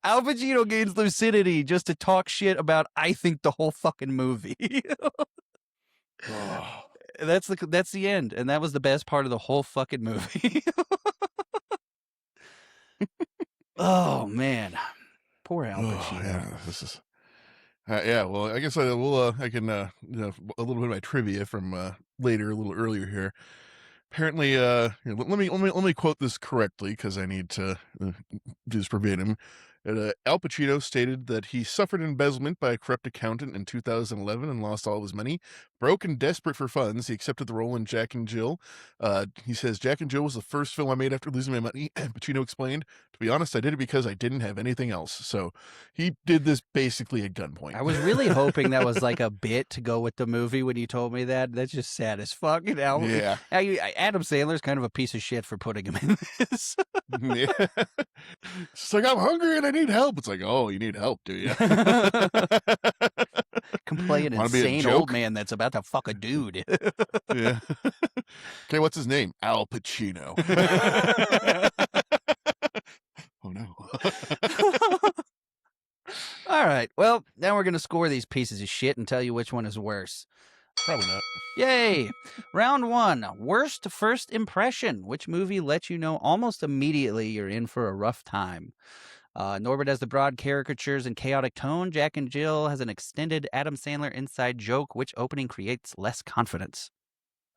Al Pacino gains lucidity just to talk shit about, I think, the whole fucking movie. That's the end, and that was the best part of the whole fucking movie. Oh man, poor Al Pacino. Yeah, this is. Well, I guess I can a little bit of my trivia from later, a little earlier here. Apparently, let me quote this correctly because I need to do this verbatim. Al Pacino stated that he suffered embezzlement by a corrupt accountant in 2011 and lost all of his money. Broke and desperate for funds, he accepted the role in Jack and Jill. He says, "Jack and Jill was the first film I made after losing my money." Pacino explained, "To be honest, I did it because I didn't have anything else." So he did this basically at gunpoint. I was really hoping that was like a bit to go with the movie when you told me that. That's just sad as fuck. Adam Sandler's kind of a piece of shit for putting him in this. Yeah. It's like, "I'm hungry and I need help." It's like, "Oh, you need help, do you?" Can play an insane old man that's about to fuck a dude. Yeah. Okay, what's his name? Al Pacino. Oh no. All right. Well, now we're going to score these pieces of shit and tell you which one is worse. Probably not. Yay! Round one, worst first impression. Which movie lets you know almost immediately you're in for a rough time? Norbit has the broad caricatures and chaotic tone. Jack and Jill has an extended Adam Sandler inside joke. Which opening creates less confidence?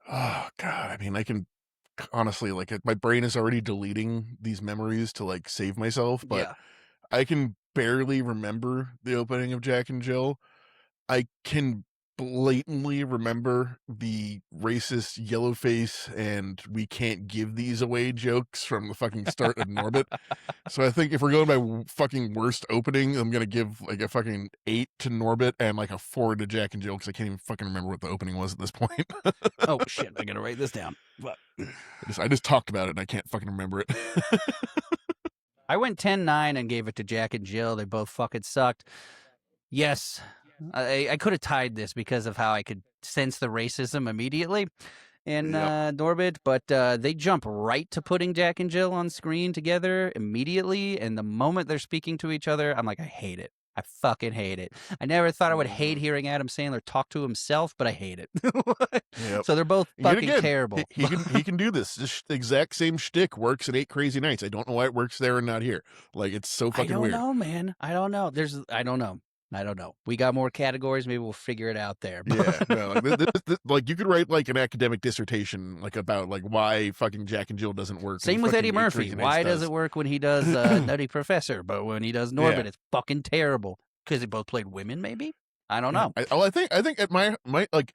Oh God, I mean, I can honestly, like, my brain is already deleting these memories to like save myself, but I can barely remember the opening of Jack and Jill. I can blatantly remember the racist yellow face and "we can't give these away" jokes from the fucking start of Norbit. So I think if we're going by fucking worst opening, I'm gonna give like a fucking 8 to Norbit and like a 4 to Jack and Jill because I can't even fucking remember what the opening was at this point. Oh shit, I gotta write this down. I just talked about it and I can't fucking remember it. I went 10-9 and gave it to Jack and Jill. They both fucking sucked. Yes, I could have tied this because of how I could sense the racism immediately in Norbit, but they jump right to putting Jack and Jill on screen together immediately, and the moment they're speaking to each other, I'm like, I hate it. I fucking hate it. I never thought I would hate hearing Adam Sandler talk to himself, but I hate it. So they're both fucking terrible. He can do this. This exact same shtick works in 8 Crazy Nights. I don't know why it works there and not here. Like, it's so fucking weird. I don't know, man. I don't know. I don't know. We got more categories. Maybe we'll figure it out there. Yeah, no, like you could write like an academic dissertation like about like why fucking Jack and Jill doesn't work. Same with Eddie Murphy. Why does it work when he does Nutty Professor, but when he does Norbit, it's fucking terrible? Because they both played women, maybe? I don't know. I think at my like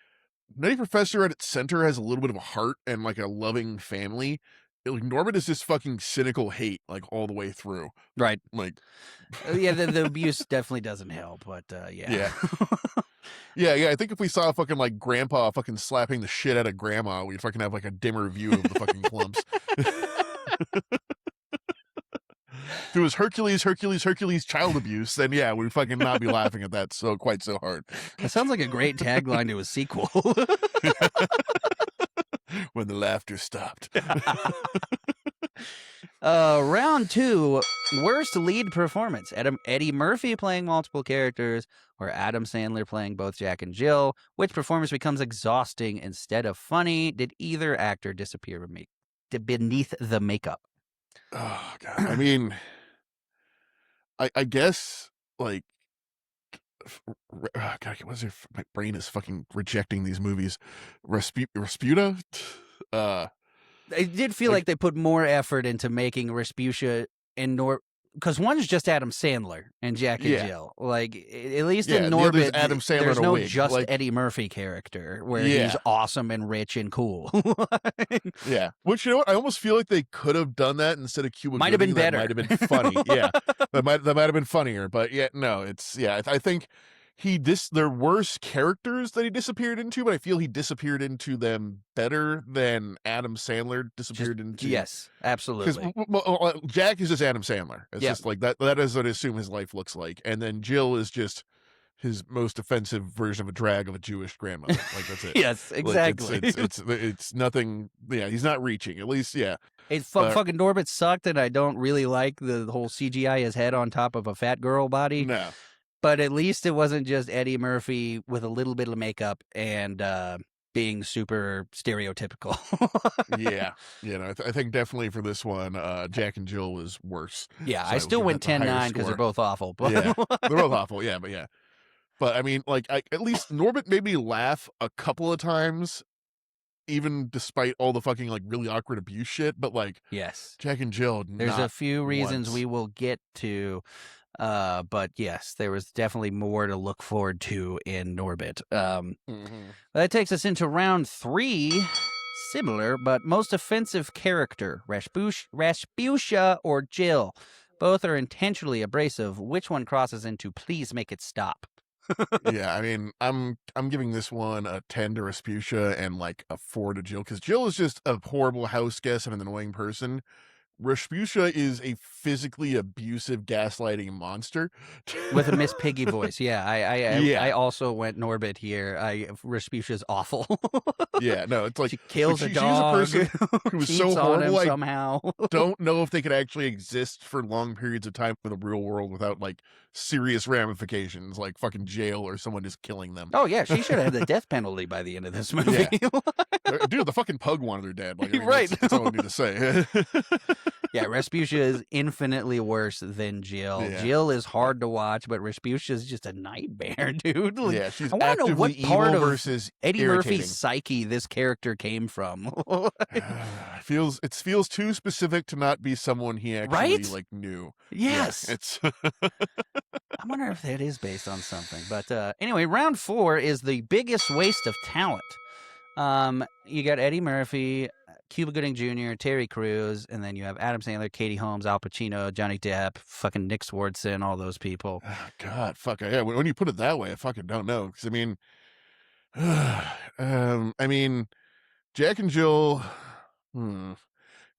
Nutty Professor at its center has a little bit of a heart and like a loving family. Like Norbit is just fucking cynical hate like all the way through. Right. Like the abuse definitely doesn't help, but yeah. I think if we saw fucking like grandpa fucking slapping the shit out of grandma, we'd fucking have like a dimmer view of the fucking clumps. If it was Hercules child abuse, then yeah, we'd fucking not be laughing at that quite so hard. That sounds like a great tagline to a sequel. When the laughter stopped. Round 2, worst lead performance. Eddie Murphy playing multiple characters, or Adam Sandler playing both Jack and Jill. Which performance becomes exhausting instead of funny? Did either actor disappear beneath the makeup? Oh God. I mean, I guess like, God, what is it? My brain is fucking rejecting these movies. Rasputa. It did feel like they put more effort into making Rasputia and because one's just Adam Sandler and Jack and Jill. Like, at least in Norbit, Adam Sandler there's in a no wig. just Like, Eddie Murphy character where he's awesome and rich and cool. yeah. Which, you know what? I almost feel like they could have done that instead of Cuba. Might have been better. Might have been funny. Yeah. That might have been funnier. But yeah, no, I think there were characters that he disappeared into, but I feel he disappeared into them better than Adam Sandler disappeared into. Yes, absolutely. Because Jack is just Adam Sandler. It's just like that. That is what I assume his life looks like. And then Jill is just his most offensive version of a drag of a Jewish grandmother. Like, that's it. Yes, exactly. Like, it's nothing. Yeah, he's not reaching. At least, yeah. Fucking Norbit sucked, and I don't really like the whole CGI his head on top of a fat girl body. No. But at least it wasn't just Eddie Murphy with a little bit of makeup and being super stereotypical. Yeah. I think definitely for this one, Jack and Jill was worse. Yeah, so I still went 10-9 because they're both awful. But yeah, they're both awful. Yeah, but yeah. But I mean, like, at least Norbit made me laugh a couple of times, even despite all the fucking, like, really awkward abuse shit. But, like, yes, Jack and Jill, there's a few reasons we will get to. But yes, there was definitely more to look forward to in Norbit. That takes us into round 3. Similar, but most offensive character, Rasputia or Jill. Both are intentionally abrasive. Which one crosses into please make it stop? Yeah, I mean, I'm giving this one a 10 to Rasputia and like a 4 to Jill, because Jill is just a horrible house guest and an annoying person. Rasputia is a physically abusive, gaslighting monster with a Miss Piggy voice. Yeah, I also went Norbit here. Rasputia's awful. Yeah, no, it's like she kills a dog. She's a person who was so horrible. Somehow. Don't know if they could actually exist for long periods of time in the real world without like serious ramifications, like fucking jail or someone just killing them. Oh yeah, she should have had the death penalty by the end of this movie. Yeah. Dude, the fucking pug wanted her dead. Like, I mean, right. That's all I need to say. Yeah, Rasputia is infinitely worse than Jill. Yeah. Jill is hard to watch, but Rasputia is just a nightmare, dude. Like, yeah, she's I want to know what part of versus Eddie irritating. Murphy's psyche this character came from. It feels too specific to not be someone he actually like knew. Yes, yeah, it's. I wonder if that is based on something. But anyway, round 4 is the biggest waste of talent. You got Eddie Murphy, Cuba Gooding Jr., Terry Crews, and then you have Adam Sandler, Katie Holmes, Al Pacino, Johnny Depp, fucking Nick Swardson, all those people. Oh, God, fuck yeah. When you put it that way, I fucking don't know. Because I mean, Jack and Jill,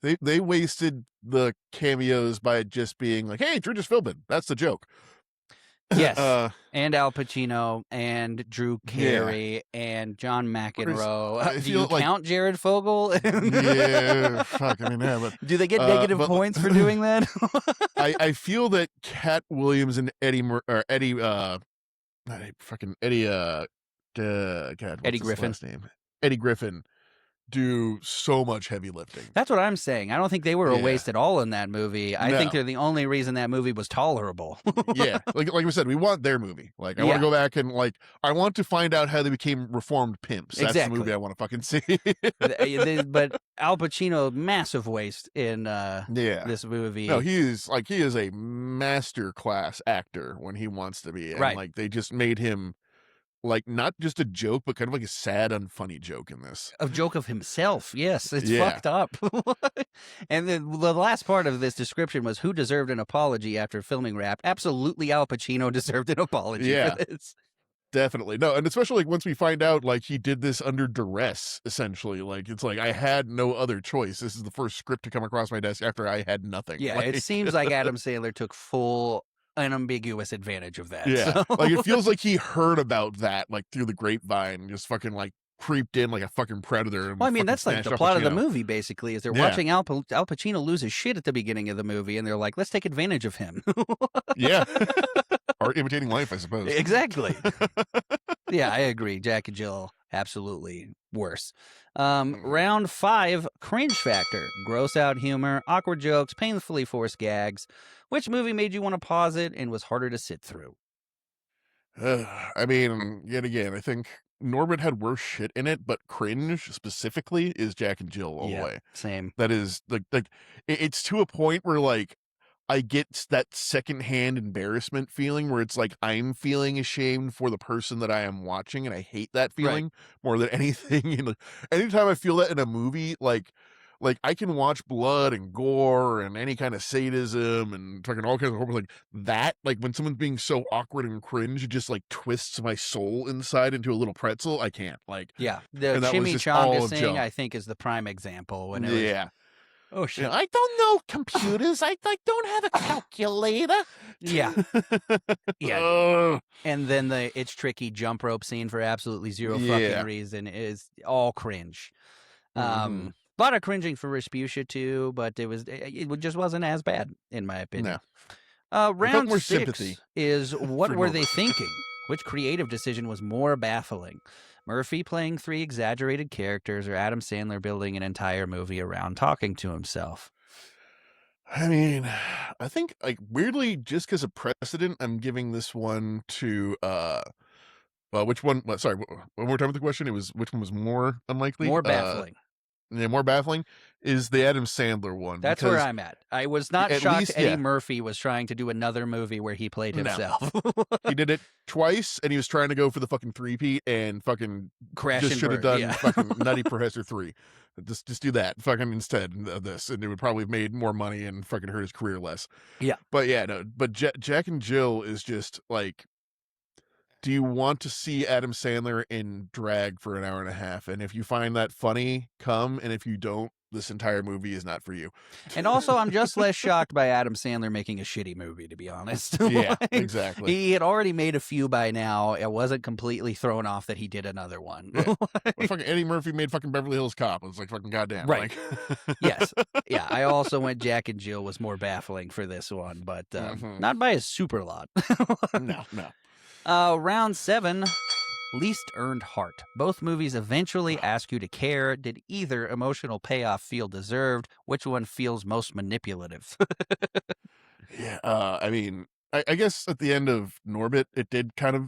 they wasted the cameos by just being like, "Hey, Drew just filmed it." That's the joke. Yes, and Al Pacino and Drew Carey and John McEnroe. Do you count Jared Fogle? Yeah, fuck. I mean, yeah, but do they get negative points for doing that? I feel that Cat Williams and Eddie Griffin. Eddie Griffin do so much heavy lifting. That's what I'm saying. I don't think they were a waste at all in that movie. I think they're the only reason that movie was tolerable. Yeah, like we said, we want their movie. Like, I want to go back and like, I want to find out how they became reformed pimps. That's the movie I want to fucking see. But Al Pacino, massive waste in this movie. No, he is a master class actor when he wants to be. And like, they just made him like not just a joke, but kind of like a sad, unfunny joke in this. A joke of himself. Yes, it's fucked up. And then the last part of this description was who deserved an apology after filming Rap. Absolutely, Al Pacino deserved an apology for this. Definitely. No, and especially like once we find out like he did this under duress, essentially. Like, it's like I had no other choice. This is the first script to come across my desk after I had nothing. Yeah, it seems like Adam Sandler took full unambiguous advantage of that. Yeah. So. Like, it feels like he heard about that like through the grapevine, just fucking like creeped in like a fucking predator. And Well, I mean, fucking that's like snatched the Al plot of the Pacino. movie, basically, is they're Yeah. watching Al Pacino lose his shit at the beginning of the movie, and they're like, let's take advantage of him. Yeah. Or imitating life, I suppose. Exactly. Yeah, I agree. Jack and Jill, absolutely worse. Round 5, Cringe Factor. Gross out humor, awkward jokes, painfully forced gags. Which movie made you want to pause it and was harder to sit through? I mean, yet again, I think Norbit had worse shit in it, but Cringe specifically is Jack and Jill all the way. Same. That is it's to a point where like I get that secondhand embarrassment feeling where it's like I'm feeling ashamed for the person that I am watching, and I hate that feeling more than anything. And anytime I feel that in a movie, like I can watch blood and gore and any kind of sadism and fucking all kinds of horror like that. Like when someone's being so awkward and cringe, it just like twists my soul inside into a little pretzel. I can't like. Yeah, the And that was just all chimichanga a thing, joke. I think, is the prime example. When it was, Yeah. oh shit. Yeah, I don't know computers. I don't have a calculator. Yeah. Yeah. Ugh. And then the it's tricky jump rope scene for absolutely zero Yeah. fucking reason is all cringe. Mhm. A lot of cringing for Respucia too, but it just wasn't as bad in my opinion. Round more 6 sympathy is what for were they Norbit. thinking? Which creative decision was more baffling? Murphy playing 3 exaggerated characters, or Adam Sandler building an entire movie around talking to himself? I mean, I think like weirdly, just because of precedent, I'm giving this one to which one? Sorry, one more time with the question. It was which one was more unlikely? More baffling. Yeah, more baffling is the Adam Sandler one. That's because where I'm at. I was not at shocked least, Eddie yeah. Murphy was trying to do another movie where he played No. himself. He did it twice, and he was trying to go for the fucking three-peat and fucking Crash just and should have burn, done yeah. fucking Nutty Professor 3. Just do that fucking instead of this, and it would probably have made more money and fucking hurt his career less. Yeah. But yeah, no. But Jack and Jill is just like, do you want to see Adam Sandler in drag for an hour and a half? And if you find that funny, come. And if you don't, this entire movie is not for you. And also, I'm just less shocked by Adam Sandler making a shitty movie, to be honest. Yeah, Like, exactly. He had already made a few by now. It wasn't completely thrown off that he did another one. Yeah. Well, fucking Eddie Murphy made fucking Beverly Hills Cop. It was like fucking goddamn. Right. Like... Yes. Yeah, I also went Jack and Jill was more baffling for this one, but not by a super lot. No. Round 7, least earned heart. Both movies eventually ask you to care. Did either emotional payoff feel deserved? Which one feels most manipulative? Yeah. I mean, I guess at the end of Norbit, it did kind of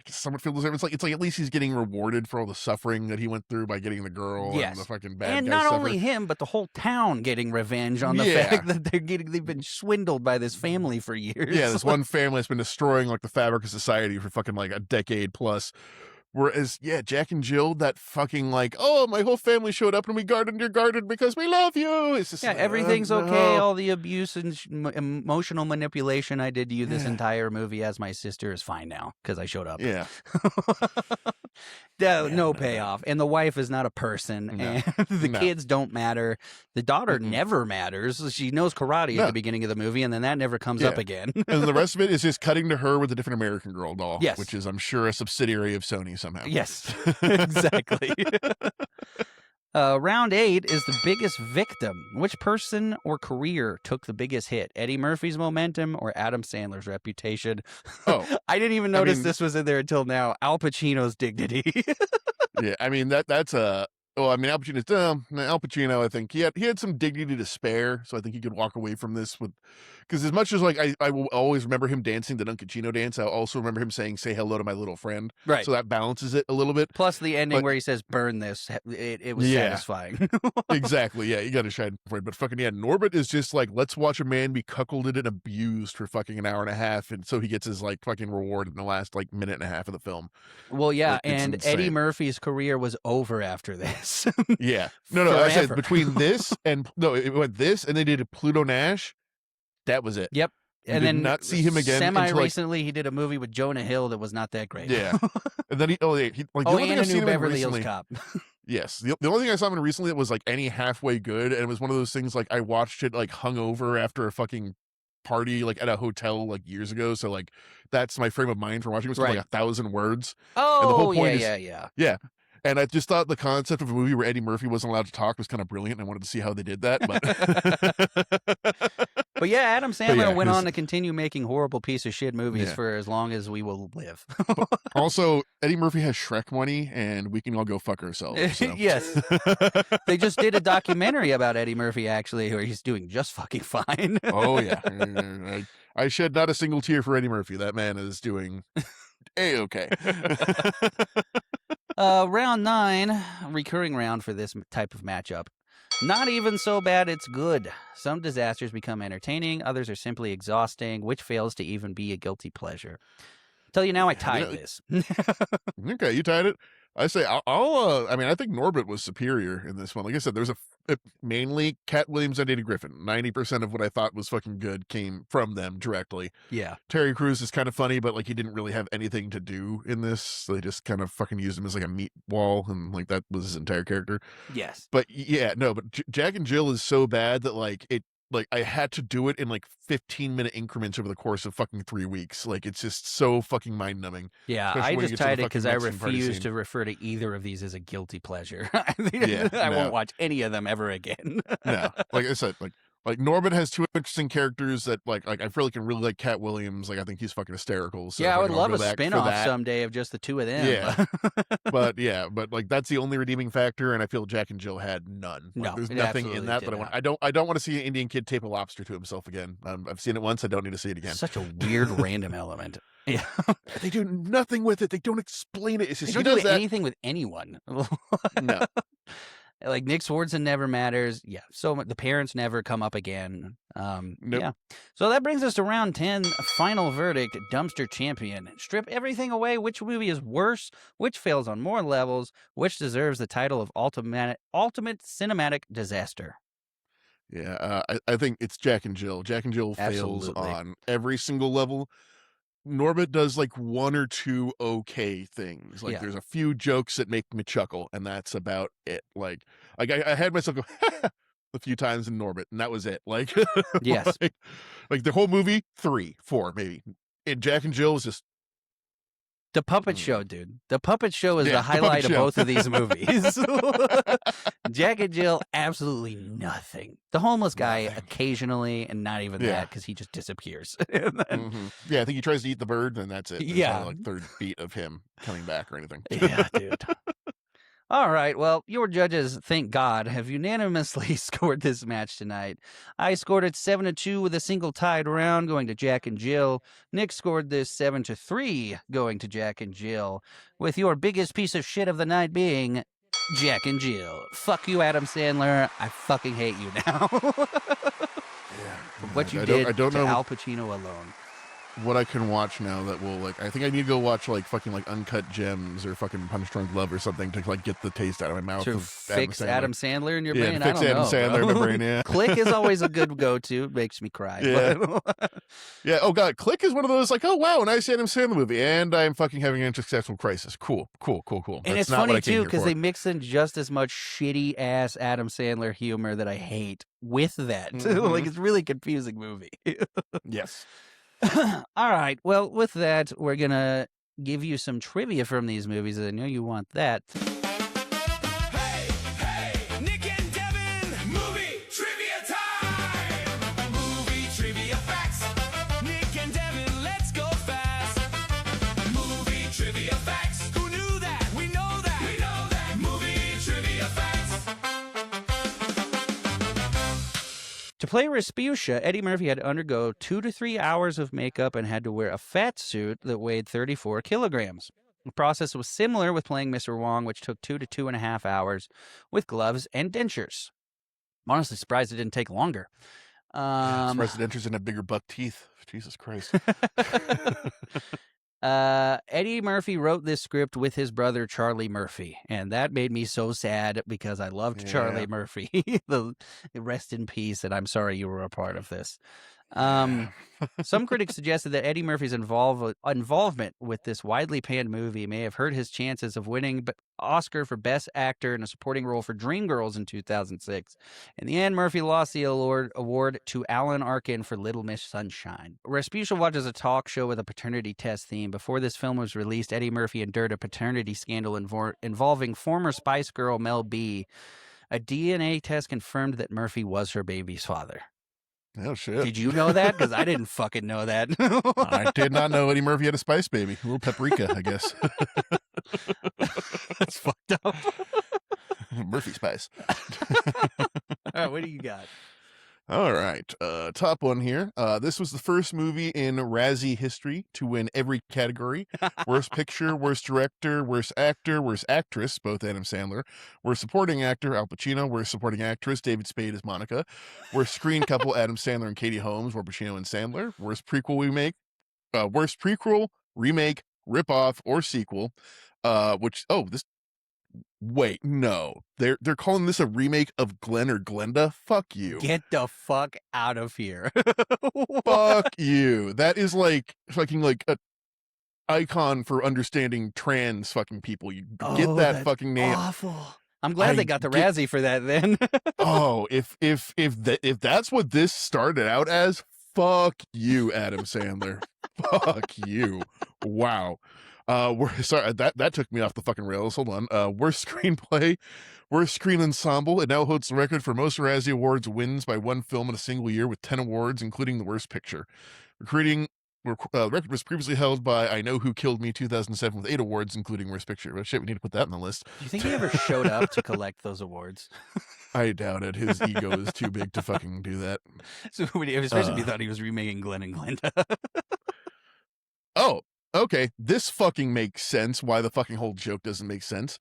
somewhat feel deserved. It's like at least he's getting rewarded for all the suffering that he went through by getting the girl Yes. and the fucking bad And guy not suffer. only him, but the whole town getting revenge on the Yeah. fact that they've been swindled by this family for years. Yeah, this one family has been destroying like the fabric of society for fucking like a decade plus. Whereas, yeah, Jack and Jill, that fucking like, oh, my whole family showed up and we gardened your garden because we love you. It's just Yeah, like, everything's okay. no. All the abuse and emotional manipulation I did to you this entire movie as my sister is fine now because I showed up. Yeah. No payoff. And the wife is not a person. No. And the No. kids don't matter. The daughter Mm-mm. never matters. She knows karate No. at the beginning of the movie, and then that never comes up Yeah. again. And the rest of it is just cutting to her with a different American Girl doll. Yes. Which is, I'm sure, a subsidiary of Sony somehow. Yes, exactly. Round 8 is the biggest victim. Which person or career took the biggest hit? Eddie Murphy's momentum or Adam Sandler's reputation? Oh, I didn't even notice mean- this was in there until now. Al Pacino's dignity. yeah. I mean, that's a. Well, I mean, Al Pacino, I think he had some dignity to spare, so I think he could walk away from this with, because as much as like I will always remember him dancing the Dunkin dance, I also remember him saying "Say hello to my little friend," Right. so that balances it a little bit. Plus the ending But- where he says "burn this," it was Yeah. satisfying. Exactly, yeah, you got to shine for it. But fucking yeah, Norbit is just like, let's watch a man be cuckolded and abused for fucking an hour and a half, and so he gets his like fucking reward in the last like minute and a half of the film. Well, yeah, Like, it's and Eddie insane. Murphy's career was over after this. Yeah, no, I said Forever. between this and no, it went this, and they did a Pluto Nash. That was it. Yep. You And did then not see him again until, like- Semi-recently, he did a movie with Jonah Hill that was not that great. Yeah, and then he like the Oh, only thing and I've a seen new him in Beverly Hills recently. Cop. Yes, the only thing I saw him in recently that was like any halfway good, and it was one of those things like I watched it like hungover after a fucking party like at a hotel like years ago. So like that's my frame of mind for watching. It was Right. like 1,000 words. Oh, whole point yeah, is- yeah. Yeah, And I just thought the concept of a movie where Eddie Murphy wasn't allowed to talk was kind of brilliant. And I wanted to see how they did that. But yeah, Adam Sandler yeah, went on to continue making horrible piece of shit movies Yeah. for as long as we will live. Also, Eddie Murphy has Shrek money, and we can all go fuck ourselves. So. Yes. They just did a documentary about Eddie Murphy, actually, where he's doing just fucking fine. Oh, yeah. I shed not a single tear for Eddie Murphy. That man is doing A-okay. Round 9, recurring round for this type of matchup. Not even so bad it's good. Some disasters become entertaining, others are simply exhausting, which fails to even be a guilty pleasure. Tell you now, I tied this. Okay, you tied it. I say I mean, I think Norbit was superior in this one. Like I said, there's mainly Cat Williams and Eddie Griffin. 90% of what I thought was fucking good came from them directly. Yeah. Terry Crews is kind of funny, but like he didn't really have anything to do in this. So they just kind of fucking used him as like a meat wall, and like that was his entire character. Yes. But yeah, no, but Jack and Jill is so bad that like I had to do it in like 15-minute increments over the course of fucking 3 weeks. Like it's just so fucking mind numbing. Yeah, Especially I when you just get to the tied it because I fucking Mexican party refuse scene. to refer to either of these as a guilty pleasure. Yeah, I no. won't watch any of them ever again. No, like I said, like Norbit has two interesting characters that like I feel like can really like Cat Williams. Like I think he's fucking hysterical. So yeah, I would fucking love I'll a go back for spin-off that. someday of just the two of them. Yeah. but like that's the only redeeming factor, and I feel Jack and Jill had none. Like, No, there's it nothing absolutely in that did that not. I don't want to see an Indian kid tape a lobster to himself again. I've seen it once. I don't need to see it again. Such a weird random element. Yeah. They do nothing with it. They don't explain it. It's just They he don't does do that. anything with anyone. No. Like Nick Swardson never matters. Yeah. So the parents never come up again. Nope. Yeah. So that brings us to round 10. Final verdict, dumpster champion. Strip everything away. Which movie is worse? Which fails on more levels? Which deserves the title of ultimate cinematic disaster? Yeah, I think it's Jack and Jill. Jack and Jill fails Absolutely. on every single level. Norbit does like one or two okay things. Like Yeah. there's a few jokes that make me chuckle, and that's about it. Like I had myself go a few times in Norbit, and that was it. Like Yes. like the whole movie, 3, 4 maybe. And Jack and Jill was just The Puppet Show, dude. The Puppet Show is Yeah, the The Puppet highlight of Show. both of these movies. Jack and Jill, absolutely nothing. The homeless guy, Nothing. occasionally, and not even Yeah. that, because he just disappears. And then- mhm. Yeah, I think he tries to eat the bird, and that's it. There's Yeah. no, like third beat of him coming back or anything. Yeah, dude. All right. Well, your judges, thank God, have unanimously scored this match tonight. I scored it 7-2 with a single tied round going to Jack and Jill. Nick scored this 7-3 going to Jack and Jill, with your biggest piece of shit of the night being Jack and Jill. Fuck you, Adam Sandler. I fucking hate you now. What you did I don't to know Al Pacino alone. what I can watch now that will like I think I need to go watch like fucking like Uncut Gems or fucking Punch Drunk Love or something to like get the taste out of my mouth To of fix Adam Sandler in your Yeah, brain? to fix I don't Adam know, Sandler in bro. my brain, yeah. Click is always a good go-to. Makes me cry. Yeah. but- Yeah, oh god, Click is one of those like, oh wow, nice Adam Sandler movie, and I'm fucking having an existential crisis. Cool. And That's it's not what funny I came too here because for. they mix in just as much shitty ass Adam Sandler humor that I hate with that. Mhm. Like it's a really confusing movie. Yes. All right. Well, with that, we're gonna give you some trivia from these movies. I know you want that. Hey, Nick and Devin, movie trivia time! Movie trivia facts. Nick and Devin, let's go fast. Movie trivia facts. Who knew that? We know that. We know that. Movie trivia facts. To play Rasputia, Eddie Murphy had to undergo 2 to 3 hours of makeup and had to wear a fat suit that weighed 34 kilograms. The process was similar with playing Mr. Wong, which took 2 to 2.5 hours with gloves and dentures. I'm honestly surprised it didn't take longer. Presidenters and have bigger buck teeth. Jesus Christ. Eddie Murphy wrote this script with his brother Charlie Murphy, and that made me so sad because I loved Yeah. Charlie Murphy. The rest in peace, and I'm sorry you were a part of this. Some critics suggested that Eddie Murphy's involvement with this widely panned movie may have hurt his chances of winning Oscar for Best Actor in a Supporting Role for Dreamgirls in 2006. In the end, Murphy lost the award to Alan Arkin for Little Miss Sunshine. Rasputia watches a talk show with a paternity test theme. Before this film was released, Eddie Murphy endured a paternity scandal involving former Spice Girl Mel B. A DNA test confirmed that Murphy was her baby's father. Oh, shit. Did you know that? Because I didn't fucking know that. I did not know Eddie Murphy had a spice baby. A little paprika, I guess. That's fucked up. Murphy spice. All right, what do you got? All right. Top one here. This was the first movie in Razzie history to win every category. Worst picture, worst director, worst actor, worst actress, both Adam Sandler. Worst supporting actor, Al Pacino. Worst supporting actress, David Spade as Monica. Worst screen couple, Adam Sandler and Katie Holmes, were Pacino and Sandler. Worst prequel remake, ripoff, or sequel. Wait, no. They're calling this a remake of Glenn or Glenda? Fuck you. Get the fuck out of here. Fuck you. That is like fucking like a icon for understanding trans fucking people. You get that fucking name. Awful. I'm glad they got the Razzie for that then. Oh, if that's what this started out as, fuck you, Adam Sandler. Fuck you. Wow. Sorry, that took me off the fucking rails. Hold on. Worst screenplay, worst screen ensemble. It now holds the record for most Razzie Awards wins by one film in a single year with 10 awards, including the worst picture. The record was previously held by I Know Who Killed Me 2007 with 8 awards, including worst picture. Well, shit, we need to put that on the list. Do you think he ever showed up to collect those awards? I doubt it. His ego is too big to fucking do that. So, especially if he thought he was remaking Glenn and Glenda. Oh, okay, this fucking makes sense. Why the fucking whole joke doesn't make sense.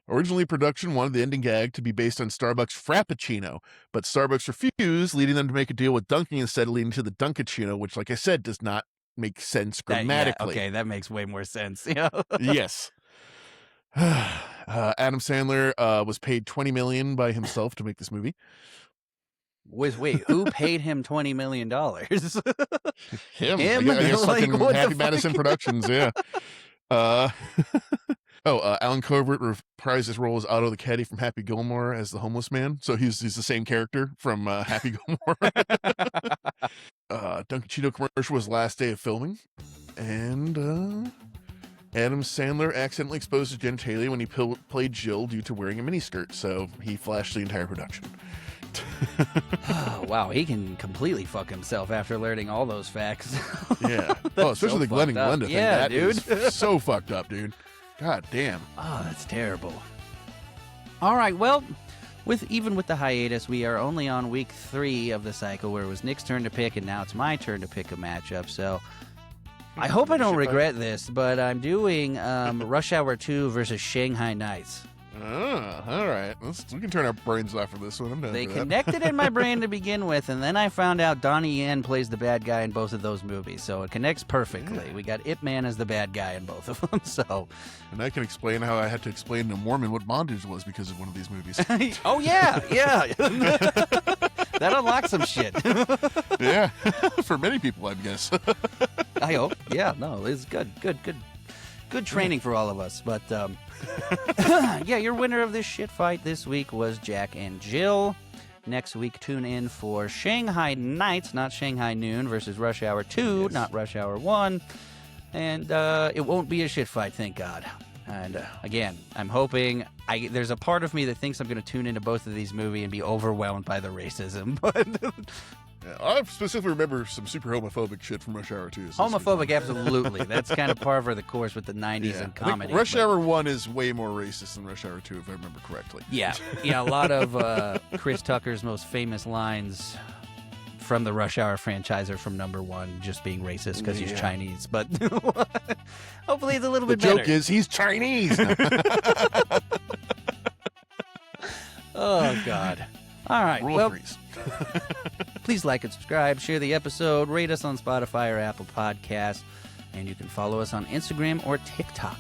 Originally, production wanted the ending gag to be based on Starbucks Frappuccino, but Starbucks refused, leading them to make a deal with Dunkin instead, leading to the Dunkachino, which, like I said, does not make sense grammatically. Okay, that makes way more sense. Yeah. Yes. Adam Sandler was paid $20 million by himself to make this movie. Wait, who paid him $20 million? Him. Him? I guess Like, fucking what the Happy fuck? Madison Productions, yeah. Alan Covert reprised his role as Otto the caddy from Happy Gilmore as the homeless man. So he's the same character from Happy Gilmore. Dunkin' Cheeto commercial was last day of filming. And Adam Sandler accidentally exposed his genitalia when he played Jill due to wearing a miniskirt. So he flashed the entire production. Oh, wow, he can completely fuck himself after learning all those facts. Yeah. Especially the Glenn and Glenda thing. Yeah, That dude. is so fucked up, dude. God damn. Oh, that's terrible. All right, well, even with the hiatus, we are only on week 3 of the cycle where it was Nick's turn to pick, and now it's my turn to pick a matchup. So I hope I don't regret this, but I'm doing Rush Hour 2 versus Shanghai Nights. All right. We can turn our brains off for this one. I'm done. They for that. connected in my brain to begin with, and then I found out Donnie Yen plays the bad guy in both of those movies, so it connects perfectly. Yeah. We got Ip Man as the bad guy in both of them, so... And I can explain how I had to explain to Mormon what bondage was because of one of these movies. Oh, yeah. That unlocks some shit. Yeah. For many people, I guess. I hope. Yeah, no, it's good training for all of us. But, yeah, your winner of this shit fight this week was Jack and Jill. Next week, tune in for Shanghai Nights, not Shanghai Noon, versus Rush Hour 2, not Rush Hour 1. And it won't be a shit fight, thank God. And again, I'm hoping there's a part of me that thinks I'm going to tune into both of these movies and be overwhelmed by the racism. But Yeah, I specifically remember some super homophobic shit from Rush Hour 2. So homophobic, absolutely. That's kind of par for the course with the 90s and I think comedy. Rush but- Hour 1 is way more racist than Rush Hour 2, if I remember correctly. Yeah, a lot of Chris Tucker's most famous lines from the Rush Hour franchise are from number 1, just being racist because he's Yeah. Chinese. But hopefully it's a little The bit better. joke is he's Chinese. Oh, God. All right. Rule well, of threes. please like and subscribe, share the episode, rate us on Spotify or Apple Podcasts, and you can follow us on Instagram or TikTok.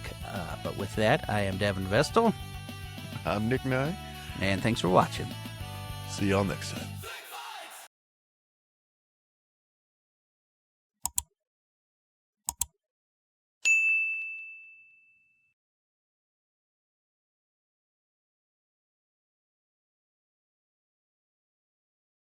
But with that, I am Devin Vestal, I'm Nick Nye. and thanks for watching. See y'all next time.